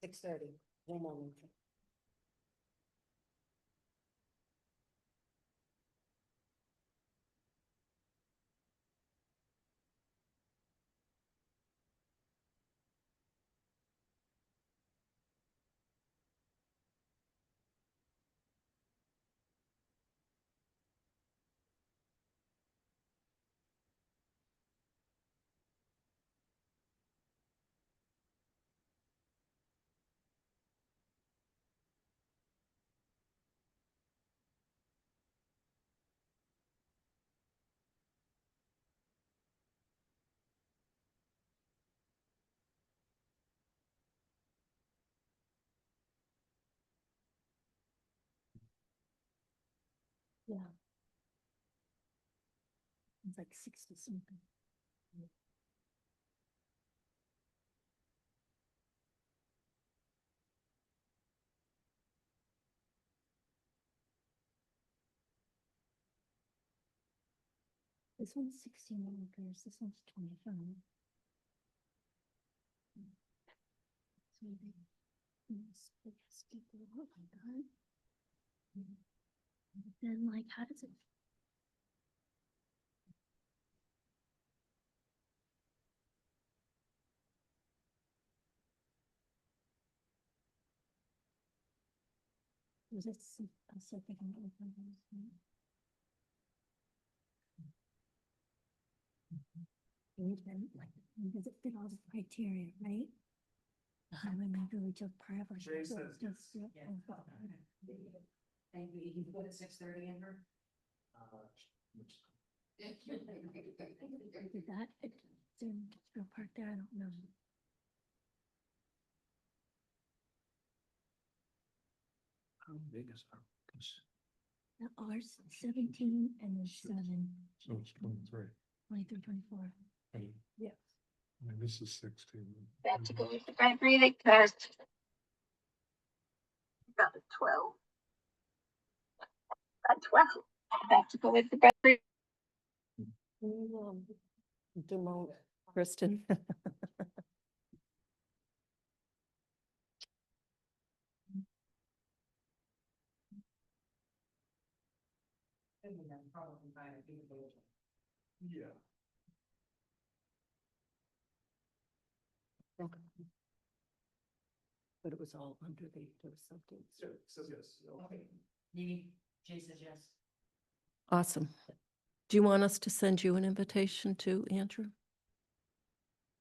6:30. One moment. Yeah. It's like 60 something. This one's 16 acres, this one's 25. So they split this equal up like that. But then like, how does it? Was it? I'll see if I can open this. And then, like, does it fit all the criteria, right? The highway major retail part of our. And you put it 6:30 in her? Did that, it's in industrial park there, I don't know. How big is our? The R's 17 and then 7, So it's 23. 23, 24. Yes. I mean, this is 16. Back to go with the right breathing because got a 12. Got 12. Back to go with the right breathing. Demote Kristen. Yeah. But it was all under the, there was something. Says yes. Jay says yes. Awesome. Do you want us to send you an invitation to Andrew?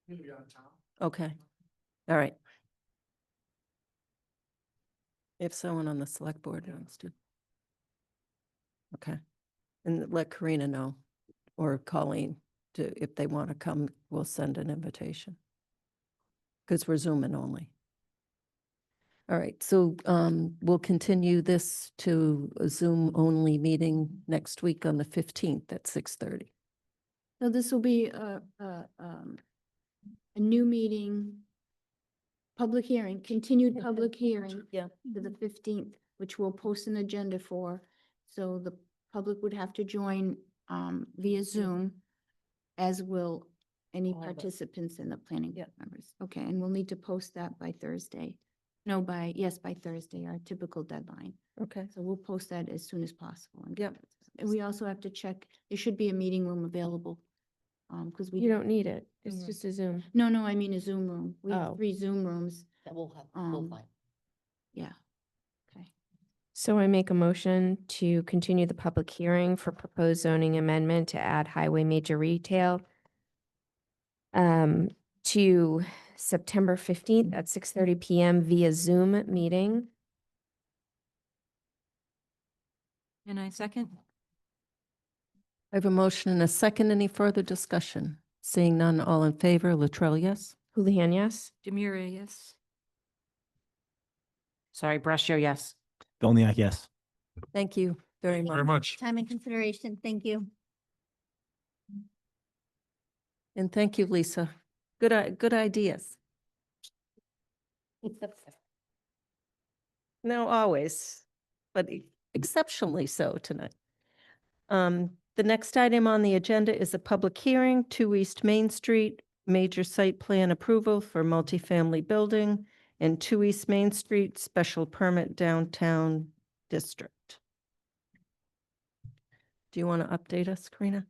Maybe out of town. Okay. All right. If someone on the select board wants to. Okay. And let Karina know or Colleen to, if they want to come, we'll send an invitation. Because we're Zooming only. All right, so we'll continue this to a Zoom only meeting next week on the 15th at 6:30. So this will be a new meeting, public hearing, continued public hearing. Yeah. To the 15th, which we'll post an agenda for. So the public would have to join via Zoom, as will any All of us. participants in the planning Yeah. board members. Okay, and we'll need to post that by Thursday. No, by Thursday, our typical deadline. Okay. So we'll post that as soon as possible. And Yep. And we also have to check, there should be a meeting room available. Because we. You don't need it. It's Mhm. just a Zoom. No, I mean a Zoom room. We have Oh. 3 Zoom rooms. That will have, we'll find. Yeah. Okay. So I make a motion to continue the public hearing for proposed zoning amendment to add highway major retail to September 15th at 6:30 PM via Zoom meeting. And I second? I have a motion and a second. Any further discussion? Seeing none, all in favor, Latrell, yes? Houlihan, yes? Demira, yes. Sorry, Brascio, yes. Billniak, yes. Thank you very much. Very much. Time and consideration, thank you. And thank you, Lisa. Good ideas. No, always, but exceptionally so tonight. The next item on the agenda is a public hearing, 2 East Main Street, major site plan approval for multifamily building, and 2 East Main Street, special permit downtown district. Do you want to update us, Karina?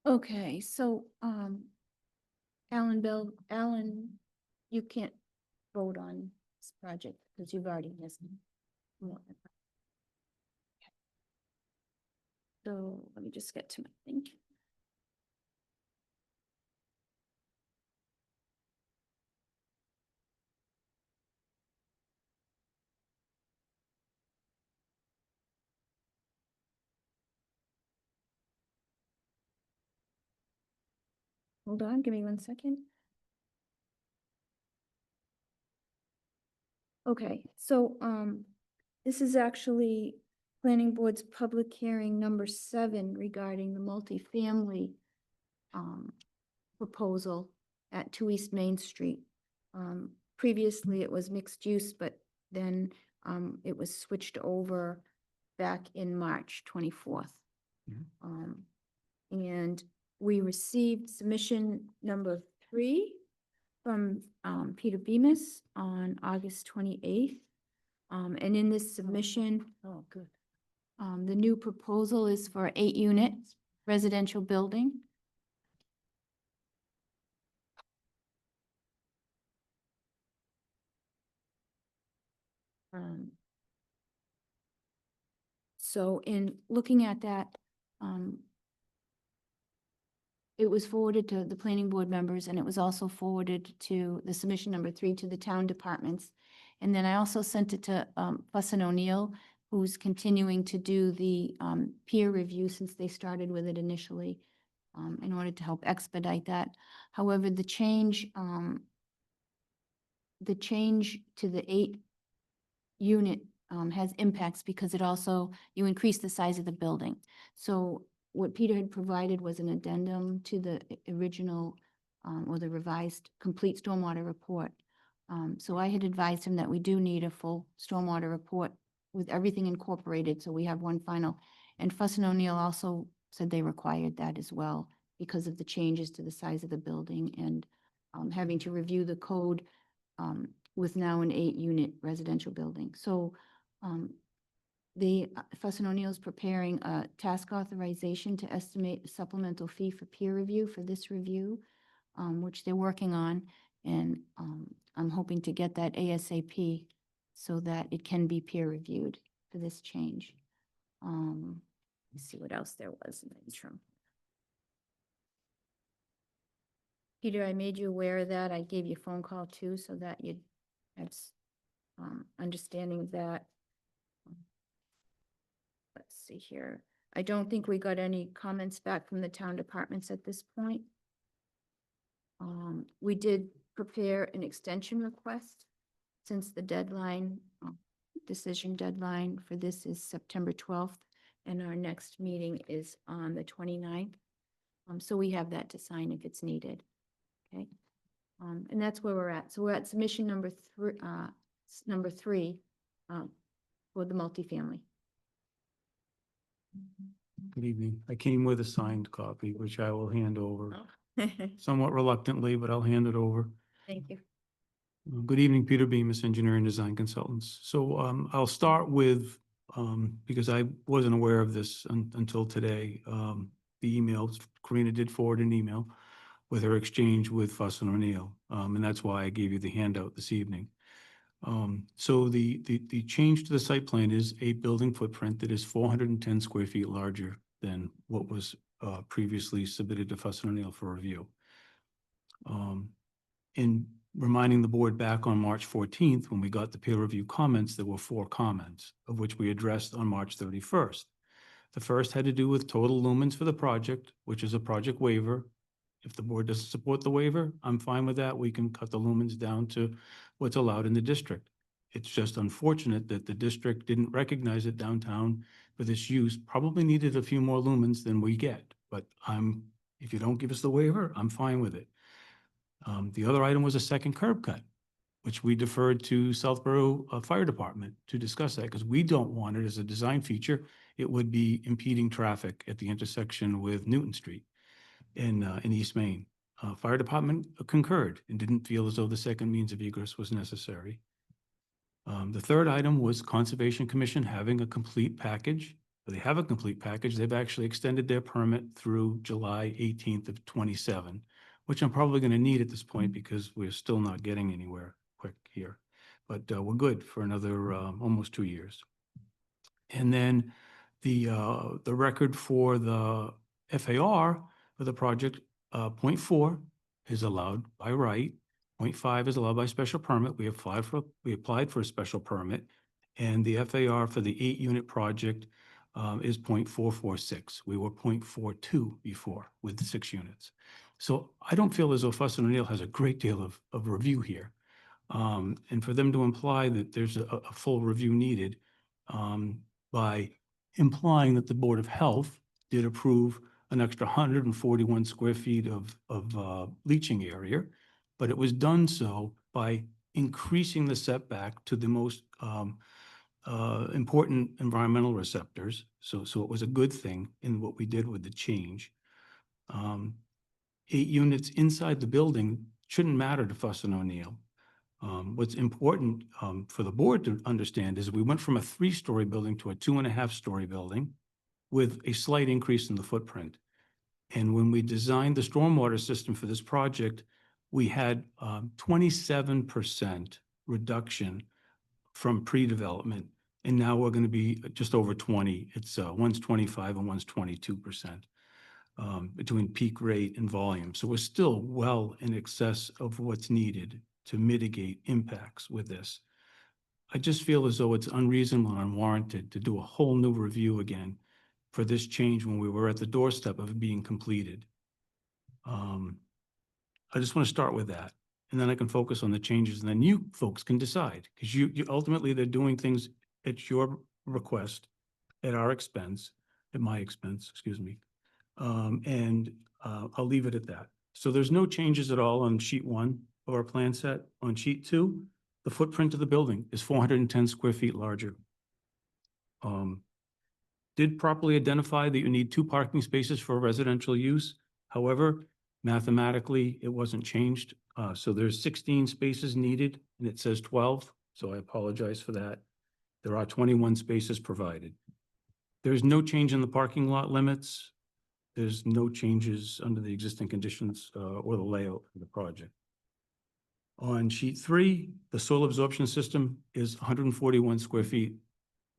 Okay, so, Alan, you can't vote on this project because you've already missed. So let me just get to my thing. Hold on, give me 1 second. Okay, so, this is actually Planning Board's public hearing number 7 regarding the multifamily, proposal at 2 East Main Street. Previously, it was mixed use, but then, it was switched over back in March 24th. And we received submission number 3 from Peter Bemis on August 28th. And in this submission, Oh, good. the new proposal is for 8-unit residential building. So in looking at that, it was forwarded to the planning board members, and it was also forwarded to the submission number 3 to the town departments. And then I also sent it to Fuss and O'Neill, who's continuing to do the peer review since they started with it initially, in order to help expedite that. However, the change to the 8-unit has impacts because it also, you increase the size of the building. So what Peter had provided was an addendum to the original or the revised complete stormwater report. So I had advised him that we do need a full stormwater report with everything incorporated, so we have one final. And Fuss and O'Neill also said they required that as well because of the changes to the size of the building and having to review the code with now an 8-unit residential building. So the Fuss and O'Neill is preparing a task authorization to estimate a supplemental fee for peer review for this review, which they're working on. And I'm hoping to get that ASAP so that it can be peer reviewed for this change. Let's see what else there was in the interim. Peter, I made you aware of that. I gave you a phone call too, so that you'd have understanding of that. Let's see here. I don't think we got any comments back from the town departments at this point. We did prepare an extension request since the deadline, decision deadline for this is September 12th, and our next meeting is on the 29th. So we have that to sign if it's needed. Okay. And that's where we're at. So we're at submission number 3 for the multifamily. Good evening. I came with a signed copy, which I will hand over Oh. somewhat reluctantly, but I'll hand it over. Thank you. Good evening, Peter Bemis, Engineering Design Consultants. So I'll start with, because I wasn't aware of this until today, the emails. Karina did forward an email with her exchange with Fuss and O'Neill, and that's why I gave you the handout this evening. So the change to the site plan is a building footprint that is 410 square feet larger than what was previously submitted to Fuss and O'Neill for review. In reminding the board back on March 14th, when we got the peer review comments, there were 4 comments, of which we addressed on March 31st. The first had to do with total lumens for the project, which is a project waiver. If the board doesn't support the waiver, I'm fine with that. We can cut the lumens down to what's allowed in the district. It's just unfortunate that the district didn't recognize it downtown for this use, probably needed a few more lumens than we get. But if you don't give us the waiver, I'm fine with it. The other item was a second curb cut, which we deferred to Southborough Fire Department to discuss that because we don't want it as a design feature. It would be impeding traffic at the intersection with Newton Street in East Main. Fire Department concurred and didn't feel as though the second means of egress was necessary. The third item was Conservation Commission having a complete package. They have a complete package. They've actually extended their permit through July 18th of 27, which I'm probably going to need at this point because we're still not getting anywhere quick here. But we're good for another almost 2 years. And then The record for the FAR for the project, 0.4 is allowed by right. 0.5 is allowed by special permit. We applied for a special permit. And the FAR for the 8-unit project is 0.446. We were 0.42 before with the 6 units. So I don't feel as though Fuss and O'Neill has a great deal of review here. And for them to imply that there's a full review needed by implying that the Board of Health did approve an extra 141 square feet of leaching area, but it was done so by increasing the setback to the most important environmental receptors. So it was a good thing in what we did with the change. 8 units inside the building shouldn't matter to Fuss and O'Neill. What's important for the board to understand is we went from a 3-story building to a 2.5-story building with a slight increase in the footprint. And when we designed the stormwater system for this project, we had 27% reduction from pre-development. And now we're going to be just over 20. It's one's 25 and one's 22% between peak rate and volume. So we're still well in excess of what's needed to mitigate impacts with this. I just feel as though it's unreasonable and unwarranted to do a whole new review again for this change when we were at the doorstep of it being completed. I just want to start with that, and then I can focus on the changes, and then you folks can decide, because you ultimately they're doing things at your request, at our expense, at my expense, excuse me, and I'll leave it at that. So there's no changes at all on sheet 1 of our plan set. On sheet 2, the footprint of the building is 410 square feet larger. Did properly identify that you need 2 parking spaces for residential use. However, mathematically, it wasn't changed. So there's 16 spaces needed and it says 12. So I apologize for that. There are 21 spaces provided. There's no change in the parking lot limits. There's no changes under the existing conditions or the layout of the project. On sheet 3, the soil absorption system is 141 square feet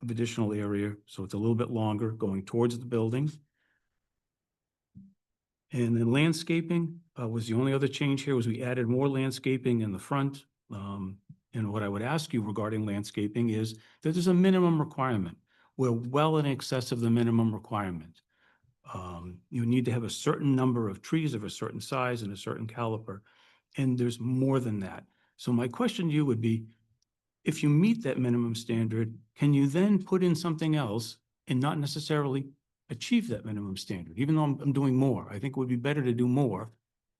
of additional area. So it's a little bit longer going towards the building. And then landscaping was the only other change here was we added more landscaping in the front. And what I would ask you regarding landscaping is that there's a minimum requirement. We're well in excess of the minimum requirement. You need to have a certain number of trees of a certain size and a certain caliper, and there's more than that. So my question to you would be, if you meet that minimum standard, can you then put in something else and not necessarily achieve that minimum standard? Even though I'm doing more, I think it would be better to do more.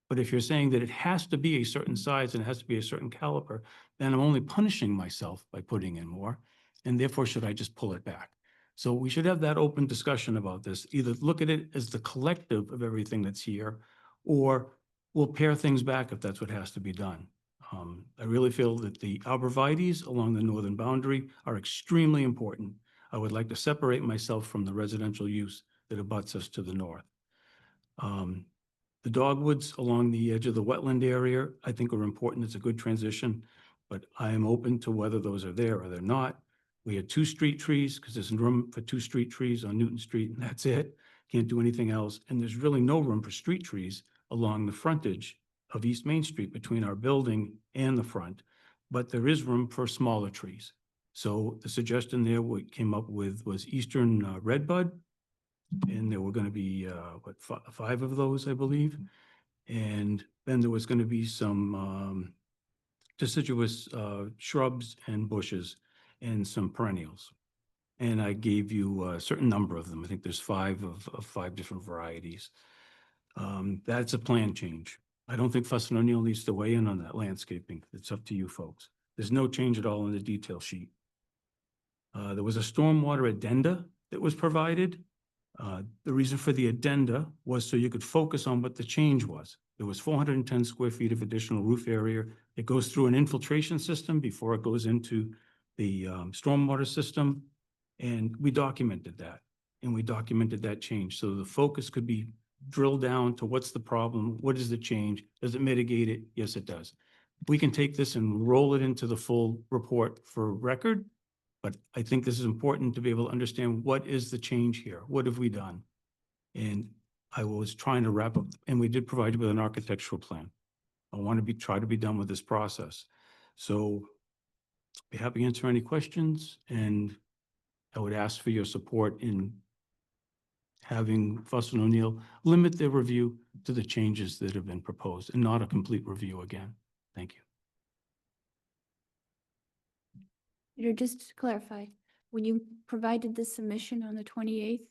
But if you're saying that it has to be a certain size and it has to be a certain caliper, then I'm only punishing myself by putting in more. And therefore, should I just pull it back? So we should have that open discussion about this. Either look at it as the collective of everything that's here, or we'll pare things back if that's what has to be done. I really feel that the arborvitaes along the northern boundary are extremely important. I would like to separate myself from the residential use that abuts us to the north. The dogwoods along the edge of the wetland area, I think are important. It's a good transition, but I am open to whether those are there or they're not. We had 2 street trees because there's room for 2 street trees on Newton Street, and that's it. Can't do anything else. And there's really no room for street trees along the frontage of East Main Street between our building and the front, but there is room for smaller trees. So the suggestion there we came up with was Eastern Redbud, and there were going to be, 5 of those, I believe. And then there was going to be some deciduous shrubs and bushes and some perennials. And I gave you a certain number of them. I think there's 5 of 5 different varieties. That's a plan change. I don't think Fuss and O'Neill needs to weigh in on that landscaping. It's up to you folks. There's no change at all in the detail sheet. There was a stormwater addenda that was provided. The reason for the addenda was so you could focus on what the change was. There was 410 square feet of additional roof area. It goes through an infiltration system before it goes into the stormwater system. And we documented that. And we documented that change. So the focus could be drilled down to what's the problem? What is the change? Does it mitigate it? Yes, it does. We can take this and roll it into the full report for record, But I think this is important to be able to understand what is the change here? What have we done? And I was trying to wrap up, and we did provide you with an architectural plan. I want to try to be done with this process. So be happy to answer any questions, and I would ask for your support in having Fuss and O'Neill limit their review to the changes that have been proposed and not a complete review again. Thank you. Peter, just to clarify, when you provided the submission on the 28th,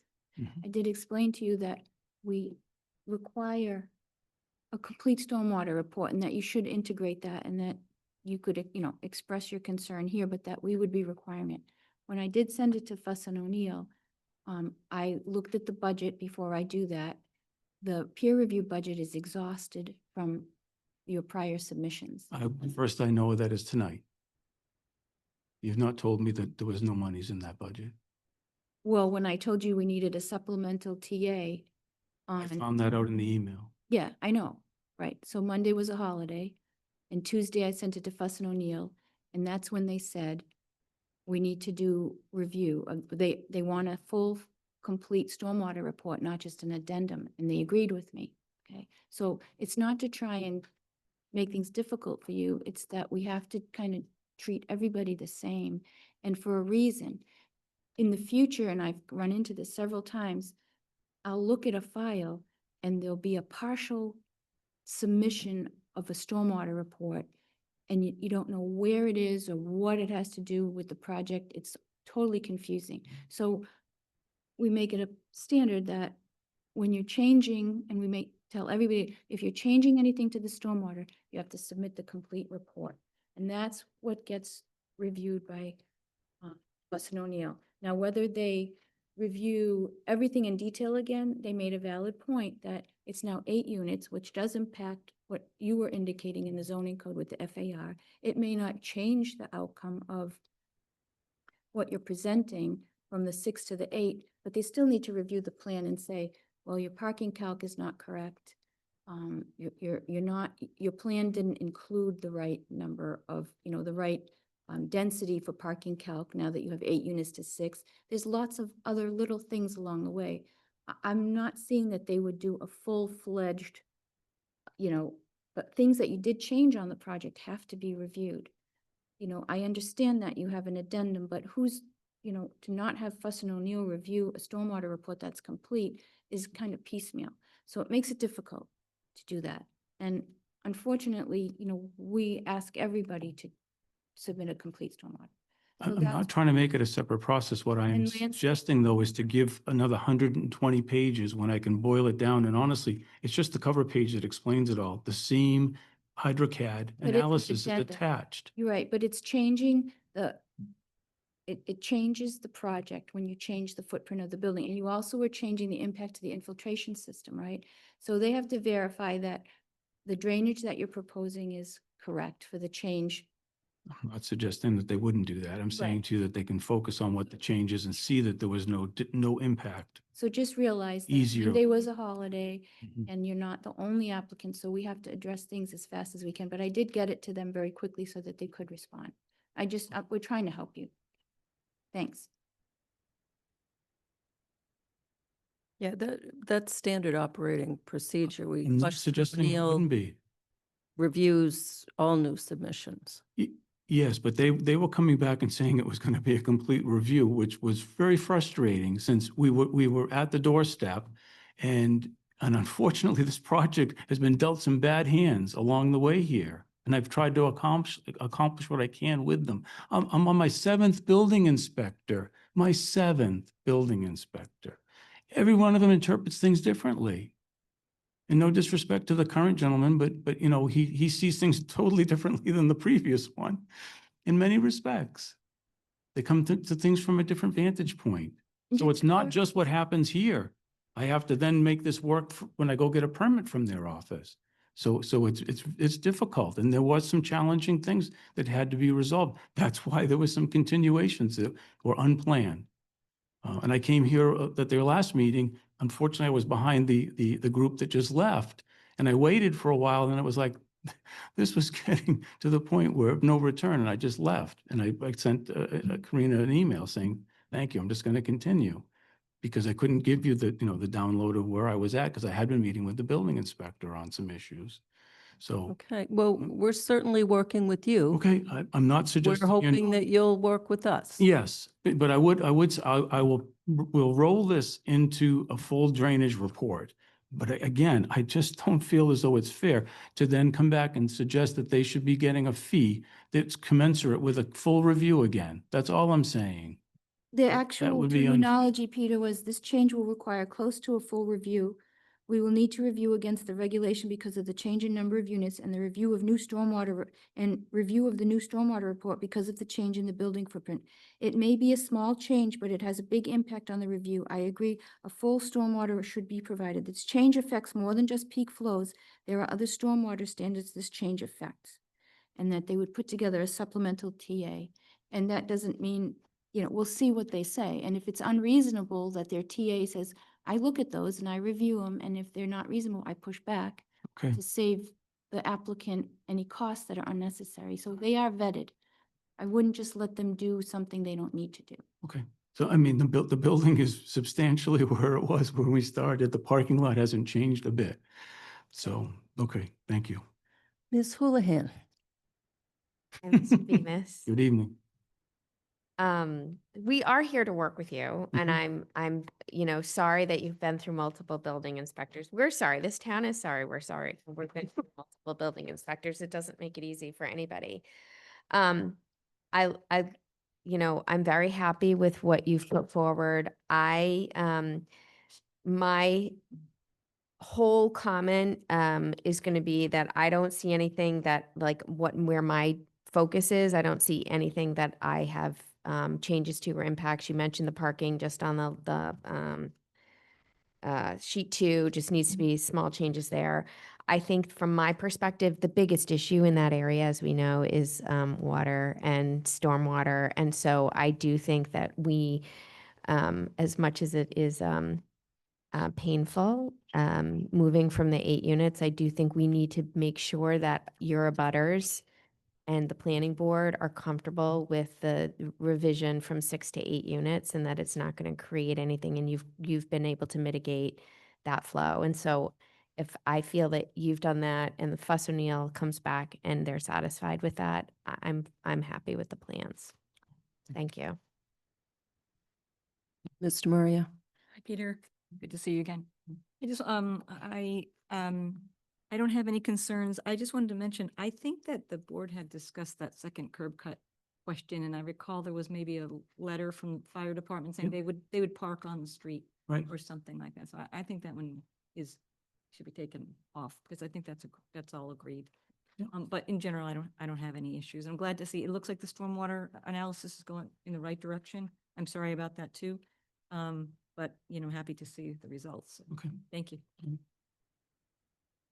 I did explain to you that we require a complete stormwater report and that you should integrate that and that you could, you know, express your concern here, but that we would be requiring it. When I did send it to Fuss and O'Neill, I looked at the budget before I do that. The peer review budget is exhausted from your prior submissions. First I know that is tonight. You've not told me that there was no monies in that budget. Well, when I told you we needed a supplemental TA I on, found that out in the email. yeah, I know, right? So Monday was a holiday and Tuesday I sent it to Fuss and O'Neill and that's when they said, we need to do review. They want a full, complete stormwater report, not just an addendum, and they agreed with me, okay? So it's not to try and make things difficult for you, it's that we have to kind of treat everybody the same, and for a reason. In the future, and I've run into this several times, I'll look at a file and there'll be a partial submission of a stormwater report, and you don't know where it is or what it has to do with the project. It's totally confusing. So we make it a standard that when you're changing, and we make tell everybody, if you're changing anything to the stormwater, you have to submit the complete report. And that's what gets reviewed by Fuss and O'Neill. Now, whether they review everything in detail again, they made a valid point that it's now 8 units, which does impact what you were indicating in the zoning code with the FAR. It may not change the outcome of what you're presenting from the 6 to the 8, but they still need to review the plan and say, well, your parking calc is not correct. You're not, your plan didn't include the right number of, you know, the right density for parking calc now that you have 8 units to 6. There's lots of other little things along the way. I'm not seeing that they would do a full-fledged, you know, but things that you did change on the project have to be reviewed. You know, I understand that you have an addendum, but who's, you know, to not have Fuss and O'Neill review a stormwater report that's complete is kind of piecemeal. So it makes it difficult to do that. And unfortunately, you know, we ask everybody to submit a complete stormwater. So I'm not trying to make it a separate process. What I am And Lance- suggesting, though, is to give another 120 pages when I can boil it down. And honestly, it's just the cover page that explains it all. The same HydroCAD But it's an analysis is addendum. attached. You're right, but it's changing it changes the project when you change the footprint of the building. And you also are changing the impact to the infiltration system, right? So they have to verify that the drainage that you're proposing is correct for the change. I'm not suggesting that they wouldn't do that. I'm saying to you that they can focus on what the change is and see that there was no impact. So just realize that Easier. Monday was a holiday Mhm. and you're not the only applicant, so we have to address things as fast as we can. But I did get it to them very quickly so that they could respond. We're trying to help you. Thanks. Yeah, that's standard operating procedure. We I'm not Fuss suggesting it O'Neill wouldn't be. reviews all new submissions. Yes, but they were coming back and saying it was going to be a complete review, which was very frustrating since we were at the doorstep. And unfortunately, this project has been dealt some bad hands along the way here. And I've tried to accomplish what I can with them. I'm on my 7th building inspector, my 7th building inspector. Every one of them interprets things differently. And no disrespect to the current gentleman, but you know, he sees things totally differently than the previous one in many respects. They come to things from a different vantage point. So it's not just what happens here. I have to then make this work when I go get a permit from their office. So it's difficult, and there was some challenging things that had to be resolved. That's why there was some continuations that were unplanned. And I came here at their last meeting. Unfortunately, I was behind the group that just left, and I waited for a while, and it was like, this was getting to the point where no return, and I just left. And I sent Karina an email saying, thank you, I'm just going to continue. Because I couldn't give you the download of where I was at, because I had been meeting with the building inspector on some issues. So, Okay, well, we're certainly working with you. okay, I'm not We're suggesting. hoping that you'll work with us. Yes, but I will roll this into a full drainage report. But again, I just don't feel as though it's fair to then come back and suggest that they should be getting a fee that's commensurate with a full review again. That's all I'm saying. The That actual would be terminology, Peter, was this change will require close to a full review. We will need to review against the regulation because of the change in number of units and the review of new stormwater and review of the new stormwater report because of the change in the building footprint. It may be a small change, but it has a big impact on the review. I agree, a full stormwater should be provided. This change affects more than just peak flows. There are other stormwater standards this change affects. And that they would put together a supplemental TA. And that doesn't mean, we'll see what they say. And if it's unreasonable that their TA says, I look at those and I review them, and if they're not reasonable, I push back Okay. to save the applicant any costs that are unnecessary. So they are vetted. I wouldn't just let them do something they don't need to do. Okay. So, I mean, the building is substantially where it was when we started. The parking lot hasn't changed a bit. So, okay, thank you. Ms. Houlihan. And Mr. Bemis. Good evening. We are here to work with you, and Mhm. I'm sorry that you've been through multiple building inspectors. We're sorry. This town is sorry. We're sorry. We've been through multiple building inspectors. It doesn't make it easy for anybody. I'm very happy with what you've put forward. My whole comment, is going to be that I don't see anything that where my focus is. I don't see anything that I have changes to or impacts. You mentioned the parking just on the sheet 2, just needs to be small changes there. I think from my perspective, the biggest issue in that area, as we know, is water and stormwater. And so I do think that we, as much as it is painful, moving from the 8 units, I do think we need to make sure that your abutters and the planning board are comfortable with the revision from 6 to 8 units, and that it's not going to create anything, and you've been able to mitigate that flow. And so if I feel that you've done that and the Fuss O'Neill comes back and they're satisfied with that, I'm happy with the plans. Thank you. Mr. Maria. Hi, Peter. Good to see you again. I just, I don't have any concerns. I just wanted to mention, I think that the board had discussed that second curb cut question, and I recall there was maybe a letter from the fire department saying they would park on the street. Right. Or something like that. So I think that one should be taken off, because I think that's all agreed. Yeah. But in general, I don't have any issues. I'm glad to see, it looks like the stormwater analysis is going in the right direction. I'm sorry about that too. But happy to see the results. Okay. Thank you.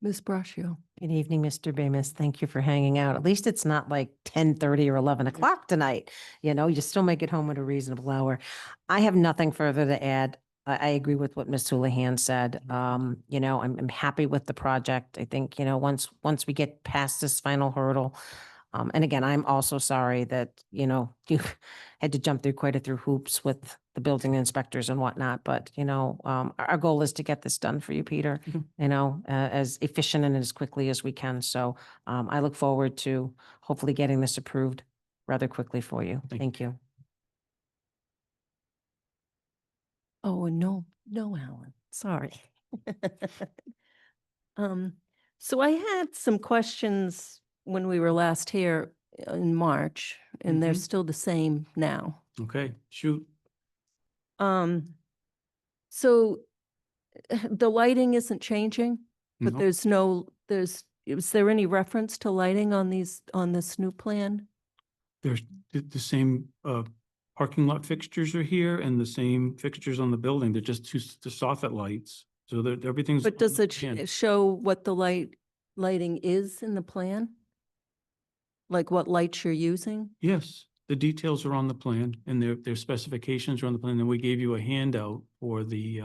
Ms. Braccio. Good evening, Mr. Bemis. Thank you for hanging out. At least it's not like 10:30 or 11 o'clock tonight. You still make it home at a reasonable hour. I have nothing further to add. I agree with what Ms. Houlihan said. I'm happy with the project. I think, once we get past this final hurdle, and again, I'm also sorry that, you had to jump through quite a few hoops with the building inspectors and whatnot, but, our goal is to get this done for you, Peter, as efficient and as quickly as we can. So I look forward to hopefully getting this approved rather quickly for you. Thank you. Oh, and no, Alan, sorry. So I had some questions when we were last here in March, and they're Mhm. still the same now. Okay, shoot. So the lighting isn't changing, but No. is there any reference to lighting on this new plan? There's the same parking lot fixtures are here and the same fixtures on the building. They're just the soffit lights. So everything's. But on does the it plan. show what the lighting is in the plan? Like what lights you're using? Yes, the details are on the plan and their specifications are on the plan. And we gave you a handout for the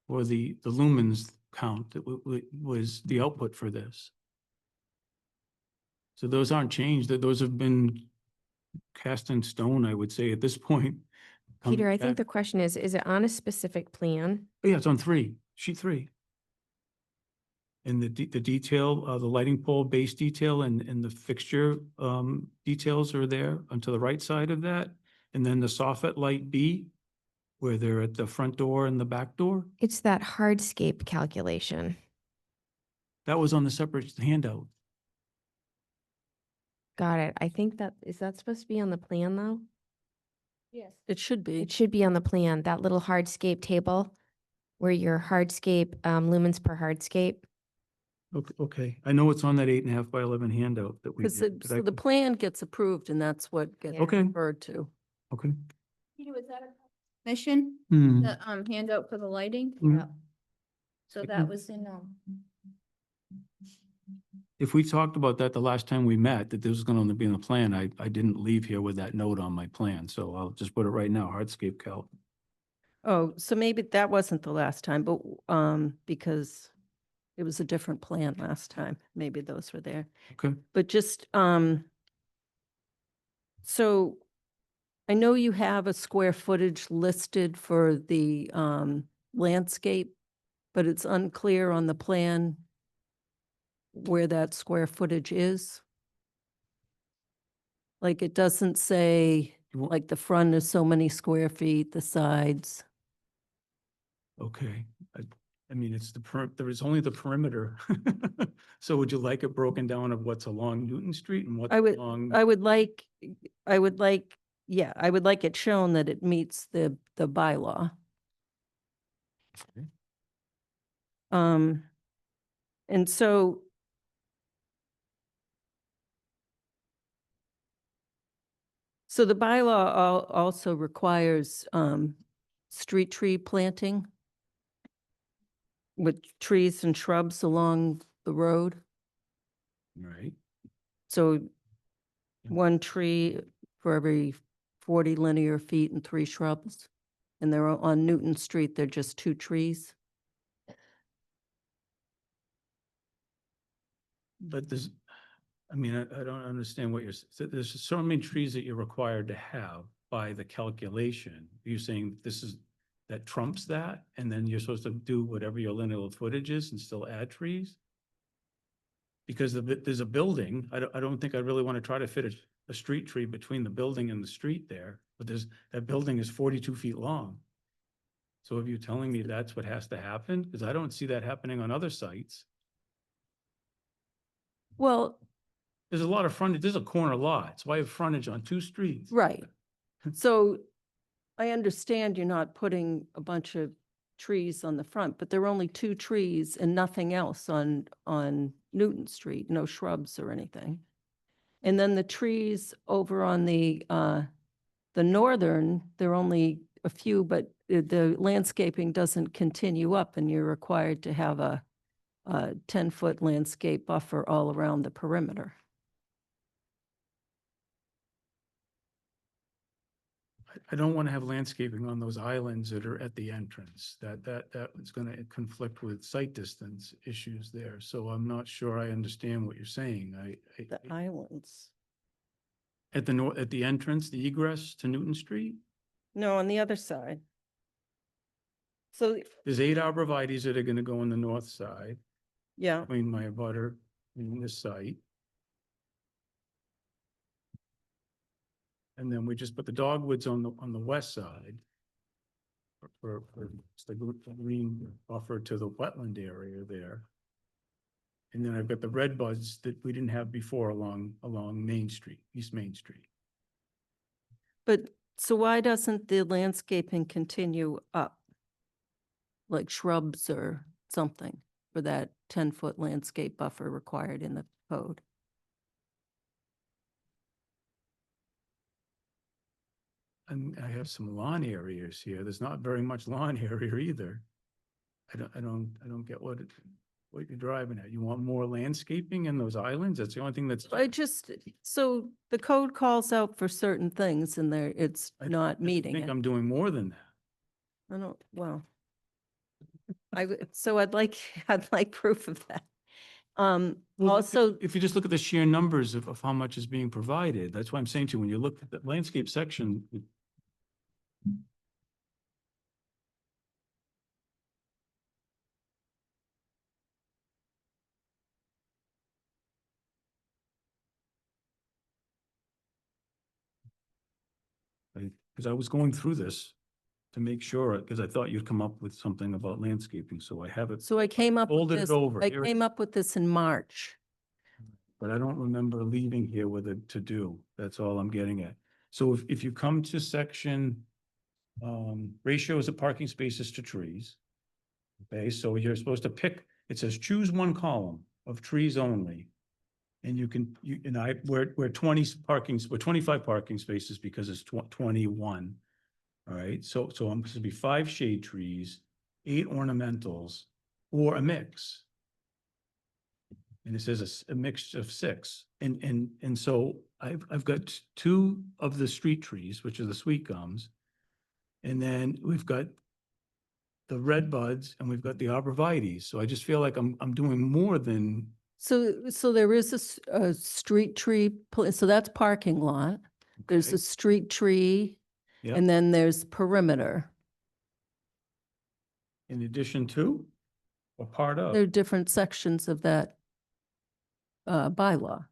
lumens count that was the output for this. So those aren't changed, that those have been cast in stone, I would say, at this point. Peter, I Coming think the back- question is it on a specific plan? Oh, yeah, it's on sheet 3. And the detail, the lighting pole base detail and the fixture details are there onto the right side of that. And then the soffit light B, where they're at the front door and the back door, It's that hardscape calculation. that was on the separate handout. Got it. I think is that supposed to be on the plan though? Yes. It should be. It should be on the plan, that little hardscape table where your hardscape, lumens per hardscape. Okay, I know it's on that 8.5 by 11 handout that we Because did. but I so the can- plan gets approved and that's what gets Okay. referred to. Okay. Peter, was that a mission, Hmm. the handout for the lighting? Mm. So Okay. that was in, If we talked about that the last time we met, that this was going to be in the plan, I didn't leave here with that note on my plan, so I'll just put it right now, hardscape calc. Oh, so maybe that wasn't the last time, but because it was a different plan last time, maybe those were there. Okay. But just, so I know you have a square footage listed for the landscape, but it's unclear on the plan where that square footage is. Like it doesn't say, You want- like the front is so many square feet, the sides. Okay, I mean, it's there is only the perimeter. So would you like it broken down of what's along Newton Street and what's I would, along? I would like, yeah, I would like it shown that it meets the bylaw. Okay. And so the bylaw also requires, street tree planting with trees and shrubs along the road. Right, So one tree for every 40 linear feet and 3 shrubs. And they're on Newton Street, they're just 2 trees. but there's, I mean, I don't understand what there's so many trees that you're required to have by the calculation. You're saying that trumps that, and then you're supposed to do whatever your linear footage is and still add trees? Because there's a building, I don't think I really want to try to fit a street tree between the building and the street there, but that building is 42 feet long. So if you're telling me that's what has to happen, because I don't see that happening on other sites. Well, There's a lot of frontage, there's a corner lot, so I have frontage on 2 streets. right. So I understand you're not putting a bunch of trees on the front, but there are only 2 trees and nothing else on Newton Street, no shrubs or anything. And then the trees over on the northern, there are only a few, but the landscaping doesn't continue up and you're required to have a 10-foot landscape buffer all around the perimeter. I don't want to have landscaping on those islands that are at the entrance. That is going to conflict with sight distance issues there. So I'm not sure I understand what you're saying. The islands. At the entrance, the egress to Newton Street, No, on the other side. So, there's 8 arborvitaes that are going to go on the north side, yeah, between my abutter and this site. And then we just put the dogwoods on the west side for the green buffer to the wetland area there. And then I've got the red buds that we didn't have before along Main Street, East Main Street. but so why doesn't the landscaping continue up? Like shrubs or something for that 10-foot landscape buffer required in the code? I have some lawn areas here. There's not very much lawn area either. I don't get what you're driving at. You want more landscaping in those islands? That's the only thing that's. So the code calls out for certain things and it's not meeting I think it. I'm doing more than that. I don't, well, so I'd like proof of that. Well, Also, if you just look at the sheer numbers of how much is being provided, that's why I'm saying to you, when you look at the landscape section, because I was going through this to make sure, because I thought you'd come up with something about landscaping, so I have it, so I came up with folded it this, over. I Here it came up with this in March. but I don't remember leaving here with a to-do. That's all I'm getting at. So if you come to section, ratios of parking spaces to trees. Okay, so you're supposed to pick, it says choose one column of trees only. And you can, we're 20 parking, we're 25 parking spaces because it's 21. All right, so I'm supposed to be 5 shade trees, 8 ornamentals, or a mix. And it says a mix of 6. And so I've got 2 of the street trees, which are the sweet gums. And then we've got the red buds and we've got the arborvitaes. So I just feel like I'm doing more than, So there is a street tree, so that's parking lot. There's Okay. a street tree, yeah, and then there's perimeter. in addition to, or part of. There are different sections of that bylaw.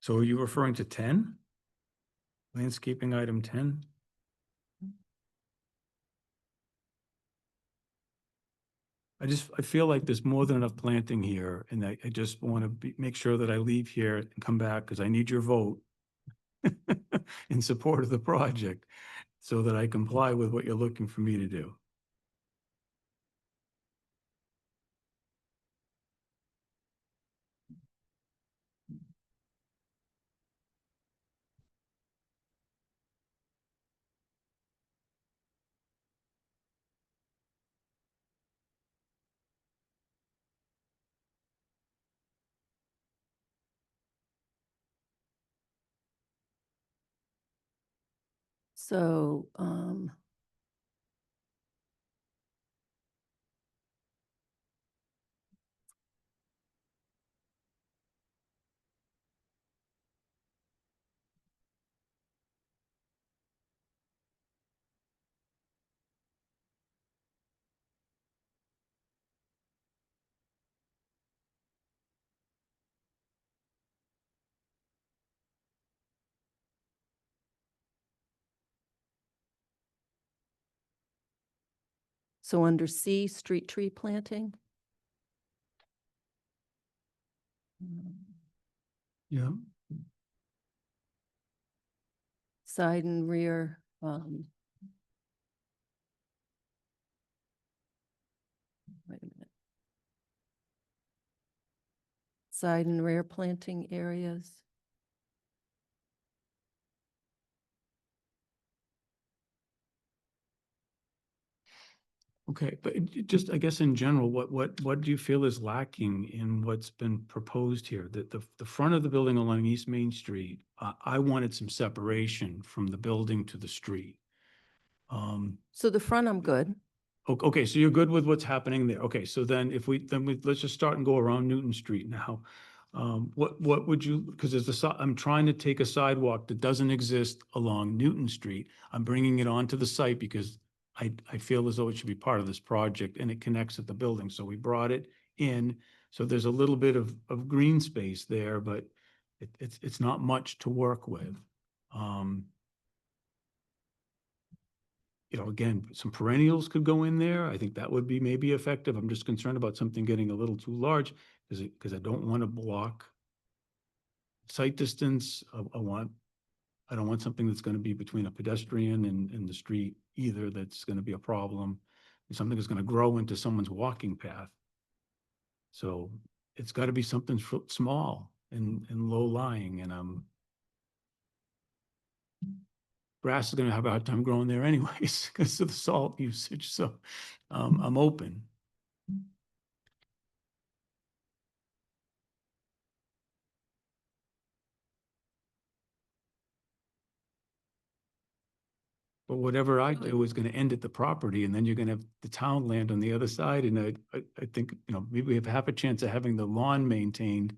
So are you referring to 10? Landscaping item 10? I feel like there's more than enough planting here, and I just want to make sure that I leave here and come back, because I need your vote in support of the project, so that I comply with what you're looking for me to do. So, so under C, street tree planting. Yeah. Side and rear, wait a minute. Side and rear planting areas. Okay, but just, I guess in general, what do you feel is lacking in what's been proposed here? That the front of the building along East Main Street, I wanted some separation from the building to the street. So the front, I'm good. Okay, so you're good with what's happening there. Okay, so then let's just start and go around Newton Street now. What would you, because I'm trying to take a sidewalk that doesn't exist along Newton Street. I'm bringing it onto the site because I feel as though it should be part of this project and it connects at the building. So we brought it in. So there's a little bit of green space there, but it's not much to work with. Again, some perennials could go in there. I think that would be maybe effective. I'm just concerned about something getting a little too large because I don't want to block Sight distance, I don't want something that's gonna be between a pedestrian and the street either, that's gonna be a problem. Something that's gonna grow into someone's walking path. So it's gotta be something small and low lying, and grass is gonna have a hard time growing there anyways, because of the salt usage, so, I'm open. But whatever I do is gonna end at the property, and then you're gonna have the town land on the other side, and I think, maybe we have half a chance of having the lawn maintained,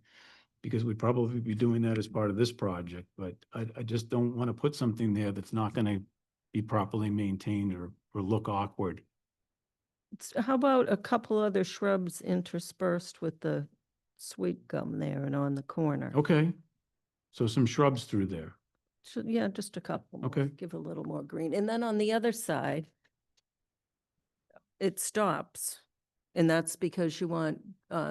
because we'd probably be doing that as part of this project, but I just don't wanna put something there that's not gonna be properly maintained or look awkward. How about a couple other shrubs interspersed with the sweet gum there and on the corner? Okay, so some shrubs through there. Yeah, just a couple more. Okay. Give a little more green. And then on the other side, it stops. And that's because you want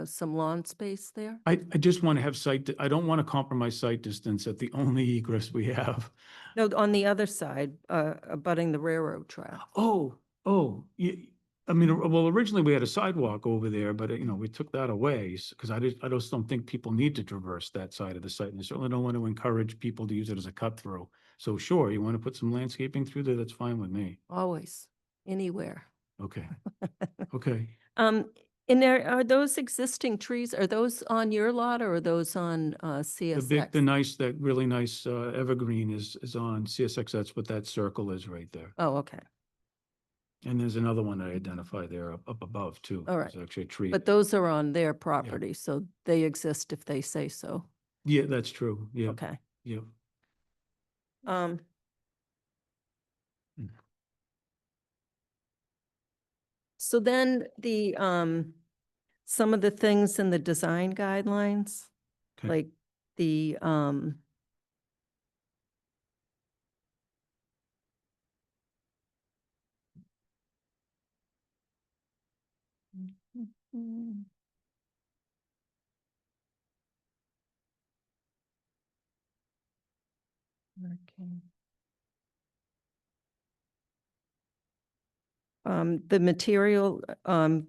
some lawn space there? I just want to have I don't want to compromise sight distance at the only egress we have. No, on the other side, abutting the railroad track. I mean, well, originally we had a sidewalk over there, but we took that away because I just don't think people need to traverse that side of the site. And I certainly don't want to encourage people to use it as a cut through. So sure, you want to put some landscaping through there, that's fine with me. Always, anywhere. Okay. Okay. And are those existing trees, are those on your lot or are those on CSX? That really nice evergreen is on CSX. That's what that circle is right there. Oh, okay. And there's another one I identified there up above too. All right. There's actually a tree. But those are on their property, so they exist if they say so. Yeah, that's true. Yeah. Okay. Yeah. So then some of the things in the design guidelines, Okay. like the, okay. The material, wall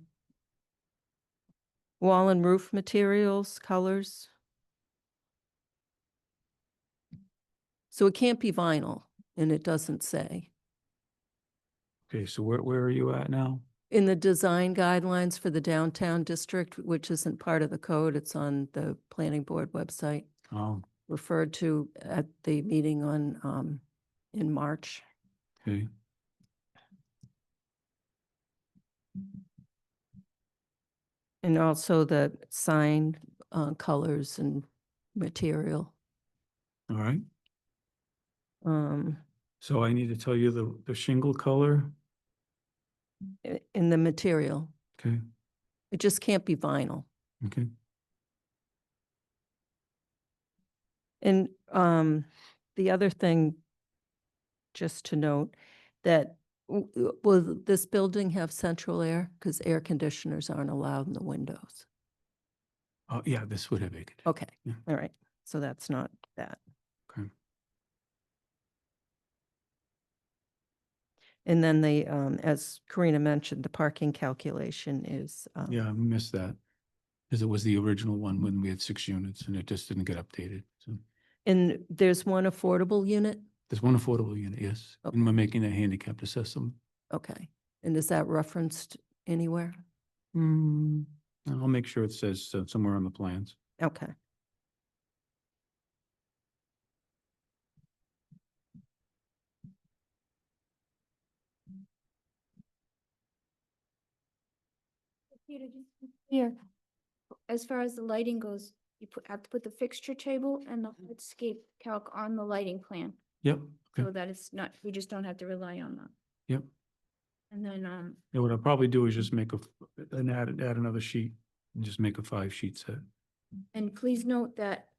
and roof materials, colors. So it can't be vinyl, and it doesn't say. Okay, so where are you at now? In the design guidelines for the downtown district, which isn't part of the code, it's on the planning board website, Oh, referred to at the meeting on, in March. okay. And also the sign, colors and material. All right. Um, So I need to tell you the shingle color. in the material. Okay. It just can't be vinyl. Okay. And the other thing, just to note, that will this building have central air? Because air conditioners aren't allowed in the windows. Oh, yeah, this would have it. Okay, Yeah. all right. So that's not that. Okay. And then the, as Karina mentioned, the parking calculation is, Yeah, I missed that. Because it was the original one when we had 6 units and it just didn't get updated. So and there's one affordable unit? there's one affordable unit, yes. Okay. And we're making a handicapped assessment. Okay. And is that referenced anywhere? I'll make sure it says somewhere on the plans. Okay. Peter, just to be clear, as far as the lighting goes, you have to put the fixture table and the hardscape calc on the lighting plan. Yep. So Okay. that it's not, we just don't have to rely on that. Yep. And then, Yeah, what I'll probably do is just make add another sheet and just make a 5-sheet set. and please note that,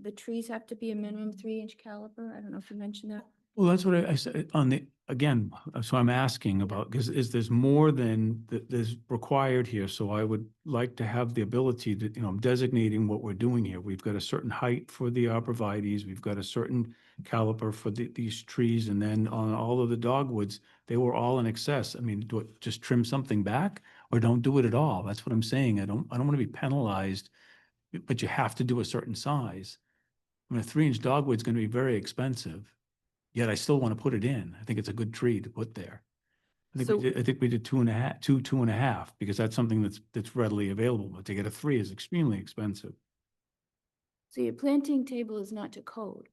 the trees have to be a minimum 3-inch caliber. I don't know if you mentioned that. Well, that's what I said on the, again, so I'm asking about, because there's more than there's required here. So I would like to have the ability to, you know, I'm designating what we're doing here. We've got a certain height for the arborvitae's, we've got a certain caliper for these trees, and then on all of the dogwoods, they were all in excess. I mean, do it, just trim something back or don't do it at all? That's what I'm saying. I don't want to be penalized, but you have to do a certain size. I mean, a 3-inch dogwood's going to be very expensive. Yet I still want to put it in. I think it's a good tree to put there. I So- think we did 2.5, 2.5, because that's something that's readily available. But to get a 3 is extremely expensive. So your planting table is not to code.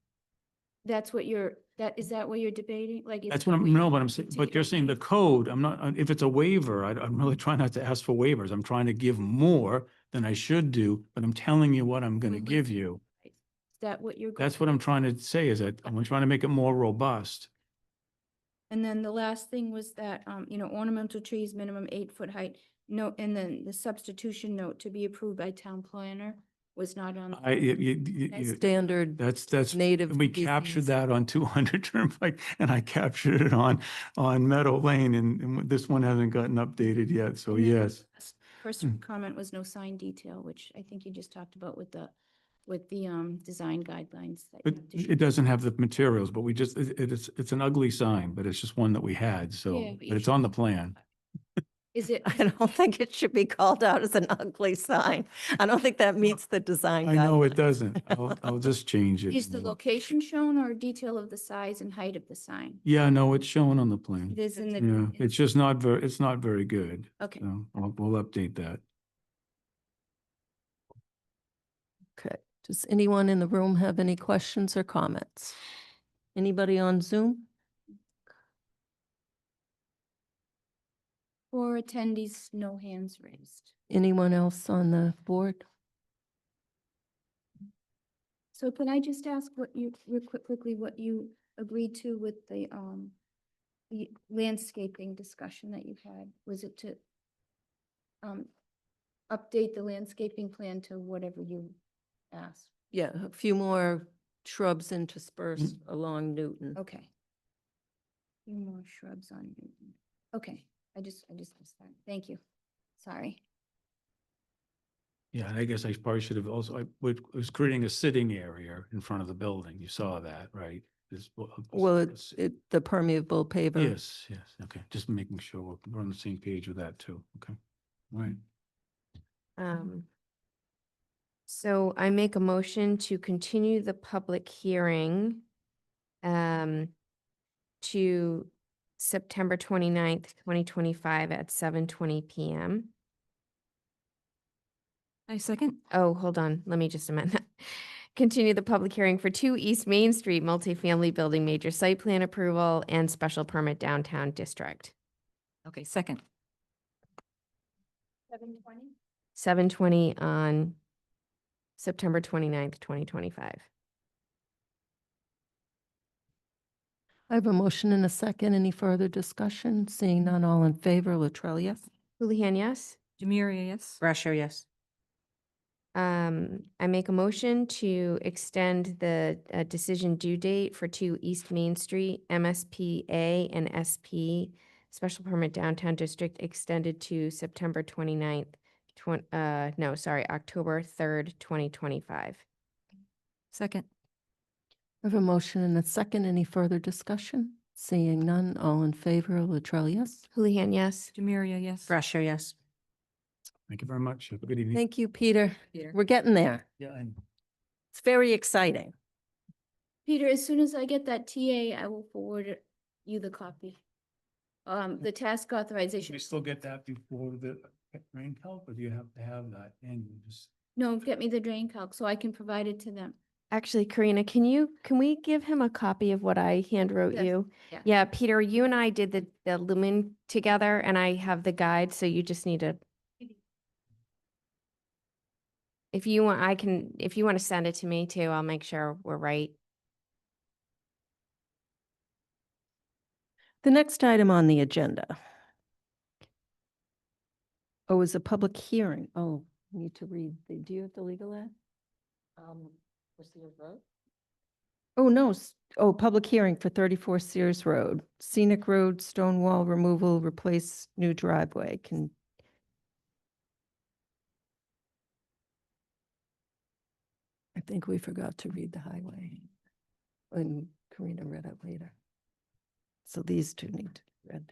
That's what is that what you're debating? Like. That's what I'm, no, but I'm saying, but you're saying the code, I'm not, if it's a waiver, I'm really trying not to ask for waivers. I'm trying to give more than I should do, but I'm telling you what I'm going to give you. Is that what you're? That's what I'm trying to say, is that I'm trying to make it more robust. And then the last thing was that, ornamental trees, minimum 8-foot height. No, and then the substitution note to be approved by town planner was not on. Standard That's, native we captured species. that on 200 Turnpike, and I captured it on Meadow Lane, and this one hasn't gotten updated yet, so And then yes. First comment was no sign detail, which I think you just talked about with the design guidelines. that you But have to show. it doesn't have the materials, but we just, it's an ugly sign, but it's just one that we had, so, Yeah, but you but it's should- on the plan. Is it? I don't think it should be called out as an ugly sign. I don't think that meets the design I know it guidelines. doesn't. I'll just change it. Is the location shown or detail of the size and height of the sign? Yeah, no, it's shown on the plan. It is in the. Yeah, it's just not it's not very good. Okay. So we'll update that. Okay. Does anyone in the room have any questions or comments? Anybody on Zoom? For attendees, no hands raised. Anyone else on the board? So can I just ask what you, quickly, what you agreed to with the landscaping discussion that you had? Was it to update the landscaping plan to whatever you asked? Yeah, a few more shrubs interspersed along Newton. Okay. Few more shrubs on Newton. Okay, I just missed that. Thank you. Sorry. Yeah, and I guess I probably should have also, was creating a sitting area in front of the building. You saw that, right? Well, the permeable paver. Yes, yes, okay, just making sure we're on the same page with that too, okay, all right. So I make a motion to continue the public hearing to September 29th, 2025 at 7:20 PM. I second. Oh, hold on. Let me just amend that. Continue the public hearing for 2 East Main Street multifamily building major site plan approval and special permit downtown district. Okay, second. 7:20? 7:20 on September 29th, 2025. I have a motion and a second. Any further discussion? Seeing none, all in favor, Latrell, yes? Houlihan, yes? Demiria, yes. Brasher, yes. I make a motion to extend the decision due date for 2 East Main Street, MSPA and SP, special permit downtown district extended to September 29th, October 3rd, 2025. Second. I have a motion and a second. Any further discussion? Seeing none, all in favor, Latrell, yes? Houlihan, yes? Demiria, yes. Brasher, yes. Thank you very much. Have a good evening. Thank you, Peter. Peter. We're getting there. Yeah, and It's very exciting. Peter, as soon as I get that TA, I will forward you the copy. The task should authorization. we still get that before the rain calc, or do you have to have that? And you just, No, get me the drain calc so I can provide it to them. Actually, Karina, can we give him a copy of what I hand wrote Yes, you? yeah. Yeah, Peter, you and I did the lumen together and I have the guide, so you just need to. If you want, if you want to send it to me too, I'll make sure we're right. The next item on the agenda. Oh, is a public hearing. Oh, I need to read. Do you have the legal ad? Was the vote? Oh, no. Oh, public hearing for 34 Sears Road, scenic road, stone wall removal, replace new driveway. I think we forgot to read the highway. And Karina read it later. So these two need to be read.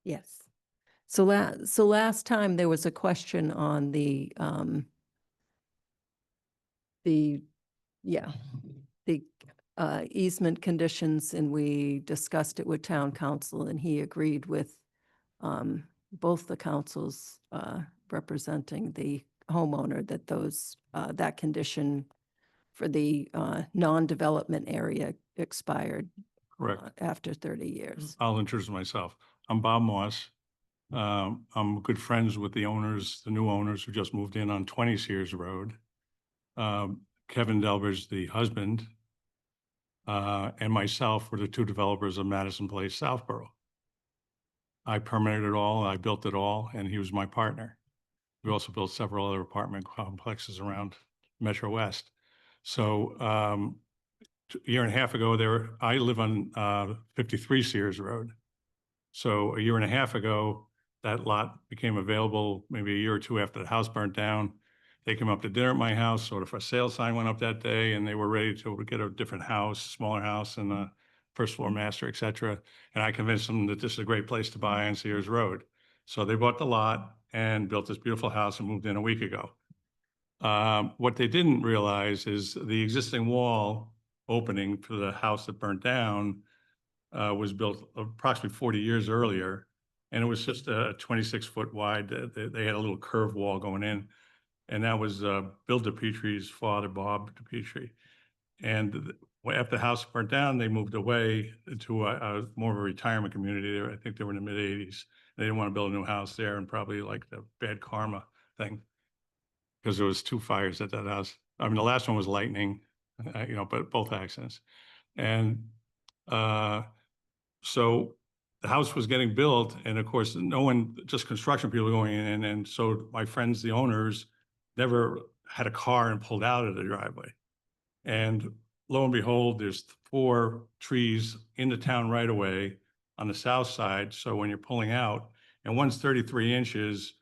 Yes. So last time there was a question on the easement conditions, and we discussed it with town council, and he agreed with both the councils representing the homeowner that that condition for the non-development area expired Correct. after 30 years. I'll introduce myself. I'm Bob Moss. I'm good friends with the owners, the new owners who just moved in on 20 Sears Road. Kevin Delbers, the husband, and myself were the two developers of Madison Place, Southborough. I permitted it all, I built it all, and he was my partner. We also built several other apartment complexes around Metro West. So a year and a half ago, I live on 53 Sears Road. So a year and a half ago, that lot became available maybe a year or two after the house burnt down. They came up to dinner at my house, sort of a sale sign went up that day, and they were ready to get a different house, smaller house, and a first floor master, et cetera. And I convinced them that this is a great place to buy on Sears Road. So they bought the lot and built this beautiful house and moved in a week ago. What they didn't realize is the existing wall opening for the house that burnt down was built approximately 40 years earlier. And it was just a 26-foot wide. They had a little curved wall going in. And that was Bill DePietre's father, Bob DePietri. And after the house burnt down, they moved away to a more of a retirement community there. I think they were in the mid-'80s. They didn't want to build a new house there, and probably like the bad karma thing, because there was 2 fires at that house. I mean, the last one was lightning, but both accidents. And so the house was getting built, and of course, just construction people going in. And so my friends, the owners, never had a car and pulled out of the driveway. And lo and behold, there's 4 trees in the town right away on the south side. So when you're pulling out, and one's 33 inches,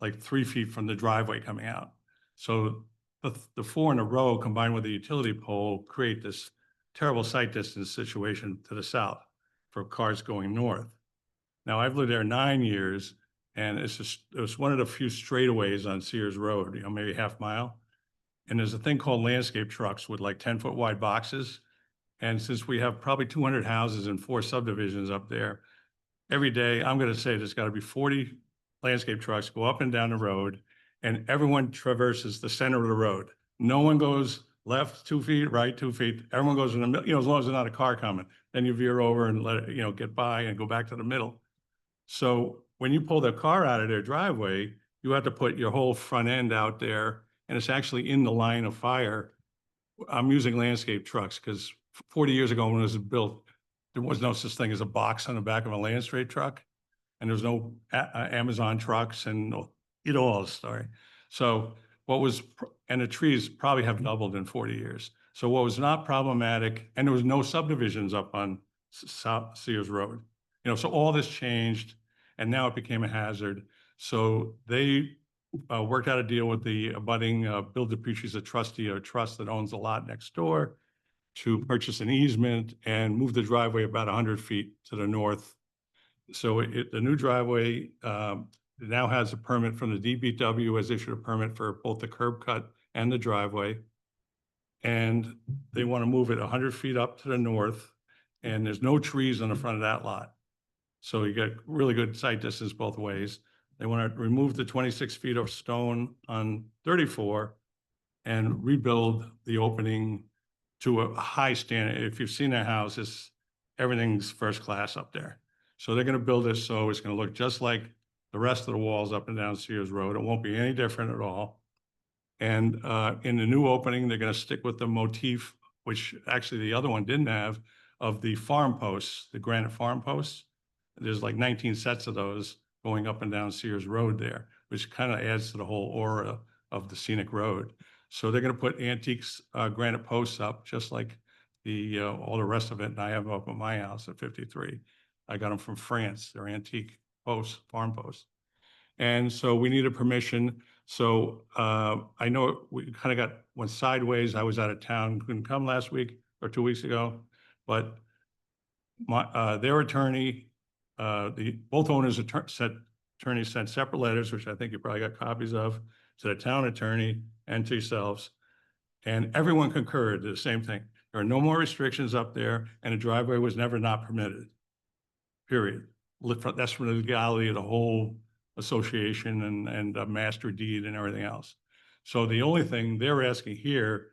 like 3 feet from the driveway coming out. So the 4 in a row combined with the utility pole create this terrible sight distance situation to the south for cars going north. Now, I've lived there 9 years, and it was one of the few straightaways on Sears Road, maybe half mile. And there's a thing called landscape trucks with like 10-foot wide boxes. And since we have probably 200 houses and 4 subdivisions up there, every day, I'm going to say there's got to be 40 landscape trucks go up and down the road, and everyone traverses the center of the road. No one goes left 2 feet, right 2 feet. Everyone goes in the middle, as long as there's not a car coming. Then you veer over and let it, get by and go back to the middle. So when you pull the car out of their driveway, you have to put your whole front end out there, and it's actually in the line of fire. I'm using landscape trucks because 40 years ago when it was built, there was no such thing as a box on the back of a landscape truck, and there was no Amazon trucks, and you know all the story. So and the trees probably have doubled in 40 years. So what was not problematic, and there was no subdivisions up on South Sears Road. So all this changed, and now it became a hazard. So they worked out a deal with the abutting, Bill DePietre's a trustee of a trust that owns the lot next door, to purchase an easement and move the driveway about 100 feet to the north. So the new driveway now has a permit from the DPW, has issued a permit for both the curb cut and the driveway. And they want to move it 100 feet up to the north, and there's no trees on the front of that lot. So you get really good sight distance both ways. They want to remove the 26 feet of stone on 34 and rebuild the opening to a high standard. If you've seen that house, everything's first class up there. So they're going to build this so it's going to look just like the rest of the walls up and down Sears Road. It won't be any different at all. And in the new opening, they're going to stick with the motif, which actually the other one didn't have, of the farm posts, the granite farm posts. There's like 19 sets of those going up and down Sears Road there, which kind of adds to the whole aura of the scenic road. So they're gonna put antiques, granite posts up, just like all the rest of it. And I have up at my house at 53. I got them from France. They're antique posts, farm posts. And so we needed permission. So I know we kind of went sideways. I was out of town, couldn't come last week or 2 weeks ago, but their attorney, both owners' attorneys sent separate letters, which I think you probably got copies of, to the town attorney and to yourselves. And everyone concurred, the same thing. There are no more restrictions up there, and a driveway was never not permitted, period. That's from the legality of the whole association and a master deed and everything else. So the only thing they're asking here,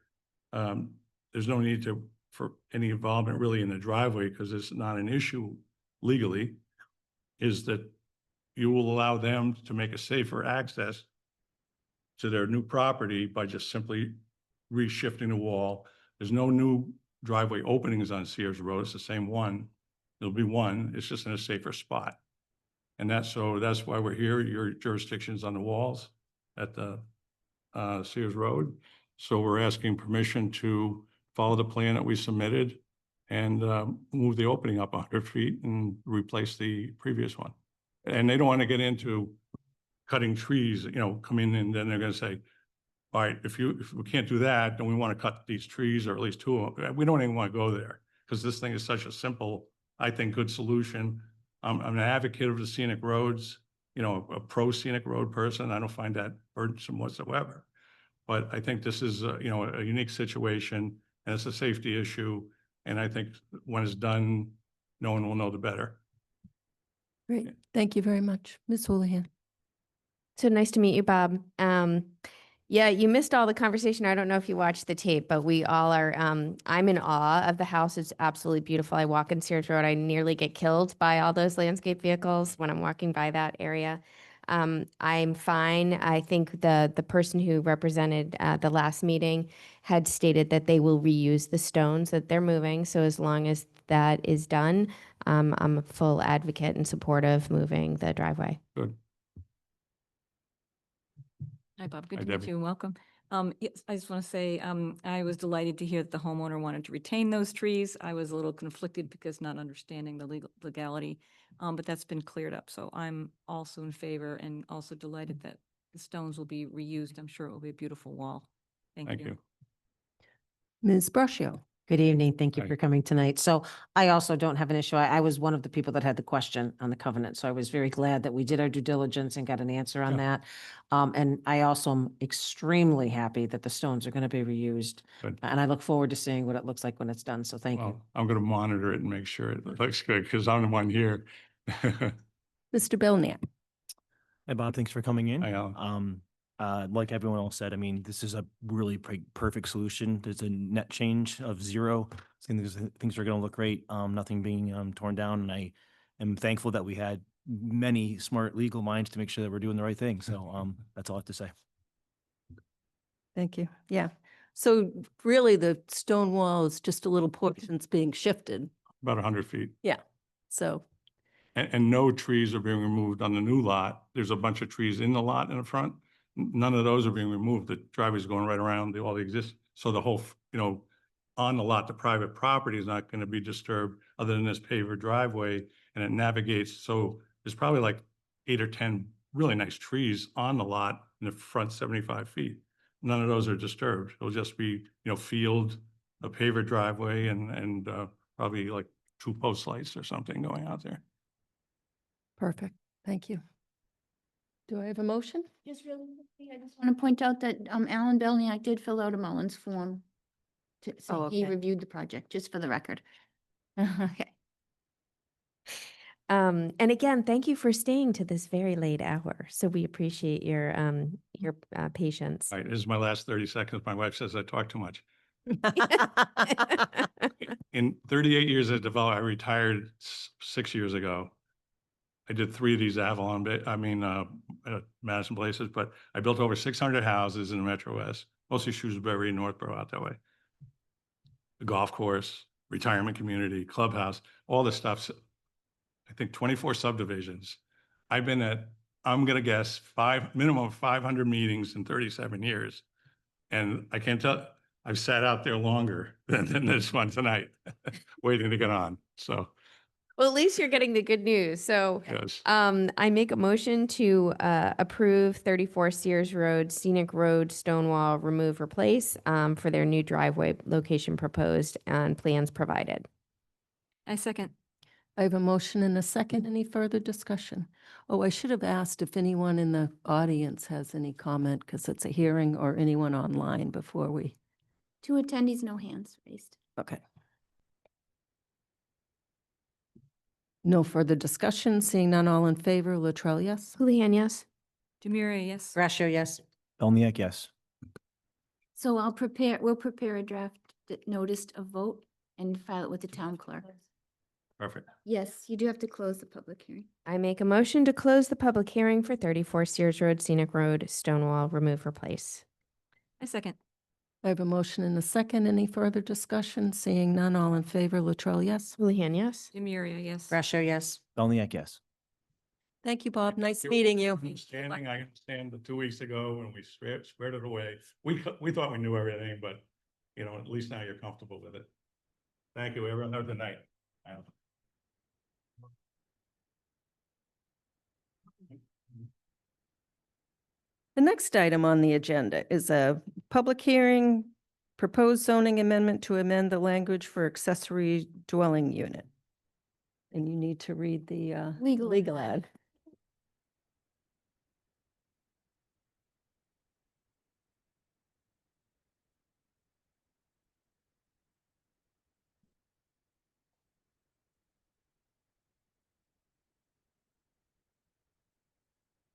there's no need for any involvement really in the driveway because it's not an issue legally, is that you will allow them to make a safer access to their new property by just simply reshifting the wall. There's no new driveway openings on Sears Road. It's the same one. There'll be one. It's just in a safer spot. And that's why we're here. Your jurisdiction's on the walls at the Sears Road. So we're asking permission to follow the plan that we submitted and move the opening up 100 feet and replace the previous one. And they don't want to get into cutting trees, come in and then they're going to say, all right, if we can't do that, then we want to cut these trees or at least 2 of them. We don't even want to go there because this thing is such a simple, I think, good solution. I'm an advocate of the scenic roads, a pro scenic road person. I don't find that burdensome whatsoever. But I think this is, a unique situation and it's a safety issue. And I think when it's done, no one will know the better. Great. Thank you very much. Ms. Houlihan. So nice to meet you, Bob. Yeah, you missed all the conversation. I don't know if you watched the tape, but we all are, I'm in awe of the house. It's absolutely beautiful. I walk in Sears Road. I nearly get killed by all those landscape vehicles when I'm walking by that area. I'm fine. I think the person who represented the last meeting had stated that they will reuse the stones that they're moving. So as long as that is done, I'm a full advocate and support of moving the driveway. Good. Hi, Bob. Good Hi, to meet Debbie. you and welcome. Yes, I just want to say I was delighted to hear that the homeowner wanted to retain those trees. I was a little conflicted because not understanding the legality, but that's been cleared up. So I'm also in favor and also delighted that the stones will be reused. I'm sure it will be a beautiful wall. Thank Thank you. you. Ms. Braccio. Good evening. Thank you Hi. for coming tonight. So I also don't have an issue. I was one of the people that had the question on the covenant. So I was very glad that we did our due diligence and got an answer on Yeah. that. And I also am extremely happy that the stones are going to be reused. Good. And I look forward to seeing what it looks like when it's done. So thank you. Well, I'm going to monitor it and make sure it looks good because I'm the one here. Mr. Belknap. Hey, Bob, thanks for coming in. Hi, Alan. Like everyone else said, I mean, this is a really perfect solution. There's a net change of 0. Things are going to look great. Nothing being torn down. And I am thankful that we had many smart legal minds to make sure that we're doing the right thing. So that's all I have to say. Thank you. Yeah. So really the stone wall is just a little portions being shifted. About 100 feet. Yeah. So, And no trees are being removed on the new lot. There's a bunch of trees in the lot in the front. None of those are being removed. The driveway's going right around all the exist. So the whole, on the lot, the private property is not going to be disturbed other than this paver driveway and it navigates. So there's probably like 8 or 10 really nice trees on the lot in the front 75 feet. None of those are disturbed. It'll just be, field, a paver driveway and probably like 2 post lights or something going out there. perfect. Thank you. Do I have a motion? Just really quickly, I just want to point out that Alan Belniak did fill out a Mullins form to say Oh, he okay. reviewed the project, just for the record. Okay. And again, thank you for staying to this very late hour. So we appreciate your patience. All right, this is my last 30 seconds. My wife says I talk too much. In 38 years as a developer, I retired 6 years ago. I did 3 of these Madison places, but I built over 600 houses in the Metro West, mostly Shrewsbury, Northborough out that way. The golf course, retirement community, clubhouse, all the stuff. I think 24 subdivisions. I've been at, I'm going to guess, minimum 500 meetings in 37 years. And I can't tell, I've sat out there longer than this one tonight, waiting to get on. So, Well, at least you're getting the good news. So yes. I make a motion to approve 34 Sears Road, Scenic Road, Stonewall, remove, replace for their new driveway location proposed and plans provided. I second. I have a motion and a second. Any further discussion? Oh, I should have asked if anyone in the audience has any comment, because it's a hearing, or anyone online before we, 2 attendees, no hands raised. okay. No further discussion. Seeing none, all in favor, Latrell, yes? Houlihan, yes. Demiria, yes. Brascio, yes. Elniak, yes. So we'll prepare a draft notice of vote and file it with the town clerk. Perfect. Yes, you do have to close the public hearing. I make a motion to close the public hearing for 34 Sears Road, Scenic Road, Stonewall, remove, replace. I second. I have a motion and a second. Any further discussion? Seeing none, all in favor, Latrell, yes? Houlihan, yes. Demiria, yes. Brascio, yes. Elniak, yes. Thank you, Bob. Nice you. meeting you. Standing, I understand the 2 weeks ago when we squared it away. We thought we knew everything, but, you know, at least now you're comfortable with it. Thank you, everyone. Have a good night. The next item on the agenda is a public hearing, proposed zoning amendment to amend the language for accessory dwelling unit. And you need to read the legal ad.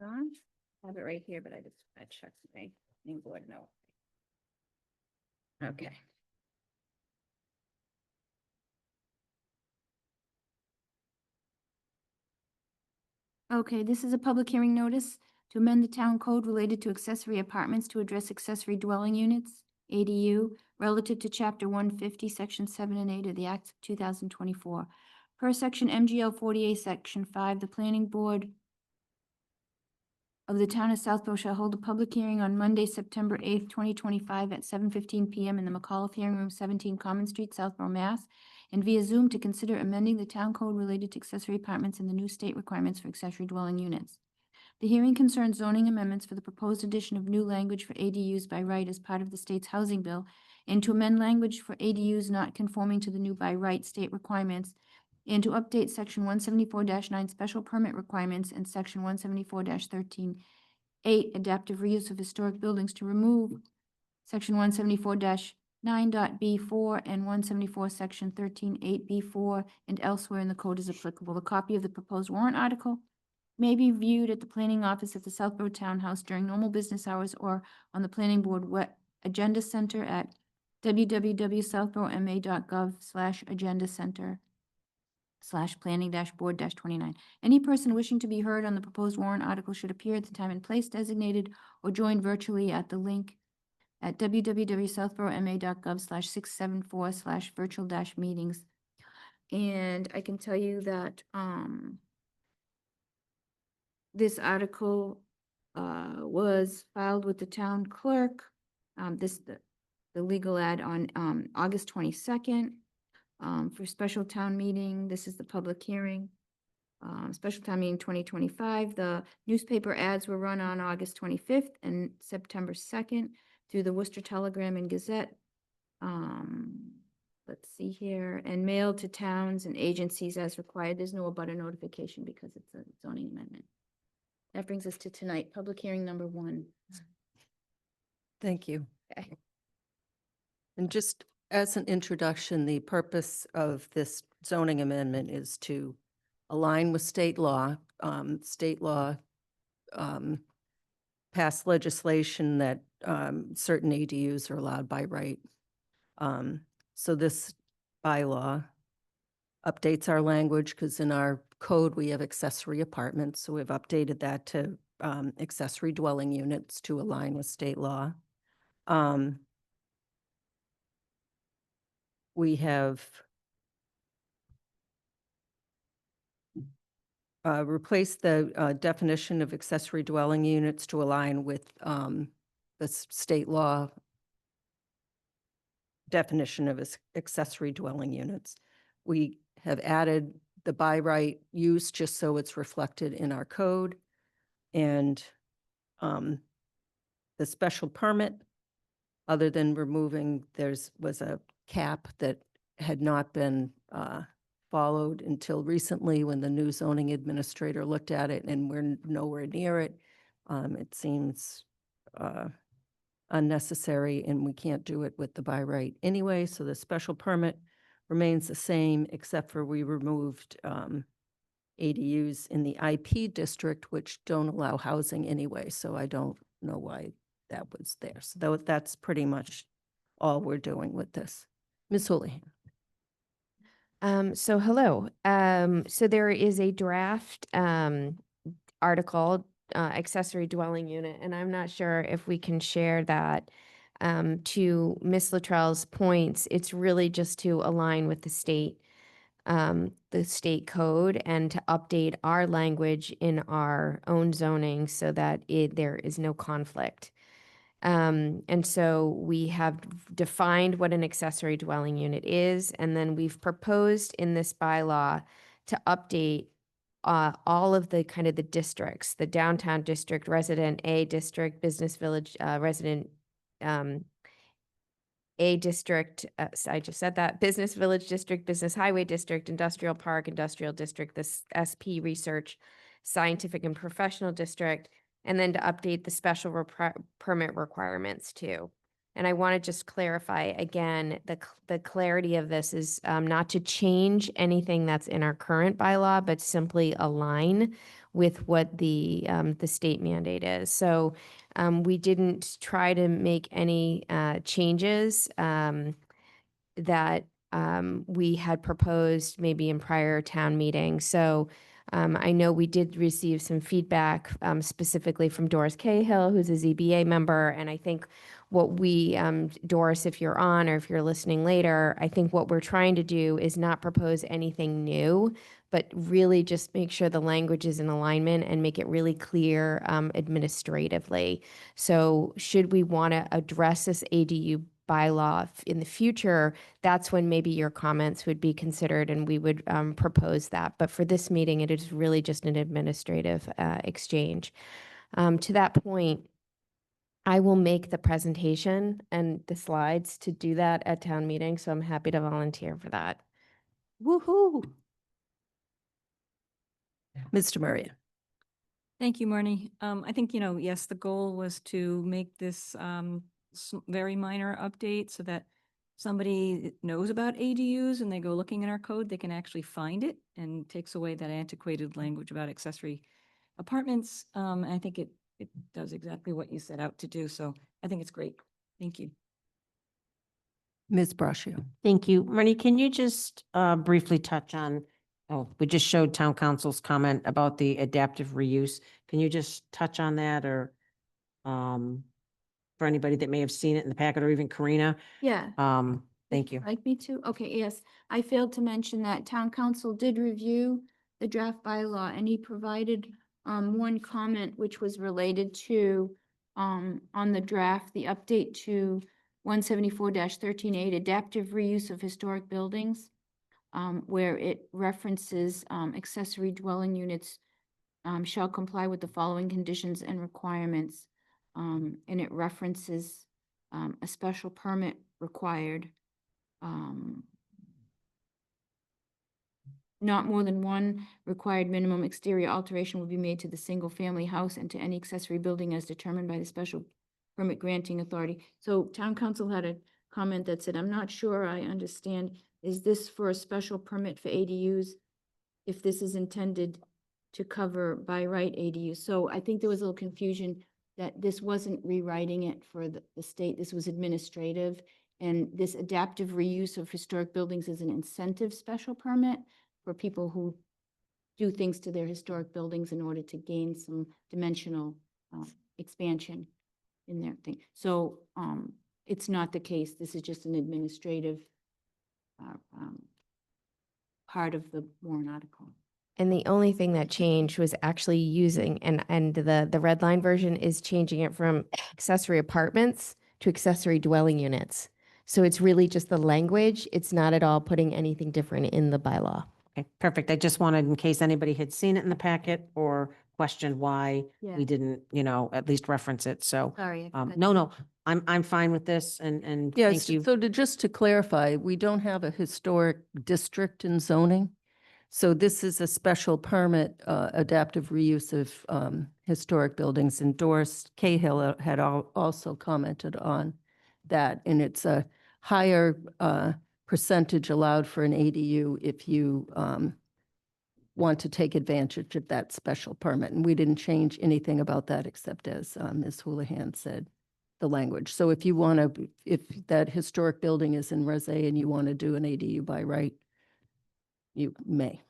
Don? I have it right here, but I checked my name board, no. Okay. Okay, this is a public hearing notice to amend the town code related to accessory apartments to address accessory dwelling units, ADU, relative to chapter 150, section 7 and 8 of the Act of 2024. Per section MGL 48, section 5, the planning board of the town of Southborough shall hold a public hearing on Monday, September 8th, 2025 at 7:15 PM in the McAuliffe Hearing Room, 17 Common Street, Southborough, Mass. And via Zoom to consider amending the town code related to accessory apartments and the new state requirements for accessory dwelling units. The hearing concerns zoning amendments for the proposed addition of new language for ADUs by right as part of the state's housing bill, and to amend language for ADUs not conforming to the new by right state requirements, and to update section 174-9 special permit requirements and section 174-13-8 adaptive reuse of historic buildings to remove section 174-9.b4 and 174 section 13.8b4 and elsewhere in the code as applicable. A copy of the proposed warrant article may be viewed at the planning office at the Southborough Townhouse during normal business hours or on the planning board agenda center at www.southboroughma.gov/agenda center/planning-board-29. Any person wishing to be heard on the proposed warrant article should appear at the time and place designated or join virtually at the link at www.southboroughma.gov/674/virtual-meetings. And I can tell you that this article was filed with the town clerk, the legal ad on August 22nd. For special town meeting, this is the public hearing. Special town meeting 2025. The newspaper ads were run on August 25th and September 2nd through the Worcester Telegram and Gazette. Let's see here, and mailed to towns and agencies as required. There's no abutter notification because it's a zoning amendment. That brings us to tonight, public hearing number 1. Thank you. Okay. And just as an introduction, the purpose of this zoning amendment is to align with state law. State law passed legislation that certain ADUs are allowed by right. So this bylaw updates our language because in our code, we have accessory apartments. So we've updated that to accessory dwelling units to align with state law. We have replaced the definition of accessory dwelling units to align with the state law definition of accessory dwelling units. We have added the by right use just so it's reflected in our code. And the special permit, other than removing, was a cap that had not been followed until recently when the new zoning administrator looked at it, and we're nowhere near it. It seems unnecessary, and we can't do it with the by right anyway, so the special permit remains the same, except for we removed ADUs in the IP district, which don't allow housing anyway, so I don't know why that was there. So that's pretty much all we're doing with this. Ms. Houlihan. So hello. So there is a draft article, accessory dwelling unit, and I'm not sure if we can share that. To Ms. Luttrell's points, it's really just to align with the state code and to update our language in our own zoning so that there is no conflict. And so we have defined what an accessory dwelling unit is, and then we've proposed in this bylaw to update all of the kind of the districts, the downtown district, resident A district, business village, resident A district, I just said that, business village district, business highway district, industrial park, industrial district, this SP research, scientific and professional district, and then to update the special permit requirements too. And I want to just clarify again, the clarity of this is not to change anything that's in our current bylaw, but simply align with what the state mandate is. So we didn't try to make any changes that we had proposed maybe in prior town meetings. So I know we did receive some feedback specifically from Doris Cahill, who's a ZBA member. And I think what we, Doris, if you're on or if you're listening later, I think what we're trying to do is not propose anything new, but really just make sure the language is in alignment and make it really clear administratively. So should we want to address this ADU bylaw in the future, that's when maybe your comments would be considered and we would propose that. But for this meeting, it is really just an administrative exchange. To that point, I will make the presentation and the slides to do that at town meeting, so I'm happy to volunteer for that. Woohoo! Mr. Murray. Thank you, Marnie. I think, yes, the goal was to make this very minor update so that somebody knows about ADUs and they go looking in our code, they can actually find it and takes away that antiquated language about accessory apartments. I think it does exactly what you set out to do. So I think it's great. Thank you. Ms. Braccio. Thank you. Marnie, can you just briefly touch on, we just showed town council's comment about the adaptive reuse. Can you just touch on that or for anybody that may have seen it in the packet or even Karina? Yeah. Thank you. Like me to? Okay, yes. I failed to mention that town council did review the draft bylaw and he provided one comment which was related to on the draft, the update to 174-13-8, adaptive reuse of historic buildings, where it references accessory dwelling units shall comply with the following conditions and requirements. And it references a special permit required. Not more than one required minimum exterior alteration will be made to the single-family house and to any accessory building as determined by the special permit granting authority. So town council had a comment that said, I'm not sure I understand, is this for a special permit for ADUs if this is intended to cover by right ADUs? So I think there was a little confusion that this wasn't rewriting it for the state, this was administrative. And this adaptive reuse of historic buildings is an incentive special permit for people who do things to their historic buildings in order to gain some dimensional expansion in their thing. So it's not the case. This is just an administrative part of the warrant article. And the only thing that changed was actually using, and the red line version is changing it from accessory apartments to accessory dwelling units. So it's really just the language. It's not at all putting anything different in the bylaw. Okay, perfect. I just wanted, in case anybody had seen it in the packet or questioned why Yeah. we didn't, at least reference it. So, Sorry. I forgot no, to- no, I'm fine with this and Yes, thank you. so just to clarify, we don't have a historic district in zoning. So this is a special permit, adaptive reuse of historic buildings endorsed. Cahill had also commented on that, and it's a higher percentage allowed for an ADU if you want to take advantage of that special permit. And we didn't change anything about that except, as Ms. Houlihan said, the language. So if you want to, if that historic building is in Res A and you want to do an ADU by right, you may.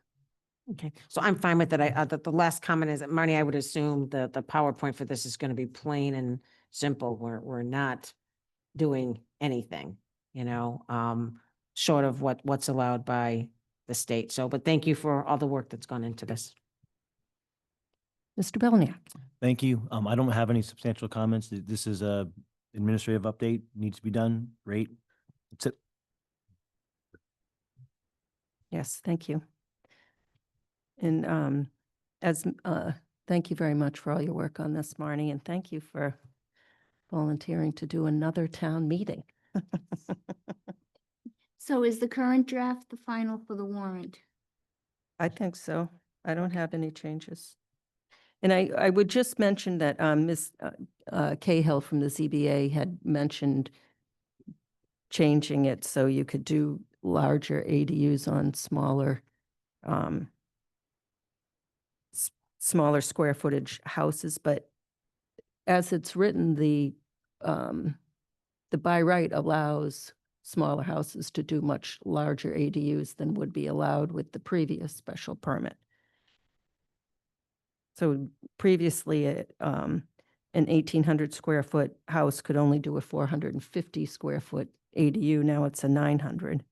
Okay, so I'm fine with it. The last comment is that, Marnie, I would assume the PowerPoint for this is going to be plain and simple. We're not doing anything, short of what's allowed by the state. So, but thank you for all the work that's gone into this. Mr. Belknap. Thank you. I don't have any substantial comments. This is a administrative update, needs to be done. Great. That's it. Yes, thank you. And thank you very much for all your work on this, Marnie, and thank you for volunteering to do another town meeting. So is the current draft the final for the warrant? I think so. I don't have any changes. And I would just mention that Ms. Cahill from the ZBA had mentioned changing it so you could do larger ADUs on smaller smaller square footage houses, but as it's written, the by right allows smaller houses to do much larger ADUs than would be allowed with the previous special permit. So previously, an 1,800 square foot house could only do a 450 square foot ADU. Now it's a 900.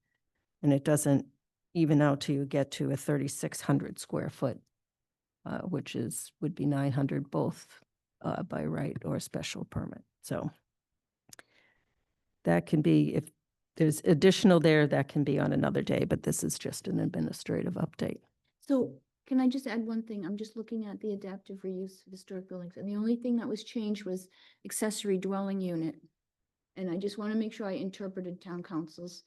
And it doesn't even out till you get to a 3,600 square foot, which would be 900 both by right or special permit. So that can be, if there's additional there, that can be on another day, but this is just an administrative update. So can I just add one thing? I'm just looking at the adaptive reuse of historic buildings, and the only thing that was changed was accessory dwelling unit. And I just want to make sure I interpreted town council's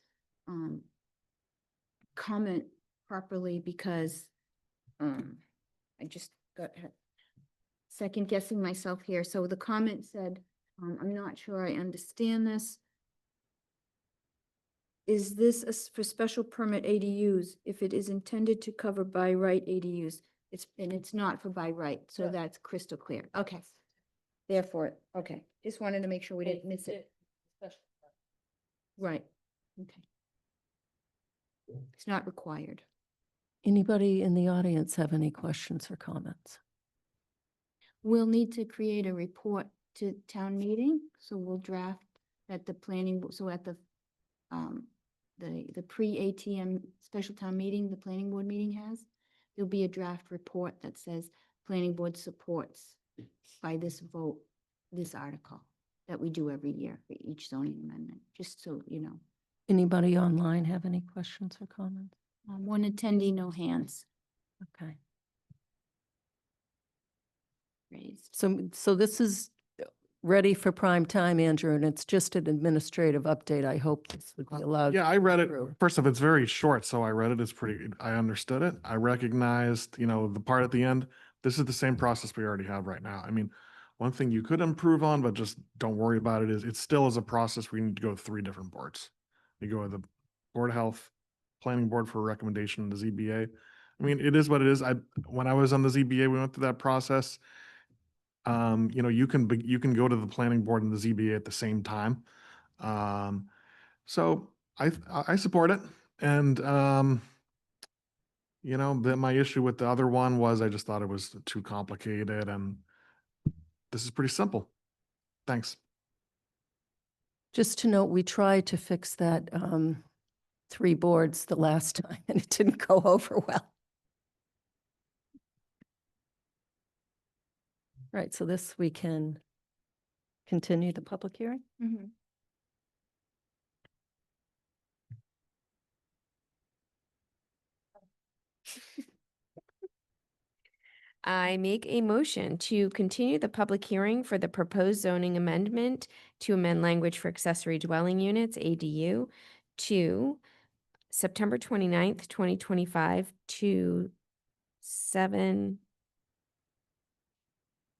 comment properly, because I just got second guessing myself here. So the comment said, I'm not sure I understand this. Is this for special permit ADUs if it is intended to cover by right ADUs? It's not for by right, so that's crystal clear. Okay. Therefore, okay, just wanted to make sure we didn't miss it. Right, okay. It's not required. Anybody in the audience have any questions or comments? We'll need to create a report to town meeting, so we'll draft at the planning, so at the pre-ATM special town meeting, the planning board meeting has, there'll be a draft report that says planning board supports by this vote, this article that we do every year for each zoning amendment, just so you know. Anybody online have any questions or comments? One attendee, no hands Okay. raised. So this is ready for prime time, Andrew, and it's just an administrative update. I hope this would be allowed. Yeah, I read it. through. First off, it's very short, so I read it. It's pretty, I understood it. I recognized, the part at the end. This is the same process we already have right now. I mean, one thing you could improve on, but just don't worry about it, is it still is a process where you need to go to 3 different boards. You go to the Board of Health, Planning Board for a recommendation, the ZBA. I mean, it is what it is. When I was on the ZBA, we went through that process. You can go to the Planning Board and the ZBA at the same time. So I support it. And, my issue with the other one was I just thought it was too complicated, and this is pretty simple. Thanks. Just to note, we tried to fix that 3 boards the last time and it didn't go over well. Right, so this we can continue the public hearing. Mhm. I make a motion to continue the public hearing for the proposed zoning amendment to amend language for accessory dwelling units, ADU, to September 29th, 2025 to 7,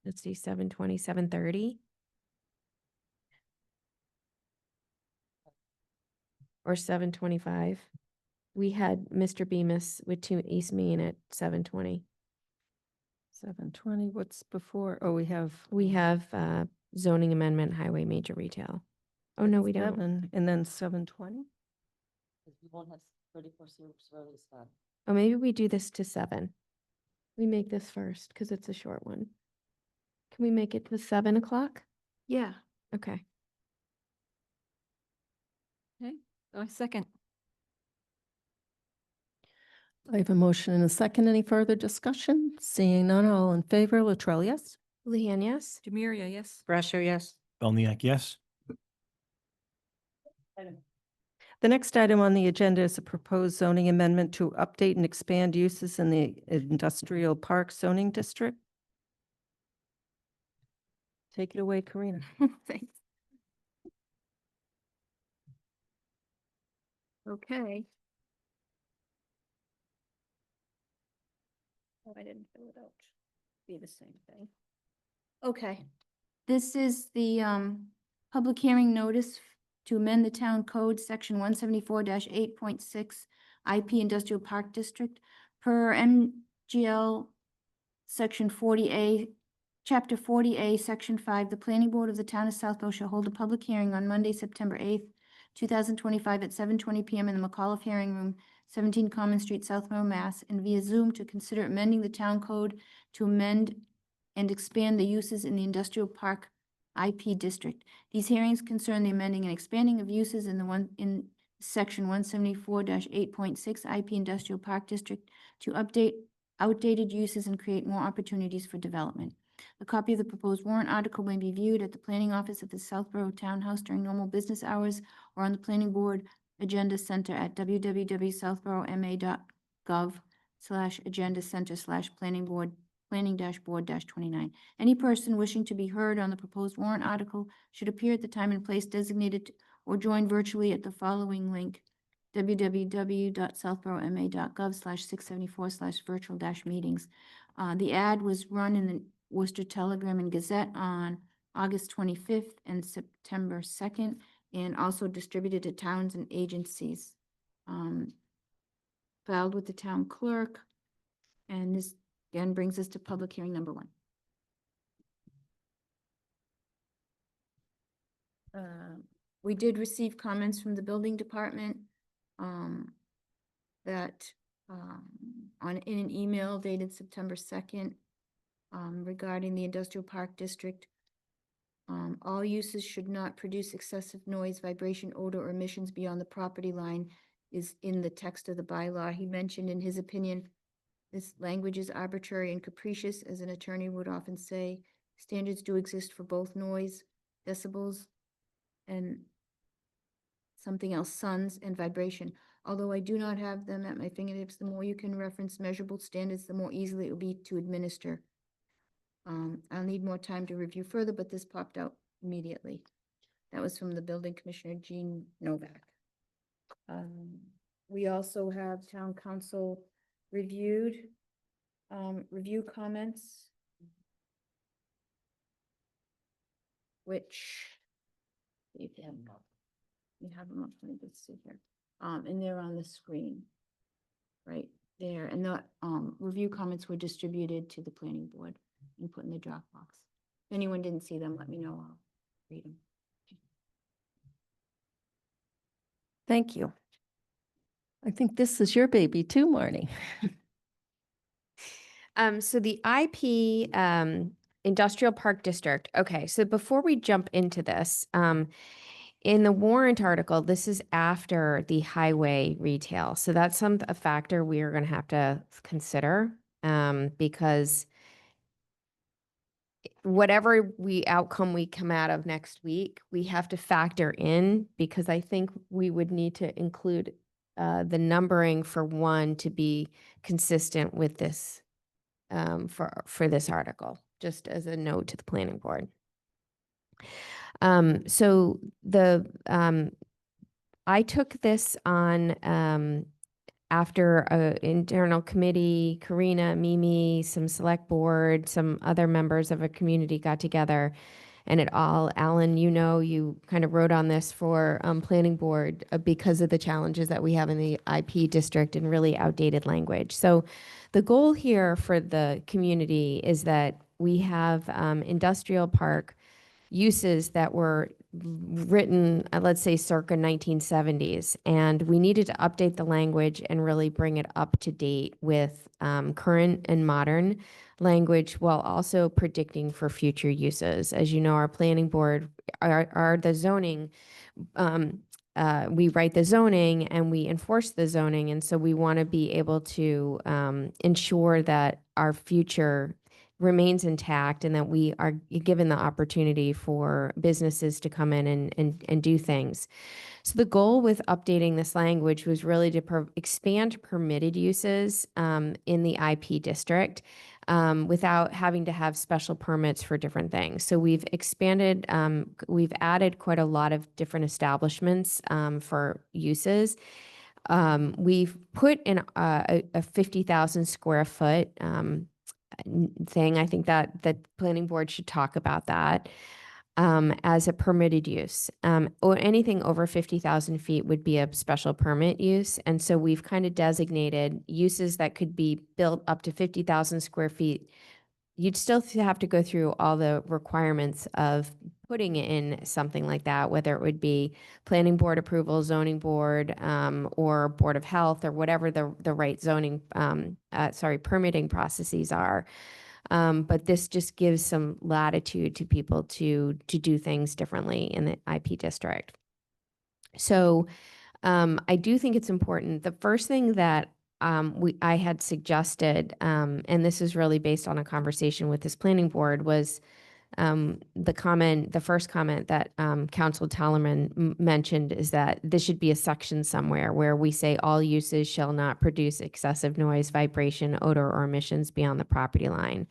let's see, 7:20, 7:30. Or 7:25. We had Mr. Bemis with 2 East Main at 7:20. 7:20, what's before? Oh, we have. We have zoning amendment, highway major retail. Oh, no, we don't. 7, and then 7:20? Oh, maybe we do this to 7. We make this first because it's a short one. Can we make it to 7 o'clock? Yeah. Okay. A second. I have a motion and a second. Any further discussion? Seeing none, all in favor, Latrell, yes? Houlihan, yes? Demiria, yes. Brasher, yes. Belniak, yes. The next item on the agenda is a proposed zoning amendment to update and expand uses in the industrial park zoning district. Take it away, Karina. Thanks. Okay. Oh, I didn't fill it out. Be the same thing. Okay. This is the public hearing notice to amend the town code, section 174-8.6 IP Industrial Park District per MGL section 40A, chapter 40A, section 5. The planning board of the town of Southborough shall hold a public hearing on Monday, September 8th, 2025 at 7:20 PM in the McAuliffe Hearing Room, 17 Common Street, Southborough, Mass, and via Zoom to consider amending the town code to amend and expand the uses in the industrial park IP district. These hearings concern the amending and expanding of uses in section 174-8.6 IP Industrial Park District to update outdated uses and create more opportunities for development. A copy of the proposed warrant article may be viewed at the planning office of the Southborough Townhouse during normal business hours or on the planning board agenda center at www.southborough.ma.gov/agenda center/planning-board-29. Any person wishing to be heard on the proposed warrant article should appear at the time and place designated or join virtually at the following link: www.southborough.ma.gov/674/virtual-meetings. The ad was run in the Worcester Telegram and Gazette on August 25th and September 2nd, and also distributed to towns and agencies. Filed with the town clerk, and this again brings us to public hearing number 1. We did receive comments from the building department that in an email dated September 2nd regarding the industrial park district. All uses should not produce excessive noise, vibration, odor, or emissions beyond the property line is in the text of the bylaw. He mentioned in his opinion, this language is arbitrary and capricious, as an attorney would often say. Standards do exist for both noise, decibels, and something else, sons, and vibration. Although I do not have them at my fingertips, the more you can reference measurable standards, the more easily it will be to administer. I'll need more time to review further, but this popped out immediately. That was from the building commissioner, Jean Novak. We also have town council review comments, which you have them up, let me just see here. And they're on the screen right there. And the review comments were distributed to the planning board and put in the Dropbox. If anyone didn't see them, let me know. I'll read them. Thank you. I think this is your baby too, Marnie. So the IP Industrial Park District. Okay, so before we jump into this, in the warrant article, this is after the highway retail. So that's a factor we are going to have to consider because whatever outcome we come out of next week, we have to factor in, because I think we would need to include the numbering for 1 to be consistent with this for this article, just as a note to the planning board. So I took this on after a internal committee, Karina, Mimi, some select board, some other members of a community got together, and it all, Alan, you kind of wrote on this for planning board because of the challenges that we have in the IP district and really outdated language. So the goal here for the community is that we have industrial park uses that were written, let's say circa 1970s, and we needed to update the language and really bring it up to date with current and modern language while also predicting for future uses. As you know, our planning board, the zoning, we write the zoning and we enforce the zoning, and so we want to be able to ensure that our future remains intact and that we are given the opportunity for businesses to come in and do things. So the goal with updating this language was really to expand permitted uses in the IP district without having to have special permits for different things. So we've expanded, we've added quite a lot of different establishments for uses. We've put in a 50,000 square foot thing. I think that the planning board should talk about that as a permitted use. Or anything over 50,000 feet would be a special permit use. And so we've kind of designated uses that could be built up to 50,000 square feet. You'd still have to go through all the requirements of putting in something like that, whether it would be planning board approval, zoning board, or board of health, or whatever the right zoning, permitting processes are. But this just gives some latitude to people to do things differently in the IP district. So I do think it's important. The first thing that I had suggested, and this is really based on a conversation with this planning board, was the first comment that Council Tellerman mentioned is that this should be a section somewhere where we say all uses shall not produce excessive noise, vibration, odor, or emissions beyond the property line.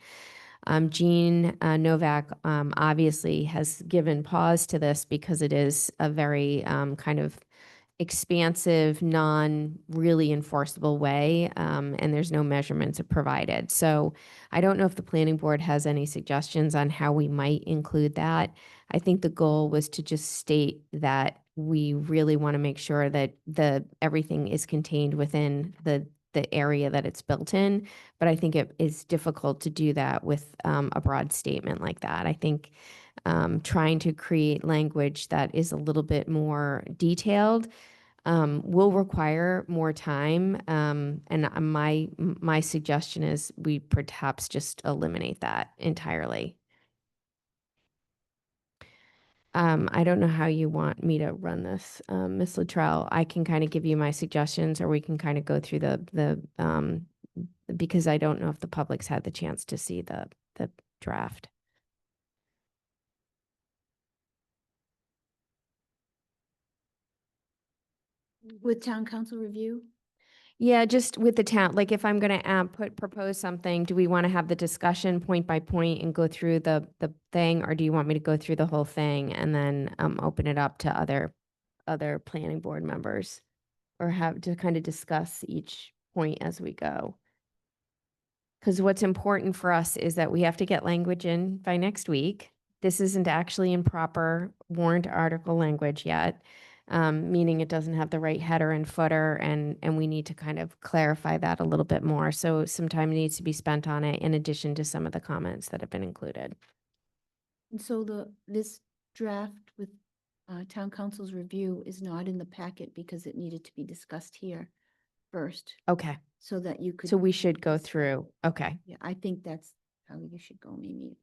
Jean Novak obviously has given pause to this because it is a very kind of expansive, non-really enforceable way, and there's no measurements provided. So I don't know if the planning board has any suggestions on how we might include that. I think the goal was to just state that we really want to make sure that everything is contained within the area that it's built in, but I think it is difficult to do that with a broad statement like that. I think trying to create language that is a little bit more detailed will require more time. And my suggestion is we perhaps just eliminate that entirely. I don't know how you want me to run this, Ms. Luttrell. I can kind of give you my suggestions, or we can kind of go through because I don't know if the public's had the chance to see the draft. With town council review? Yeah, just with the town, like if I'm going to propose something, do we want to have the discussion point by point and go through the thing, or do you want me to go through the whole thing and then open it up to other planning board members, or have to kind of discuss each point as we go? Because what's important for us is that we have to get language in by next week. This isn't actually in proper warrant article language yet. Meaning it doesn't have the right header and footer, and we need to kind of clarify that a little bit more. So some time needs to be spent on it in addition to some of the comments that have been included. And so this draft with town council's review is not in the packet because it needed to be discussed here first. Okay. So that you could. So we should go through. Okay. Yeah, I think that's how you should go, Mimi.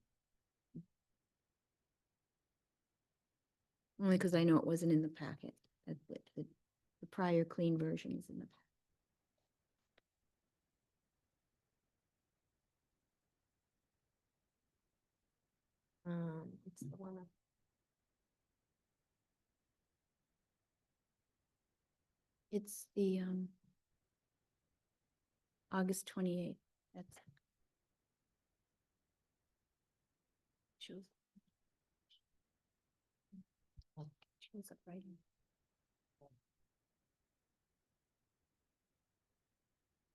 Only because I know it wasn't in the packet. The prior clean version is in the packet. It's the one that It's the, August 28th. That's. Shows. Shows up right in.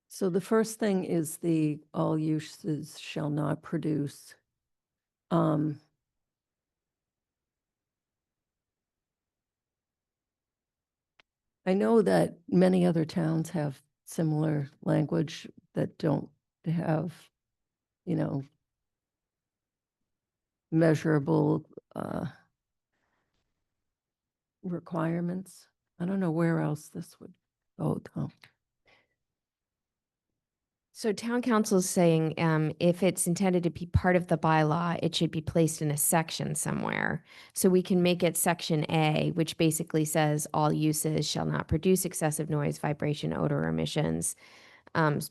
So the first thing is the all uses shall not produce. I know that many other towns have similar language that don't have, you know, measurable requirements. I don't know where else this would go though. So town council is saying, if it's intended to be part of the bylaw, it should be placed in a section somewhere. So we can make it section A, which basically says all uses shall not produce excessive noise, vibration, odor, or emissions. And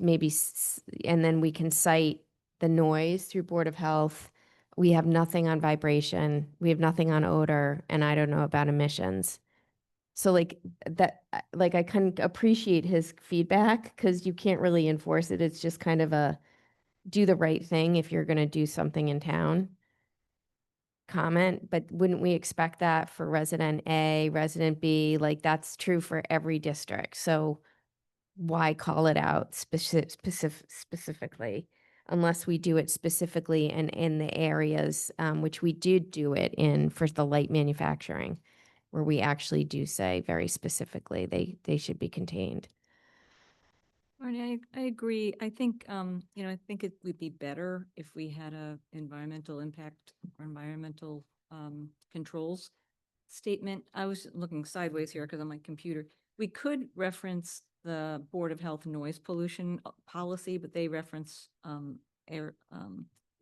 then we can cite the noise through Board of Health. We have nothing on vibration. We have nothing on odor, and I don't know about emissions. So like that, like I can appreciate his feedback because you can't really enforce it. It's just kind of a do the right thing if you're going to do something in town comment. But wouldn't we expect that for resident A, resident B? Like that's true for every district. So why call it out specifically unless we do it specifically and in the areas which we did do it in for the light manufacturing, where we actually do say very specifically they should be contained. Marnie, I agree. I think, I think it would be better if we had a environmental impact or environmental controls statement. I was looking sideways here because on my computer. We could reference the Board of Health noise pollution policy, but they reference the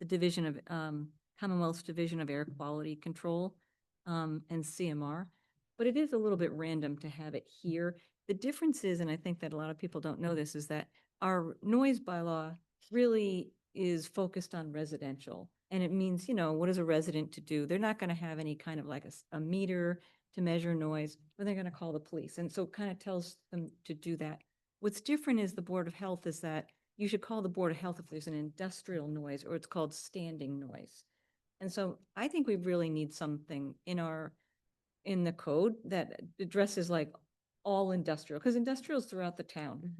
division of Commonwealth's Division of Air Quality Control and CMR. But it is a little bit random to have it here. The difference is, and I think that a lot of people don't know this, is that our noise bylaw really is focused on residential. And it means, what is a resident to do? They're not going to have any kind of like a meter to measure noise, but they're going to call the police. And so it kind of tells them to do that. What's different is the Board of Health is that you should call the Board of Health if there's an industrial noise or it's called standing noise. And so I think we really need something in the code that addresses like all industrial, because industrial's throughout the town.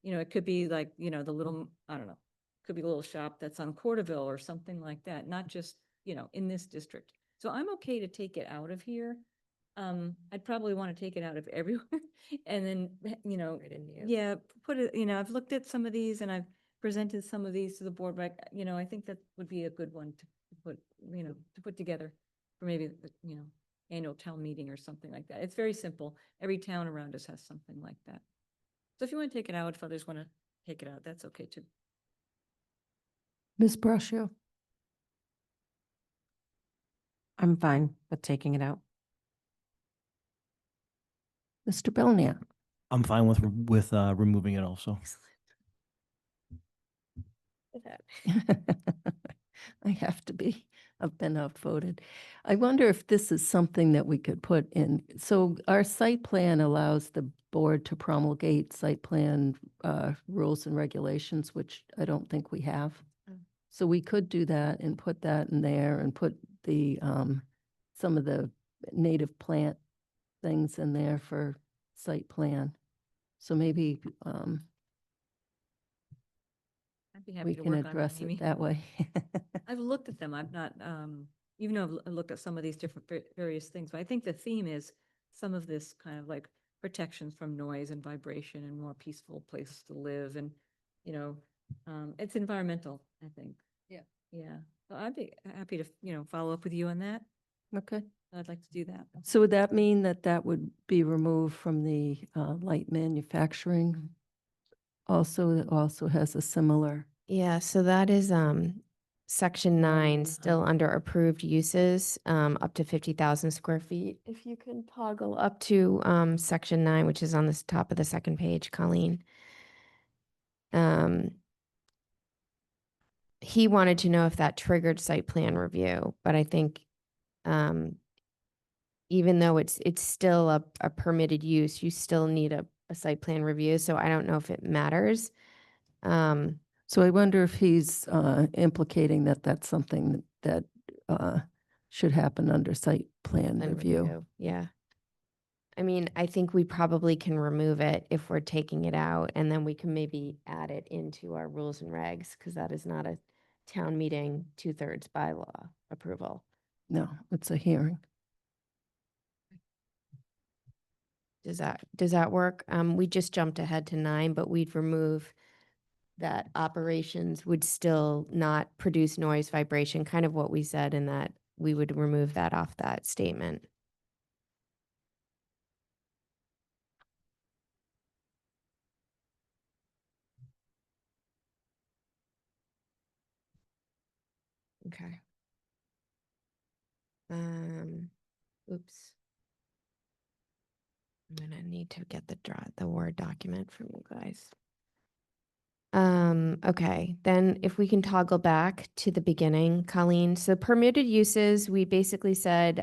It could be like, the little, I don't know, could be a little shop that's on Corderville or something like that, not just, in this district. So I'm okay to take it out of here. I'd probably want to take it out of everywhere and then, yeah, put it, I've looked at some of these and I've presented some of these to the board, but, I think that would be a good one to put together for maybe, annual town meeting or something like that. It's very simple. Every town around us has something like that. So if you want to take it out, if others want to take it out, that's okay too. Ms. Brascio? I'm fine with taking it out. Mr. Belknap? I'm fine with removing it also. I have to be. I've been outvoted. I wonder if this is something that we could put in. So our site plan allows the board to promulgate site plan rules and regulations, which I don't think we have. So we could do that and put that in there and put the some of the native plant things in there for site plan. So maybe I'd be happy we to can work on address Amy. it that way. I've looked at them. I've not, even though I've looked at some of these different various things, but I think the theme is some of this kind of like protections from noise and vibration and more peaceful place to live. And, it's environmental, I think. Yeah. Yeah. So I'd be happy to, follow up with you on that. Okay. I'd like to do that. So would that mean that that would be removed from the light manufacturing? Also, it also has a similar. Yeah, so that is section 9, still under approved uses, up to 50,000 square feet. If you can toggle up to section 9, which is on the top of the second page, Colleen. He wanted to know if that triggered site plan review, but I think even though it's still a permitted use, you still need a a site plan review, so I don't know if it matters. So I wonder if he's implicating that that's something that should happen under site plan plan review. Yeah. I mean, I think we probably can remove it if we're taking it out, and then we can maybe add it into our rules and regs, because that is not a town meeting 2/3 bylaw approval. No, it's a hearing. Does that work? We just jumped ahead to 9, but we'd remove that operations would still not produce noise, vibration, kind of what we said, in that we would remove that off that statement. Okay. Oops. I'm gonna need to get the Word document from you guys. Okay, then if we can toggle back to the beginning, Colleen. So permitted uses, we basically said,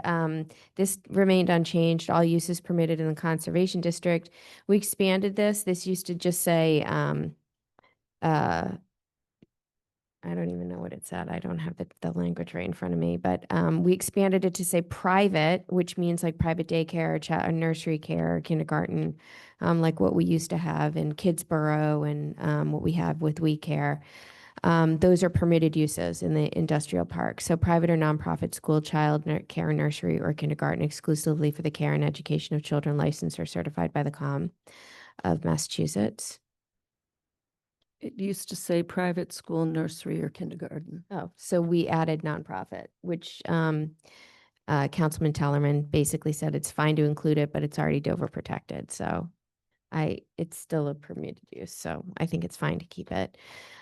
this remained unchanged, all uses permitted in the conservation district. We expanded this. This used to just say, I don't even know what it said. I don't have the language right in front of me, but we expanded it to say private, which means like private daycare, or nursery care, kindergarten, like what we used to have in Kidsborough and what we have with We Care. Those are permitted uses in the industrial park. So private or nonprofit school, child care, nursery, or kindergarten exclusively for the care and education of children licensed or certified by the COM of Massachusetts. It used to say private school, nursery, or kindergarten. Oh, so we added nonprofit, which Councilman Tellerman basically said it's fine to include it, but it's already Dover protected. So it's still a permitted use. So I think it's fine to keep it.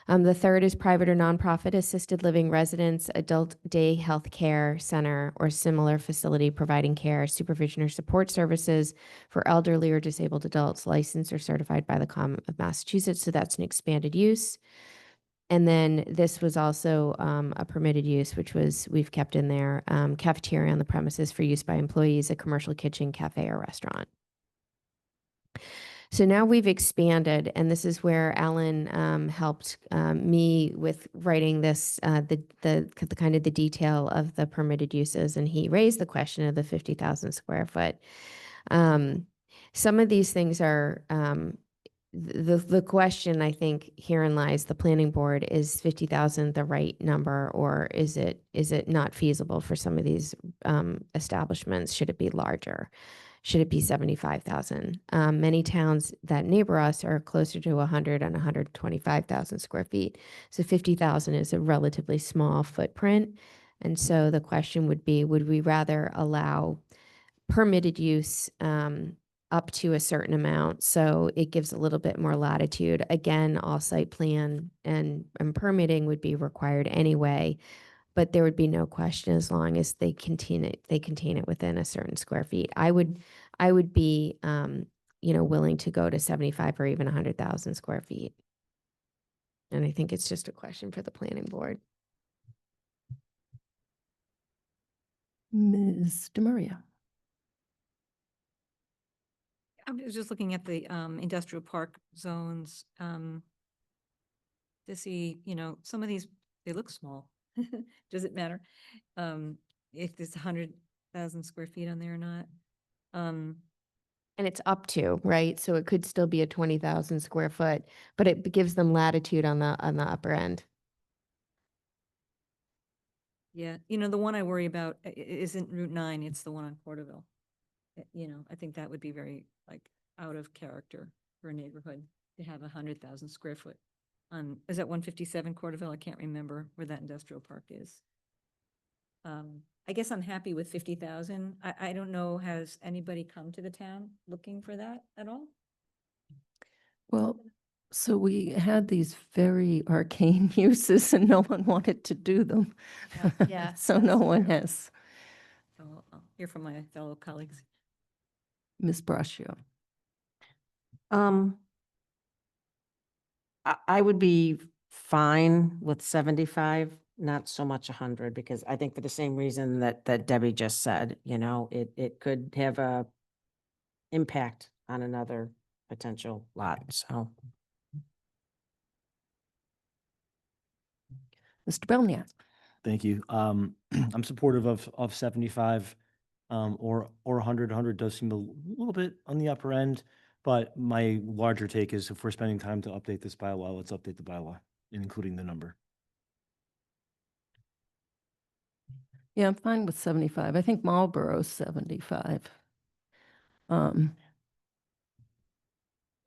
The third is private or nonprofit assisted living residence, adult day health care center, or similar facility providing care, supervision, or support services for elderly or disabled adults licensed or certified by the COM of Massachusetts. So that's an expanded use. And then this was also a permitted use, which we've kept in there, cafeteria on the premises for use by employees, a commercial kitchen, cafe, or restaurant. So now we've expanded, and this is where Alan helped me with writing this, the kind of the detail of the permitted uses, and he raised the question of the 50,000 square foot. Some of these things are, the question, I think, herein lies, the planning board, is 50,000 the right number, or is it not feasible for some of these establishments? Should it be larger? Should it be 75,000? Many towns that neighbor us are closer to 100 and 125,000 square feet. So 50,000 is a relatively small footprint. And so the question would be, would we rather allow permitted use up to a certain amount? So it gives a little bit more latitude. Again, all site plan and permitting would be required anyway, but there would be no question as long as they contain it within a certain square feet. I would be, willing to go to 75 or even 100,000 square feet. And I think it's just a question for the planning board. Ms. DeMaria. I was just looking at the industrial park zones to see, some of these, they look small. Does it matter if there's 100,000 square feet on there or not? And it's up to, right? So it could still be a 20,000 square foot, but it gives them latitude on the upper end. Yeah, the one I worry about isn't Route 9, it's the one on Porterville. I think that would be very out of character for a neighborhood to have 100,000 square foot. Is that 157 Porterville? I can't remember where that industrial park is. I guess I'm happy with 50,000. I don't know, has anybody come to the town looking for that at all? Well, so we had these very arcane uses and no one wanted to do them. Yeah, So no that's one true. has. So I'll hear from my fellow colleagues. Ms. Braccio. I would be fine with 75, not so much 100, because I think for the same reason that Debbie just said, it could have a impact on another potential lot, so. Mr. Belknap. Thank you. I'm supportive of 75 or 100. 100 does seem a little bit on the upper end, but my larger take is if we're spending time to update this bylaw, let's update the bylaw, including the number. Yeah, I'm fine with 75. I think Marlboro's 75. I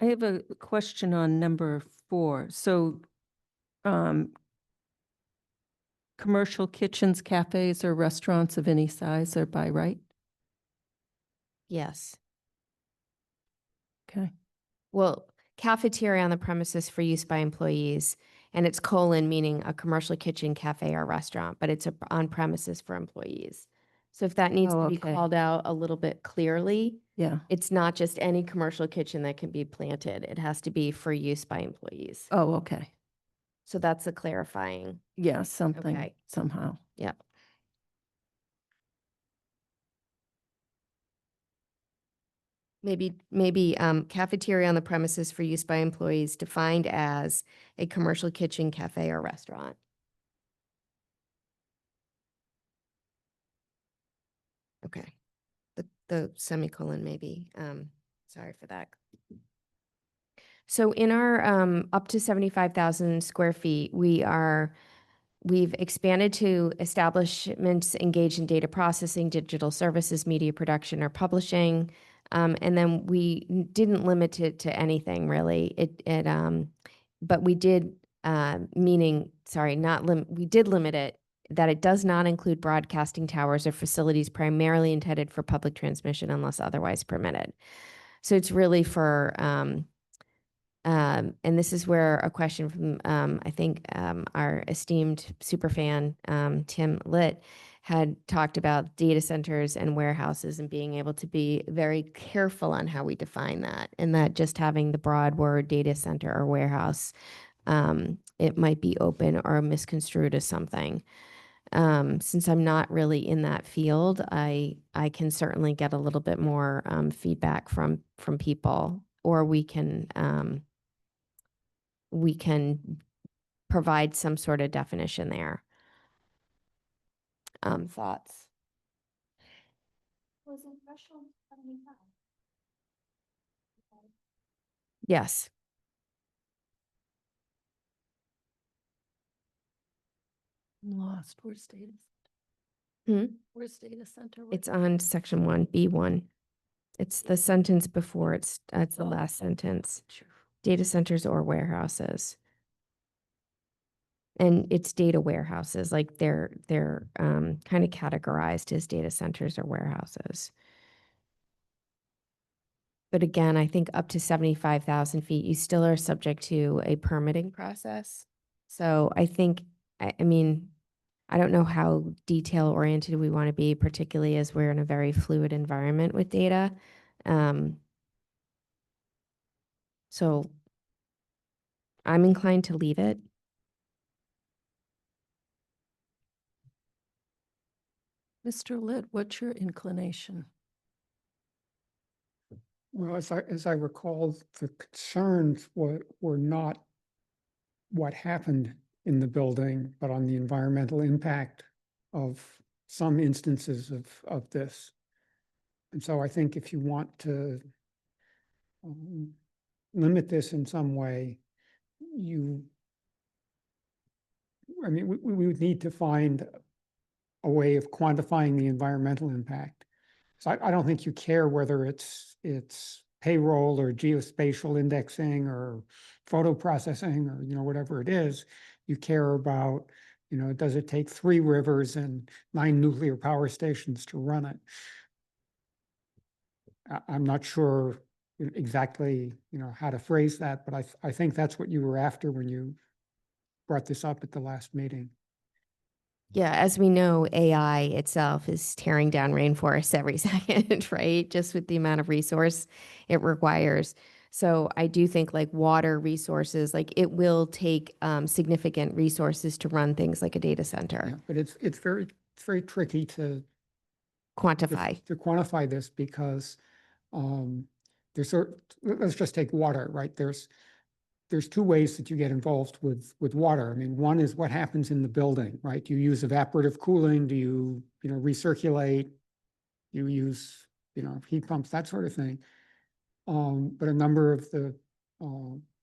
have a question on number 4. So, commercial kitchens, cafes, or restaurants of any size are by right? Yes. Okay. Well, cafeteria on the premises for use by employees, and it's colon, meaning a commercial kitchen, cafe, or restaurant, but it's on premises for employees. So if that needs Oh, to be okay. called out a little bit clearly, Yeah. it's not just any commercial kitchen that can be planted. It has to be for use by employees. Oh, okay. So that's a clarifying. Yeah, something, Okay. somehow. Yep. Maybe cafeteria on the premises for use by employees defined as a commercial kitchen, cafe, or restaurant. Okay. The semicolon maybe, sorry for that. So in our up to 75,000 square feet, we've expanded to establishments engaged in data processing, digital services, media production, or publishing. And then we didn't limit it to anything really. But we did, we did limit it that it does not include broadcasting towers or facilities primarily intended for public transmission unless otherwise permitted. So it's really for, and this is where a question from, I think, our esteemed superfan, Tim Litt, had talked about data centers and warehouses and being able to be very careful on how we define that, and that just having the broad word data center or warehouse, it might be open or misconstrued as something. Since I'm not really in that field, I can certainly get a little bit more feedback from people, or we can provide some sort of definition there. Thoughts? Was it threshold 75? Yes. I'm lost. Where's data? Hmm? Where's data center? It's on section 1B1. It's the sentence before it's the last sentence. Data centers or warehouses. And it's data warehouses, like they're kind of categorized as data centers or warehouses. But again, I think up to 75,000 feet, you still are subject to a permitting process. So I think, I mean, I don't know how detail oriented we want to be, particularly as we're in a very fluid environment with data. So I'm inclined to leave it. Mr. Litt, what's your inclination? Well, as I recall, the concerns were not what happened in the building, but on the environmental impact of some instances of this. And so I think if you want to limit this in some way, we would need to find a way of quantifying the environmental impact. So I don't think you care whether it's payroll or geospatial indexing or photo processing or, whatever it is. You care about, does it take 3 rivers and 9 nuclear power stations to run it? I'm not sure exactly, how to phrase that, but I think that's what you were after when you brought this up at the last meeting. Yeah, as we know, AI itself is tearing down rainforests every second, right? Just with the amount of resource it requires. So I do think like water resources, like it will take significant resources to run things like a data center. Yeah, but it's very tricky to quantify quantify this because let's just take water, right? There's two ways that you get involved with water. I mean, one is what happens in the building, right? Do you use evaporative cooling? Do you recirculate? Do you use, heat pumps, that sort of thing? But a number of the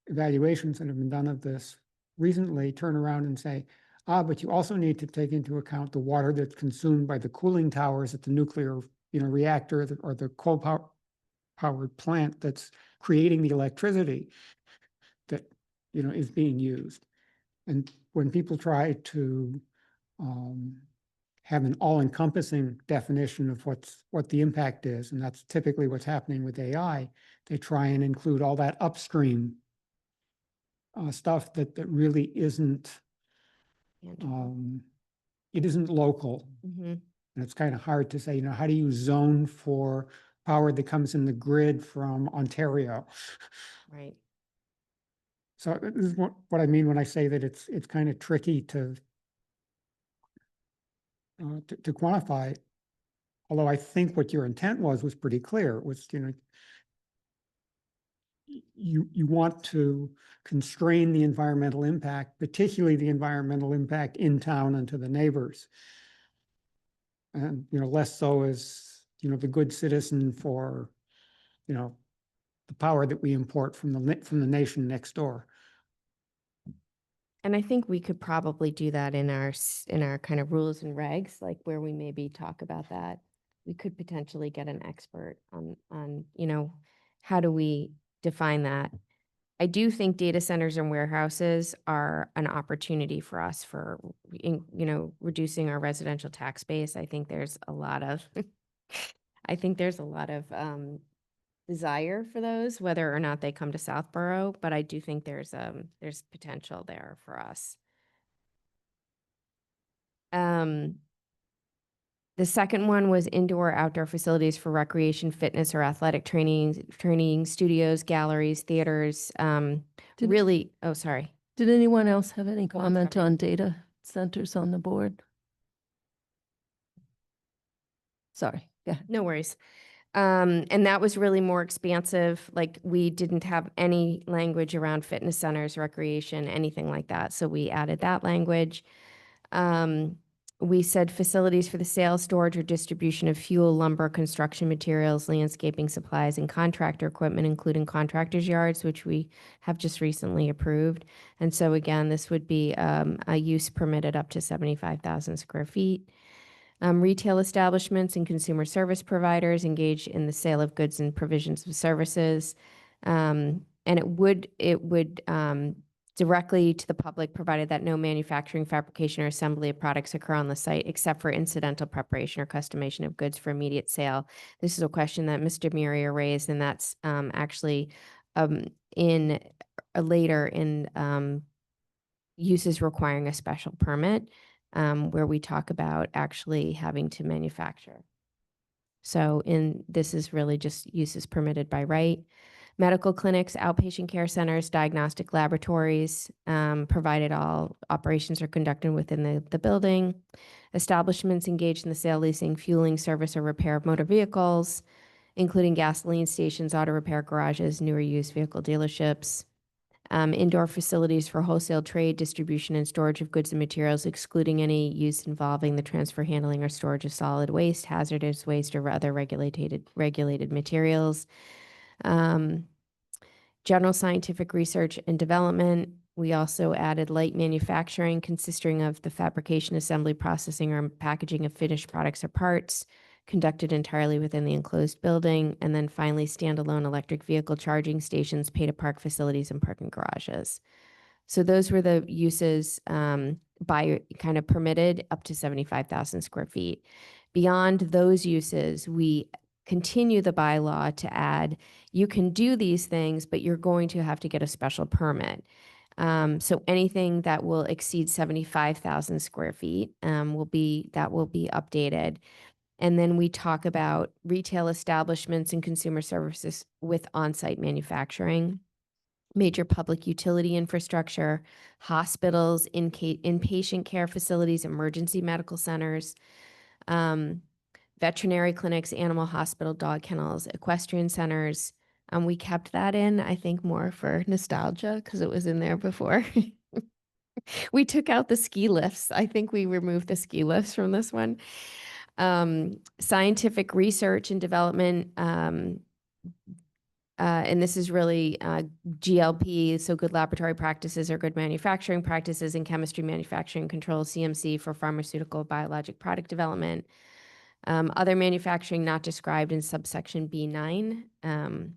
evaluations that have been done of this recently turn around and say, but you also need to take into account the water that's consumed by the cooling towers at the nuclear, reactor or the coal-powered plant that's creating the electricity that, is being used. And when people try to have an all-encompassing definition of what the impact is, and that's typically what's happening with AI, they try and include all that upstream stuff that really isn't, it isn't local. Mhm. And it's kind of hard to say, how do you zone for power that comes in the grid from Ontario? Right. So this is what I mean when I say that it's kind of tricky to quantify. Although I think what your intent was pretty clear. It was, you want to constrain the environmental impact, particularly the environmental impact in town and to the neighbors. And, less so as, the good citizen for, the power that we import from the nation next door. And I think we could probably do that in our kind of rules and regs, like where we maybe talk about that. We could potentially get an expert on, how do we define that? I do think data centers and warehouses are an opportunity for us for, reducing our residential tax base. I think there's a lot of, desire for those, whether or not they come to Southborough, but I do think there's potential there for us. The second one was indoor/outdoor facilities for recreation, fitness, or athletic training studios, galleries, theaters. Did- Oh, sorry. Did anyone else have any Go on, comment sorry. on data centers on the board? Sorry, yeah. No worries. And that was really more expansive. Like, we didn't have any language around fitness centers, recreation, anything like that. So we added that language. We said facilities for the sale, storage, or distribution of fuel, lumber, construction materials, landscaping supplies, and contractor equipment, including contractors' yards, which we have just recently approved. And so again, this would be a use permitted up to 75,000 square feet. Retail establishments and consumer service providers engage in the sale of goods and provisions of services. And it would directly to the public, provided that no manufacturing, fabrication, or assembly of products occur on the site except for incidental preparation or customization of goods for immediate sale. This is a question that Mr. Murier raised, and that's actually in later in uses requiring a special permit, where we talk about actually having to manufacture. So this is really just uses permitted by right. Medical clinics, outpatient care centers, diagnostic laboratories, provided all operations are conducted within the building. Establishments engaged in the sale, leasing, fueling, service, or repair of motor vehicles, including gasoline stations, auto repair garages, newer used vehicle dealerships. Indoor facilities for wholesale trade, distribution, and storage of goods and materials, excluding any use involving the transfer, handling, or storage of solid waste, hazardous waste, or other regulated materials. General scientific research and development. We also added light manufacturing, consisting of the fabrication, assembly, processing, or packaging of finished products or parts, conducted entirely within the enclosed building. And then finally, standalone electric vehicle charging stations, pay-to-park facilities, and parking garages. So those were the uses by kind of permitted up to 75,000 square feet. Beyond those uses, we continue the bylaw to add, you can do these things, but you're going to have to get a special permit. So anything that will exceed 75,000 square feet will be updated. And then we talk about retail establishments and consumer services with on-site manufacturing, major public utility infrastructure, hospitals, inpatient care facilities, emergency medical centers, veterinary clinics, animal hospital, dog kennels, equestrian centers, We kept that in, I think, more for nostalgia because it was in there before. We took out the ski lifts. I think we removed the ski lifts from this one. Scientific research and development, and this is really GLP, so good laboratory practices or good manufacturing practices in chemistry, manufacturing control, CMC for pharmaceutical biologic product development. Other manufacturing not described in subsection B9.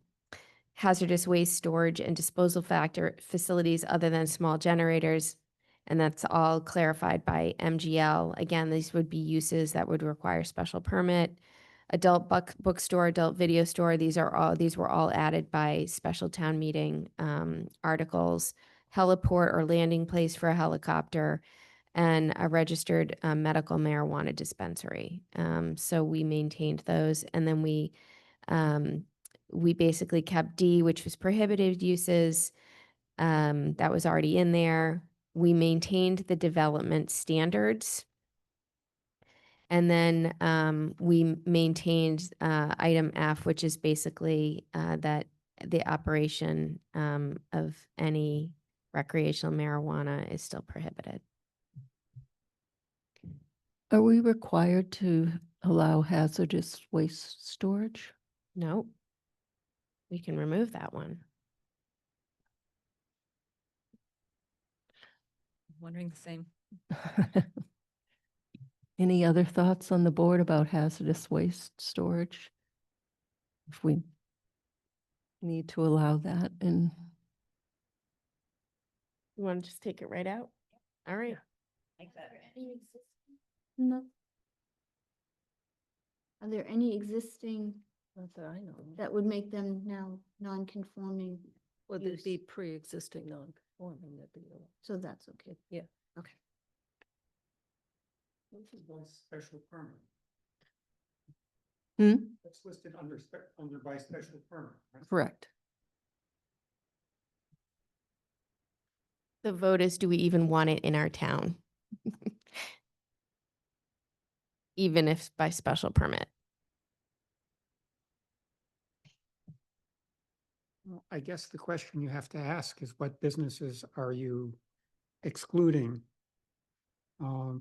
Hazardous waste storage and disposal facilities other than small generators. And that's all clarified by MGL. Again, these would be uses that would require special permit. Adult bookstore, adult video store, these were all added by special town meeting articles. Heliport or landing place for a helicopter, and a registered medical marijuana dispensary. So we maintained those, and then we basically kept D, which was prohibited uses. That was already in there. We maintained the development standards. And then we maintained item F, which is basically that the operation of any recreational marijuana is still prohibited. Are we required to allow hazardous waste storage? No, we can remove that one. Wondering the same. Any other thoughts on the board about hazardous waste storage? If we need to allow that in. You want to just take it right out? All right. No. Are there any existing Not that I know. that would make them now non-conforming? Would it use? be pre-existing non-conforming? That'd be allowed. So that's okay. Yeah. Okay. This is one special permit. Hmm? That's listed under by special permit. right? Correct. The vote is, do we even want it in our town? Even if by special permit. Well, I guess the question you have to ask is what businesses are you excluding?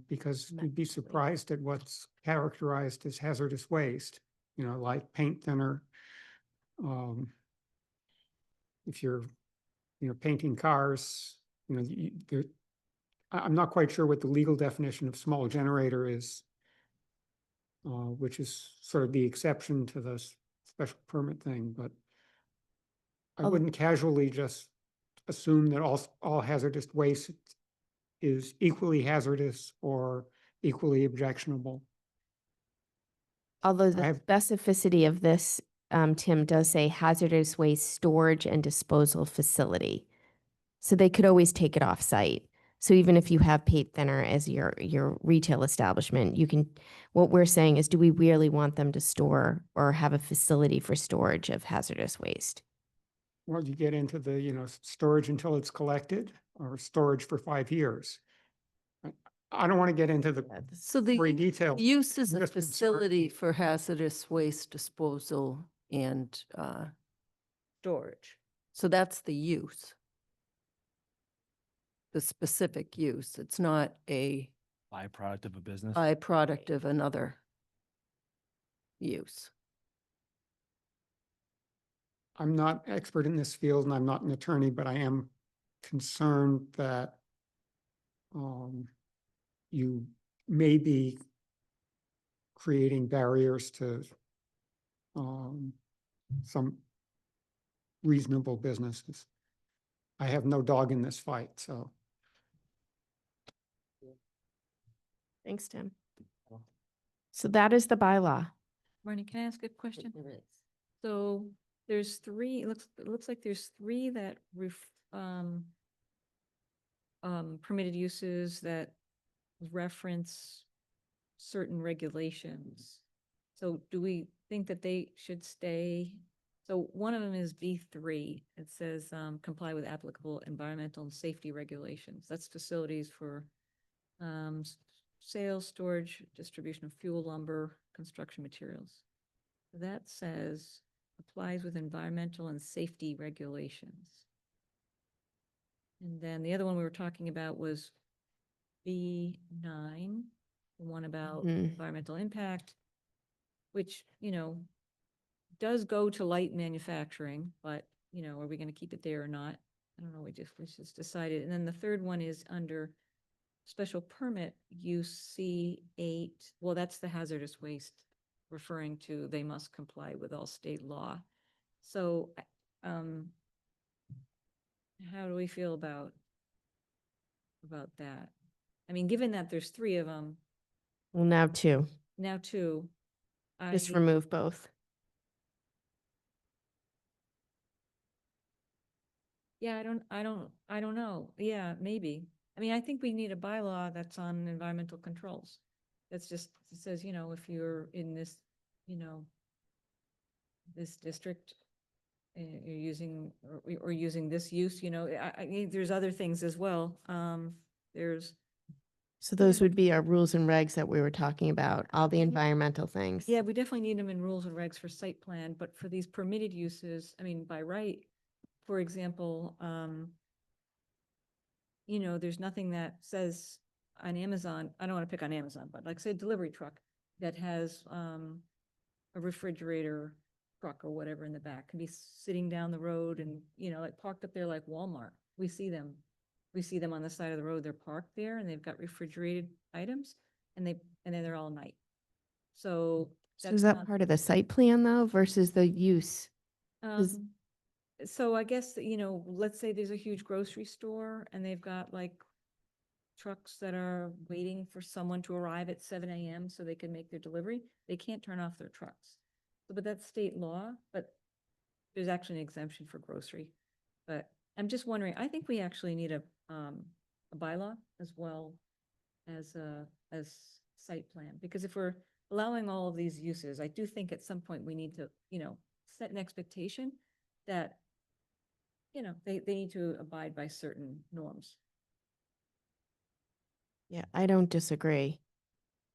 Because you'd be surprised at what's characterized as hazardous waste, like paint thinner. If you're, painting cars, I'm not quite sure what the legal definition of small generator is, which is sort of the exception to the special permit thing, but I wouldn't casually just assume that all hazardous waste is equally hazardous or equally objectionable. Although the I have- specificity of this, Tim, does say hazardous waste storage and disposal facility. So they could always take it off site. So even if you have paint thinner as your retail establishment, what we're saying is, do we really want them to store or have a facility for storage of hazardous waste? Well, you get into the, storage until it's collected or storage for 5 years. I don't want to get into the So the very detailed. use is a just concern- facility for hazardous waste disposal and storage. So that's the use. The specific use. It's not a Byproduct of a business. byproduct of another use. I'm not expert in this field and I'm not an attorney, but I am concerned that you may be creating barriers to some reasonable businesses. I have no dog in this fight, so. Thanks, Tim. So that is the bylaw. Marnie, can I ask a question? So there's three, it looks like there's three that permitted uses that reference certain regulations. So do we think that they should stay? So one of them is B3. It says comply with applicable environmental and safety regulations. That's facilities for sales, storage, distribution of fuel, lumber, construction materials. That says applies with environmental and safety regulations. And then the other one we were talking about was B9, the one about Mhm. environmental impact, which, does go to light manufacturing, but, are we going to keep it there or not? I don't know, we just decided. And then the third one is under special permit UC8. Well, that's the hazardous waste, referring to they must comply with all state law. So, how do we feel about that? I mean, given that there's 3 of them, Well, now two, now 2. just I- remove both. Yeah, I don't know. Yeah, maybe. I mean, I think we need a bylaw that's on environmental controls. That's just, it says, if you're in this, this district, you're using, or using this use, there's other things as well. There's, So those would be our rules and regs that we were talking about, all the environmental things. yeah, we definitely need them in rules and regs for site plan, but for these permitted uses, I mean, by right, for example, there's nothing that says on Amazon, I don't want to pick on Amazon, but like say a delivery truck that has a refrigerator truck or whatever in the back can be sitting down the road and, like parked up there like Walmart. We see them on the side of the road. They're parked there and they've got refrigerated items and then they're all night. So So that's is that not- part of the site plan though versus the use? Is- So I guess, let's say there's a huge grocery store and they've got like trucks that are waiting for someone to arrive at 7 a.m. so they can make their delivery. They can't turn off their trucks. But that's state law, but there's actually an exemption for grocery. But I'm just wondering, I think we actually need a bylaw as well as site plan, because if we're allowing all of these uses, I do think at some point we need to, set an expectation that, they need to abide by certain norms. Yeah, I don't disagree.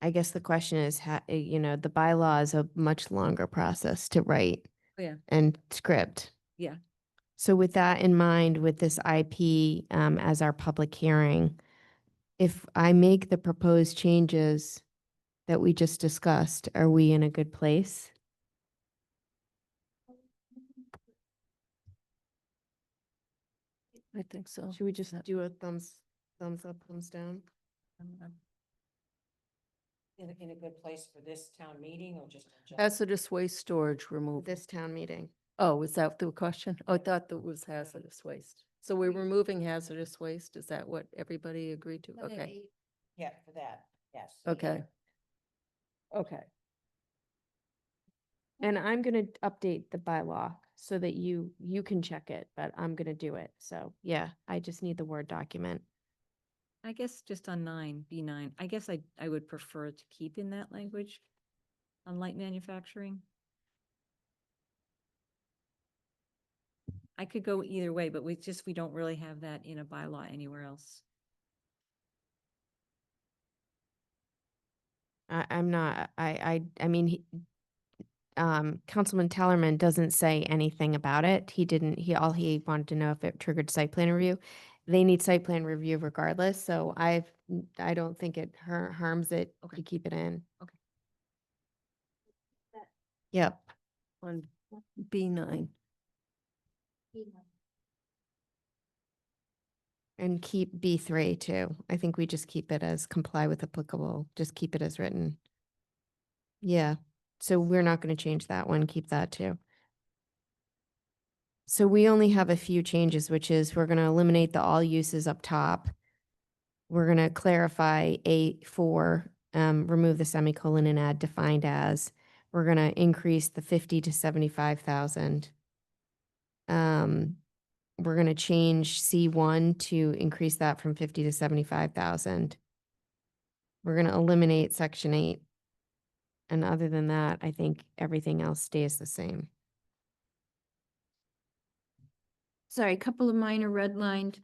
I guess the question is, the bylaw is a much longer process to write Yeah, and script. yeah. So with that in mind, with this IP as our public hearing, if I make the proposed changes that we just discussed, are we in a good place? I think so. Should we just do a thumbs up, thumbs down? In a good place for this town meeting or just in general? Hazardous waste storage removal. This town meeting. Oh, is that the question? Oh, I thought that was hazardous waste. So we're removing hazardous waste? Is that what everybody agreed to? Okay, Yeah, for that, yes. okay. Okay. And I'm gonna update the bylaw so that you can check it, but I'm gonna do it. So yeah, I just need the Word document. I guess just on B9, I guess I would prefer to keep in that language on light manufacturing. I could go either way, but we don't really have that in a bylaw anywhere else. I'm not, I mean, Councilman Tellerman doesn't say anything about it. All he wanted to know if it triggered site plan review. They need site plan review regardless, so I don't think it harms it Okay. to keep it in. Okay. Yep. On B9. And keep B3 too. I think we just keep it as comply with applicable, just keep it as written. Yeah, so we're not going to change that one, keep that too. So we only have a few changes, which is we're going to eliminate the all uses up top. We're going to clarify A4, remove the semicolon and add defined as. We're going to increase the 50 to 75,000. We're going to change C1 to increase that from 50 to 75,000. We're going to eliminate Section 8. And other than that, I think everything else stays the same. Sorry, a couple of minor redlined,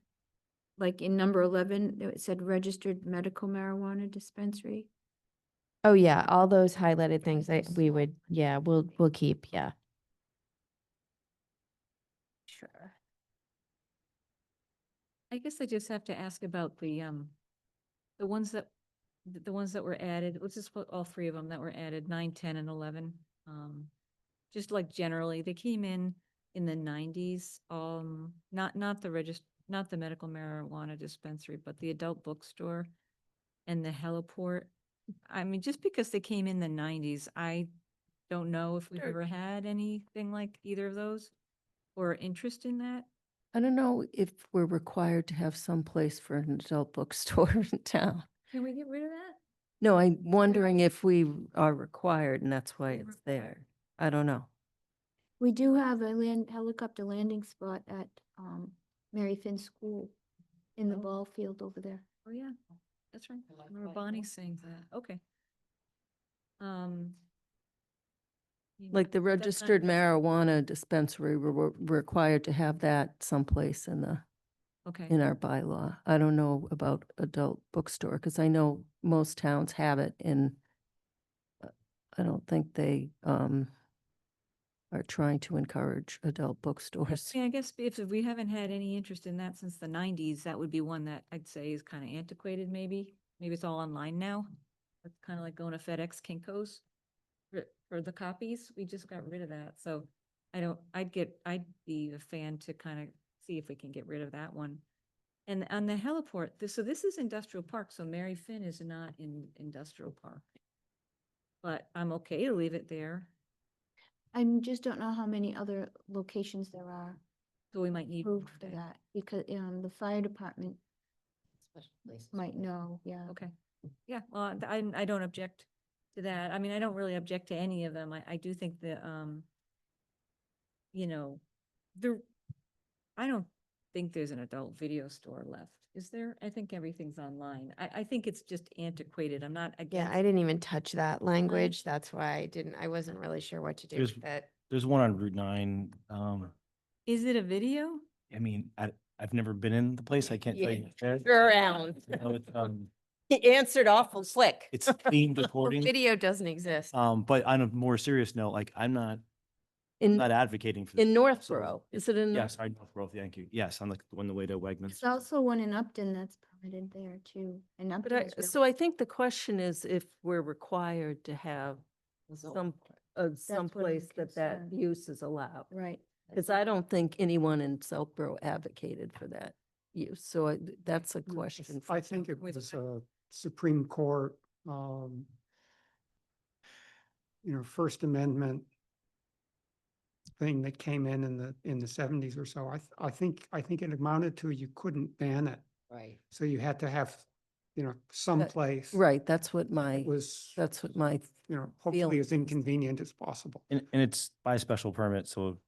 like in number 11, it said registered medical marijuana dispensary. Oh yeah, all those highlighted things we'll keep, yeah. sure. I guess I just have to ask about the ones that, the ones that were added, let's just put all three of them that were added, 9, 10, and 11. Just like generally, they came in the 90s, not the medical marijuana dispensary, but the adult bookstore and the heliport. I mean, just because they came in the 90s, I don't know if we've Sure. ever had anything like either of those or interest in that. I don't know if we're required to have some place for an adult bookstore in town. Can we get rid of that? No, I'm wondering if we are required and that's why it's there. I don't know. We do have a helicopter landing spot at Mary Finn School in the ball field over there. Oh, yeah, that's right. I remember Bonnie saying that. Okay. You know, Like the that's not- registered marijuana dispensary, we're required to have that someplace in Okay. our bylaw. I don't know about adult bookstore, because I know most towns have it I don't think they are trying to encourage adult bookstores. Yeah, I guess if we haven't had any interest in that since the 90s, that would be one that I'd say is kind of antiquated, maybe. Maybe it's all online now. It's kind of like going to FedEx Kinko's for the copies. We just got rid of that. So I'd be a fan to kind of see if we can get rid of that one. And on the heliport, so this is industrial park, so Mary Finn is not in industrial park. But I'm okay to leave it there. I just don't know how many other locations there are So we might need. approved for that, because the fire department might know, yeah. Okay. Yeah, well, I don't object to that. I mean, I don't really object to any of them. I do think that, you know, I don't think there's an adult video store left. Is there? I think everything's online. I think it's just antiquated. I'm not Yeah, against. I didn't even touch that language. That's why I wasn't really sure what to do There's- with it. There's one on Route 9. Is it a video? I mean, I've never been in the place. I can't tell you. Sure, Alan. You know, He answered awful slick. it's themed according. Video doesn't exist. But on a more serious note, like I'm not In advocating for. in this, Northborough, is it in? Yes, sorry, Northborough, thank you. Yes, on the way to Wegmans. There's also one in Upton that's permitted there too, and But Upton is really. so I think the question is if we're required to have some place that concerned. use is allowed. Right. Because I don't think anyone in Southborough advocated for that use. So that's a question. I think it was a Supreme Court, First Amendment thing that came in the 70s or so. I think it amounted to you couldn't ban it. Right. So you had to have, some place. Right, that's what Was, my, hopefully as inconvenient as possible. And it's by special permit, so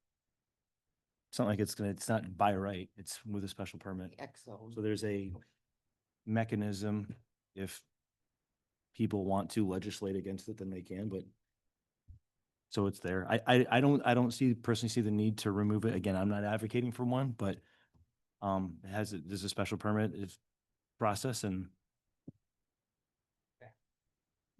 it's not like it's not by right, it's with a special permit. So there's a mechanism if people want to legislate against it, then they can, but so it's there. I don't personally see the need to remove it. Again, I'm not advocating for one, but there's a special permit process and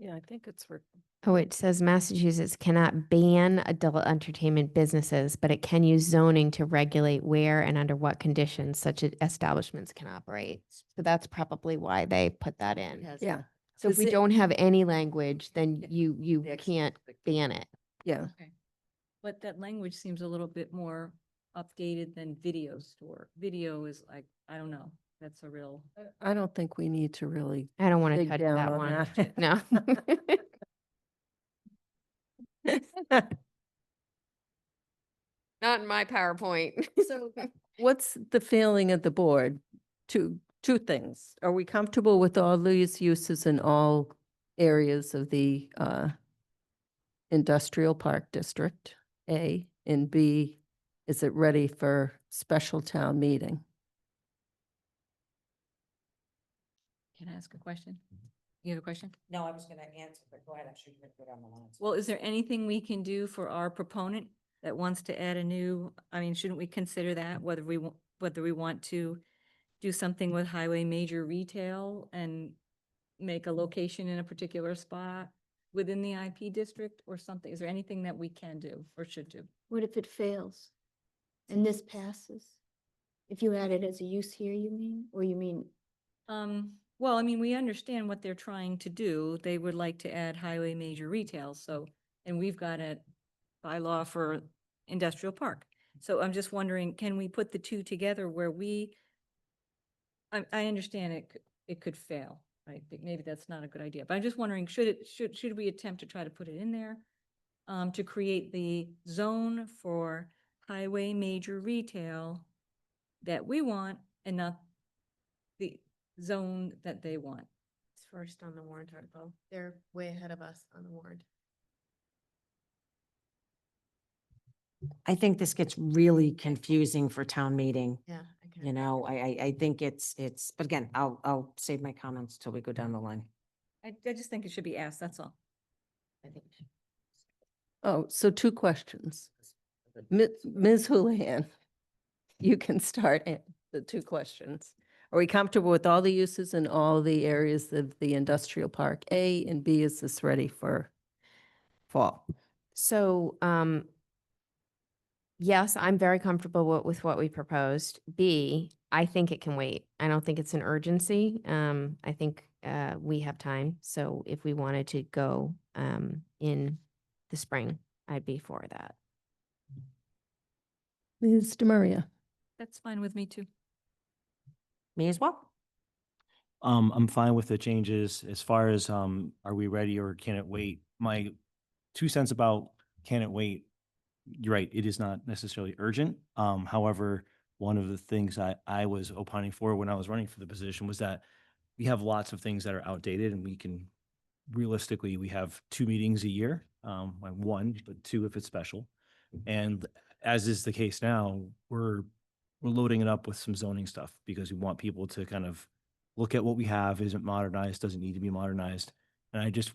yeah, I think it's for. Oh, it says Massachusetts cannot ban adult entertainment businesses, but it can use zoning to regulate where and under what conditions such establishments can operate. So that's probably why they put that in. Yeah. So if Is we it- don't have any language, then you can't ban it. Yeah. Okay. But that language seems a little bit more updated than video store. Video is like, I don't know, that's a real. I don't think we need to really. I don't want to dig touch down that on one. that. No. Not in my PowerPoint. So what's the feeling of the board? Two things. Are we comfortable with all these uses in all areas of the industrial park district, A, and B, is it ready for special town meeting? Can I ask a question? You have a question? No, I was gonna answer, but go ahead. I'm sure you're good on the lines. Well, is there anything we can do for our proponent that wants to add shouldn't we consider that, whether we want to do something with highway major retail and make a location in a particular spot within the IP district or something? Is there anything that we can do or should do? What if it fails? And this passes? If you add it as a use here, you mean, or you mean? Well, I mean, we understand what they're trying to do. They would like to add highway major retail, so, and we've got a bylaw for industrial park. So I'm just wondering, can we put the two together where I understand it could fail, right? Maybe that's not a good idea, but I'm just wondering, should we attempt to try to put it in there? To create the zone for highway major retail that we want and not the zone that they want. It's first on the warrant article. They're way ahead of us on the warrant. I think this gets really confusing for town meeting. Yeah. I can You know, I think it's, but again, I'll save my comments till we go down the line. I just think it should be asked, that's all. I think. Oh, so two questions. Ms. Houlihan, you can start the two questions. Are we comfortable with all the uses in all the areas of the industrial park? A, and B, is this ready for fall? So, yes, I'm very comfortable with what we proposed. B, I think it can wait. I don't think it's an urgency. I think we have time. So if we wanted to go in the spring, I'd be for that. Ms. DeMaria? That's fine with me too. Me as well. I'm fine with the changes as far as, are we ready or can it wait? My 2 cents about can it wait? You're right, it is not necessarily urgent. However, one of the things I was opining for when I was running for the position was that we have lots of things that are outdated and we can realistically, we have 2 meetings a year, like 1, but 2 if it's special. And as is the case now, we're loading it up with some zoning stuff because we want people to kind of look at what we have. Isn't modernized, doesn't need to be modernized. And I just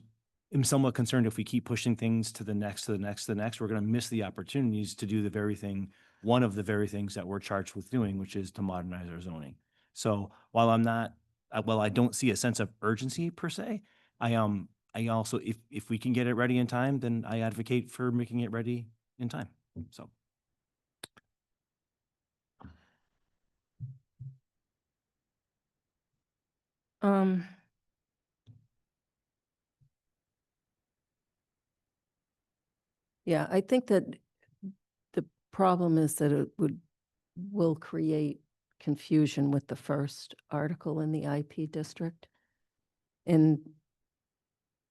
am somewhat concerned if we keep pushing things to the next, we're going to miss the opportunities to do the very thing, one of the very things that we're charged with doing, which is to modernize our zoning. So while I don't see a sense of urgency per se, I also, if we can get it ready in time, then I advocate for making it ready in time. So. Yeah, I think that the problem is that it will create confusion with the first article in the IP district. And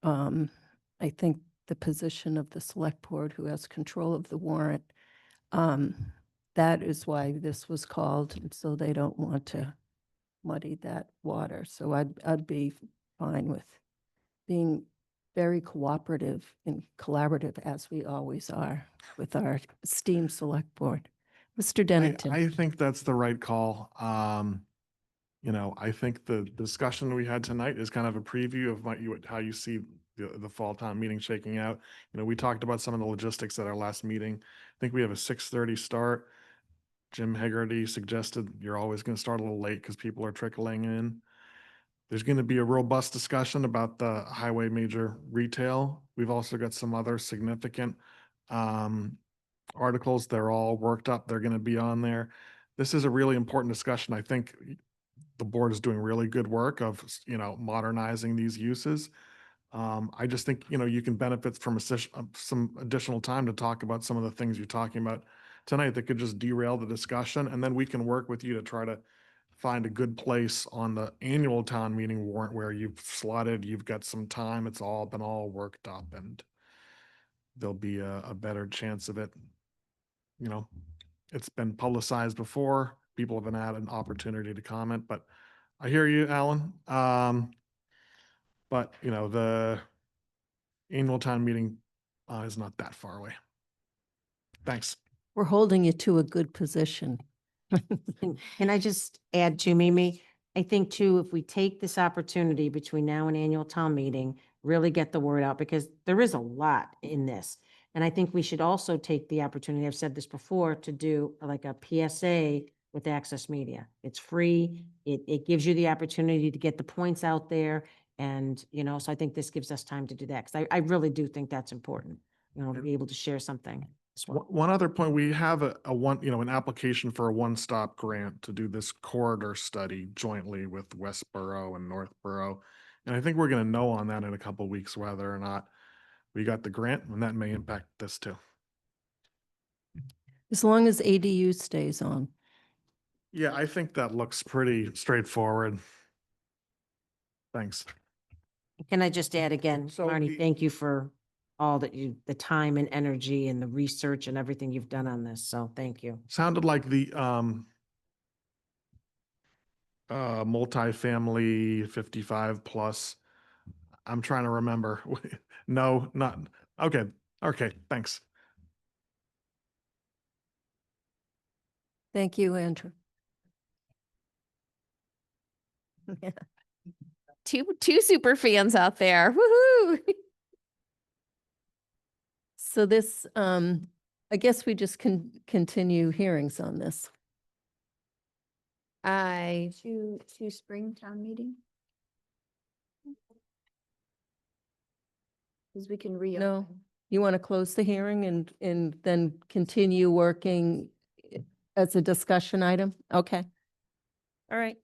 I think the position of the select board who has control of the warrant, that is why this was called, and so they don't want to muddy that water. So I'd be fine with being very cooperative and collaborative, as we always are, with our esteemed select board. Mr. Dennington. I think that's the right call. I think the discussion we had tonight is kind of a preview of how you see the fall town meeting shaking out. We talked about some of the logistics at our last meeting. I think we have a 6:30 start. Jim Hegarty suggested you're always going to start a little late because people are trickling in. There's going to be a robust discussion about the highway major retail. We've also got some other significant articles. They're all worked up. They're going to be on there. This is a really important discussion. I think the board is doing really good work of, modernizing these uses. I just think, you can benefit from some additional time to talk about some of the things you're talking about tonight that could just derail the discussion. And then we can work with you to try to find a good place on the annual town meeting warrant where you've got some time. It's all been worked up and there'll be a better chance of it. It's been publicized before. People have had an opportunity to comment, but I hear you, Alan. But the annual town meeting is not that far away. Thanks. We're holding you to a good position. Can I just add to Mimi? I think too, if we take this opportunity between now and annual town meeting, really get the word out because there is a lot in this. And I think we should also take the opportunity, I've said this before, to do like a PSA with Access Media. It's free. It gives you the opportunity to get the points out there. And, so I think this gives us time to do that because I really do think that's important, to be able to share something. One other point, we have a one, an application for a one-stop grant to do this corridor study jointly with Westboro and Northborough. And I think we're going to know on that in a couple of weeks whether or not we got the grant, and that may impact this too. As long as ADU stays on. Yeah, I think that looks pretty straightforward. Thanks. Can I just add again, So Marnie, the- thank you for all the time and energy and the research and everything you've done on this. So thank you. Sounded like the multifamily 55 plus. I'm trying to remember. No, not, okay, thanks. Thank you, Andrew. Two super fans out there. Woohoo! So this, I guess we just can continue hearings on this. To Springtown meeting? Because we can reopen. No, you want to close the hearing and then continue working as a discussion item? Okay. All right.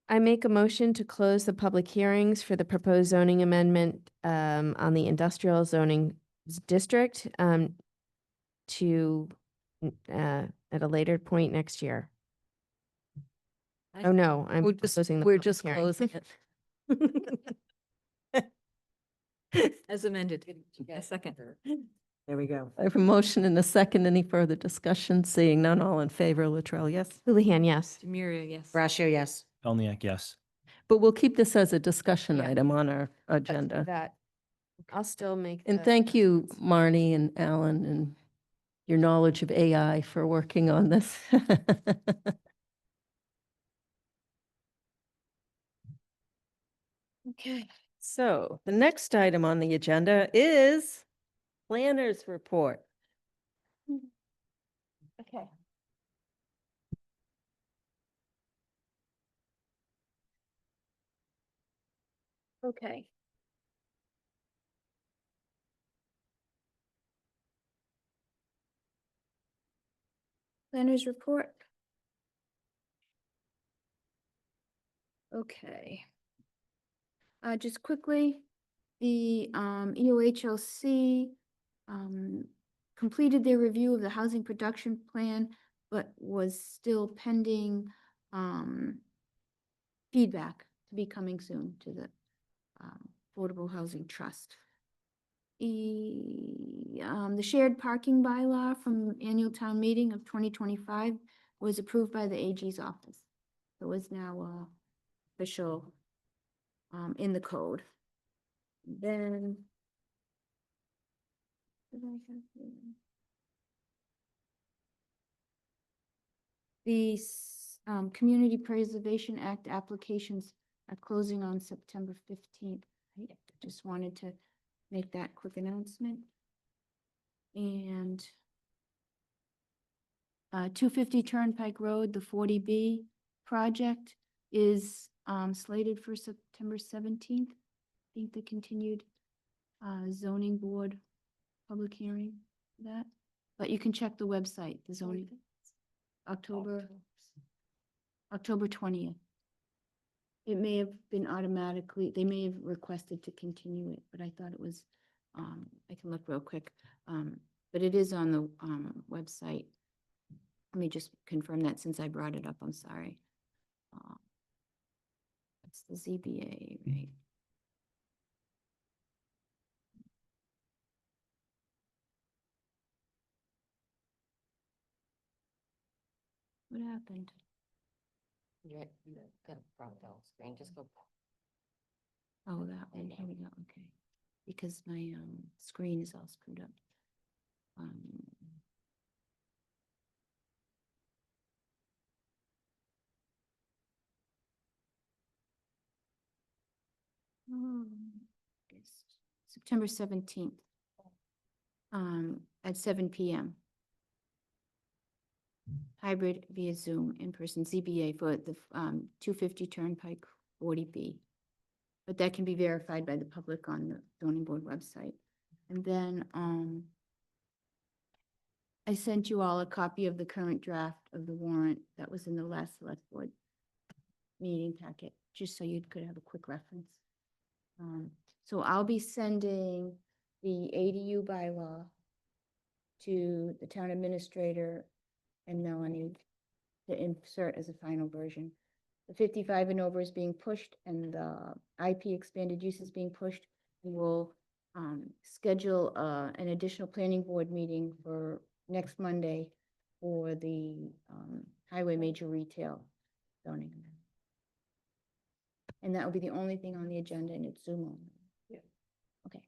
I make a motion to close the public hearings for the proposed zoning amendment on the industrial zoning district to at a later point next year. Oh, no, I'm closing the We're public just hearing. closing it. As amended. A second. There we go. I have a motion and a second. Any further discussion? Seeing none, all in favor, Latrell, yes? Houlihan, yes. Demiria, yes. Brascio, yes. Elniak, yes. But we'll keep this as a discussion Yeah. item on our agenda. That, I'll still make. And the thank you, corrections. Marnie and Alan, and your knowledge of AI for working on this. Okay, so the next item on the agenda is planners report. Okay. Okay. Planners report. Okay. Just quickly, the EOHLC completed their review of the housing production plan, but was still pending feedback to be coming soon to the Affordable Housing Trust. The shared parking bylaw from annual town meeting of 2025 was approved by the AG's office. It was now official in the code. Then did I have the Community Preservation Act applications are closing on September 15th. I just wanted to make that quick announcement. And 250 Turnpike Road, the 40B project is slated for September 17th. I think the continued zoning board public hearing for that. But you can check the website, the zoning, October 20th. It may have been automatically, they may have requested to continue it, but I thought it was, I can look real quick. But it is on the website. Let me just confirm that since I brought it up, I'm sorry. It's the ZBA, right? What happened? You got a front screen, just go. Oh, that one, here we go, okay. Because my screen is all screwed up. August, September 17th. At 7 PM. Hybrid via Zoom, in-person ZBA for the 250 Turnpike 40B. But that can be verified by the public on the zoning board website. And then I sent you all a copy of the current draft of the warrant that was in the last select board meeting packet, just so you could have a quick reference. So I'll be sending the ADU bylaw to the town administrator and Melanie to insert as a final version. The 55 and over is being pushed and the IP expanded use is being pushed. And we'll schedule an additional planning board meeting for next Monday for the highway major retail zoning. And that will be the only thing on the agenda, and it's Zoom only. Yeah. Okay.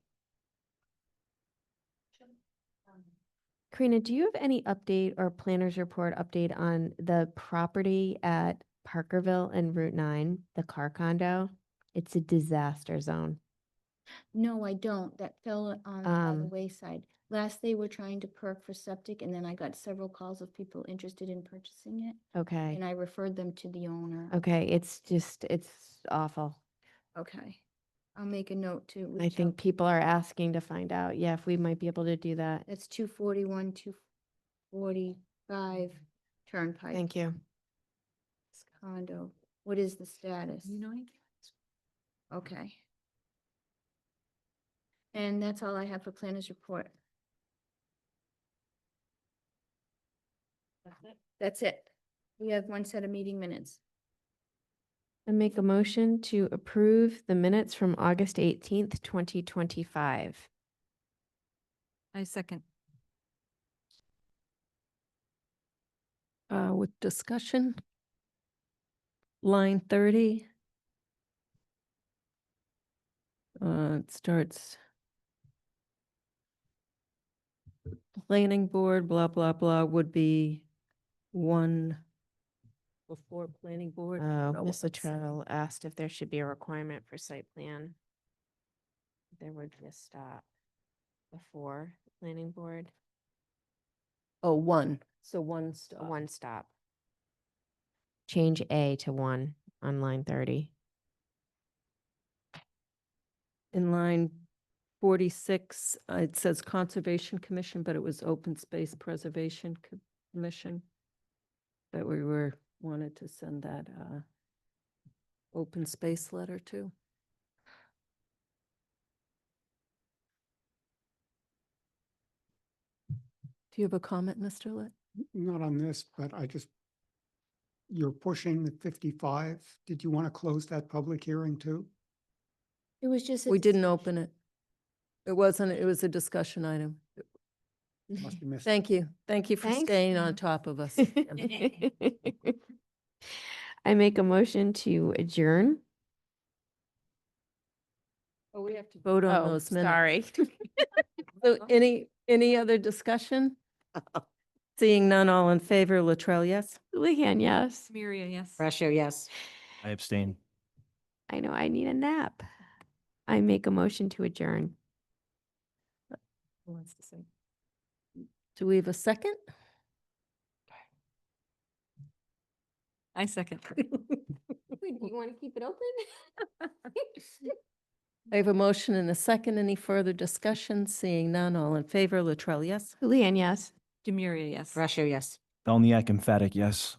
Karina, do you have any update or planner's report update on the property at Parkerville and Route 9, the car condo? It's a disaster zone. No, I don't. That fell on by the wayside. Last they were trying to perk for septic, and then I got several calls of people interested in purchasing it. Okay. And I referred them to the owner. Okay, it's awful. Okay. I'll make a note to. I reach think out. people are asking to find out, yeah, if we might be able to do that. That's 241, 245 Turnpike. Thank you. Condo. What is the status? You know, Okay. And that's all I have for planners report. That's it. We have one set of meeting minutes. I make a motion to approve the minutes from August 18th, 2025. I second. With discussion. Line 30. It starts. Planning board, blah, blah, blah, would be one before planning board. I don't know Ms. what it's saying. Latrell asked if there should be a requirement for site plan. There would be a stop before the planning board, Oh, one. So one stop. one stop. Change A to 1 on line 30. In line 46, it says Conservation Commission, but it was Open Space Preservation Commission. That we wanted to send that open space letter to. Do you have a comment, Mr. Lit? Not on this, but you're pushing the 55. Did you want to close that public hearing too? It was just. We didn't open it. It was a discussion item. Must have missed it. Thank you. Thank you for Thanks. staying on top of us. I make a motion to adjourn. Oh, we have to vote on Oh, those minutes. sorry. So any other discussion? Seeing none, all in favor, Latrell, yes? Houlihan, yes. Miria, yes. Russia, yes. I abstain. I know I need a nap. I make a motion to adjourn. Who wants to say? Do we have a second? I second. Wait, do you want to keep it open? I have a motion and a second. Any further discussion? Seeing none, all in favor, Latrell, yes? Houlihan, yes. Demiria, yes. Russia, yes. Belniak emphatic, yes.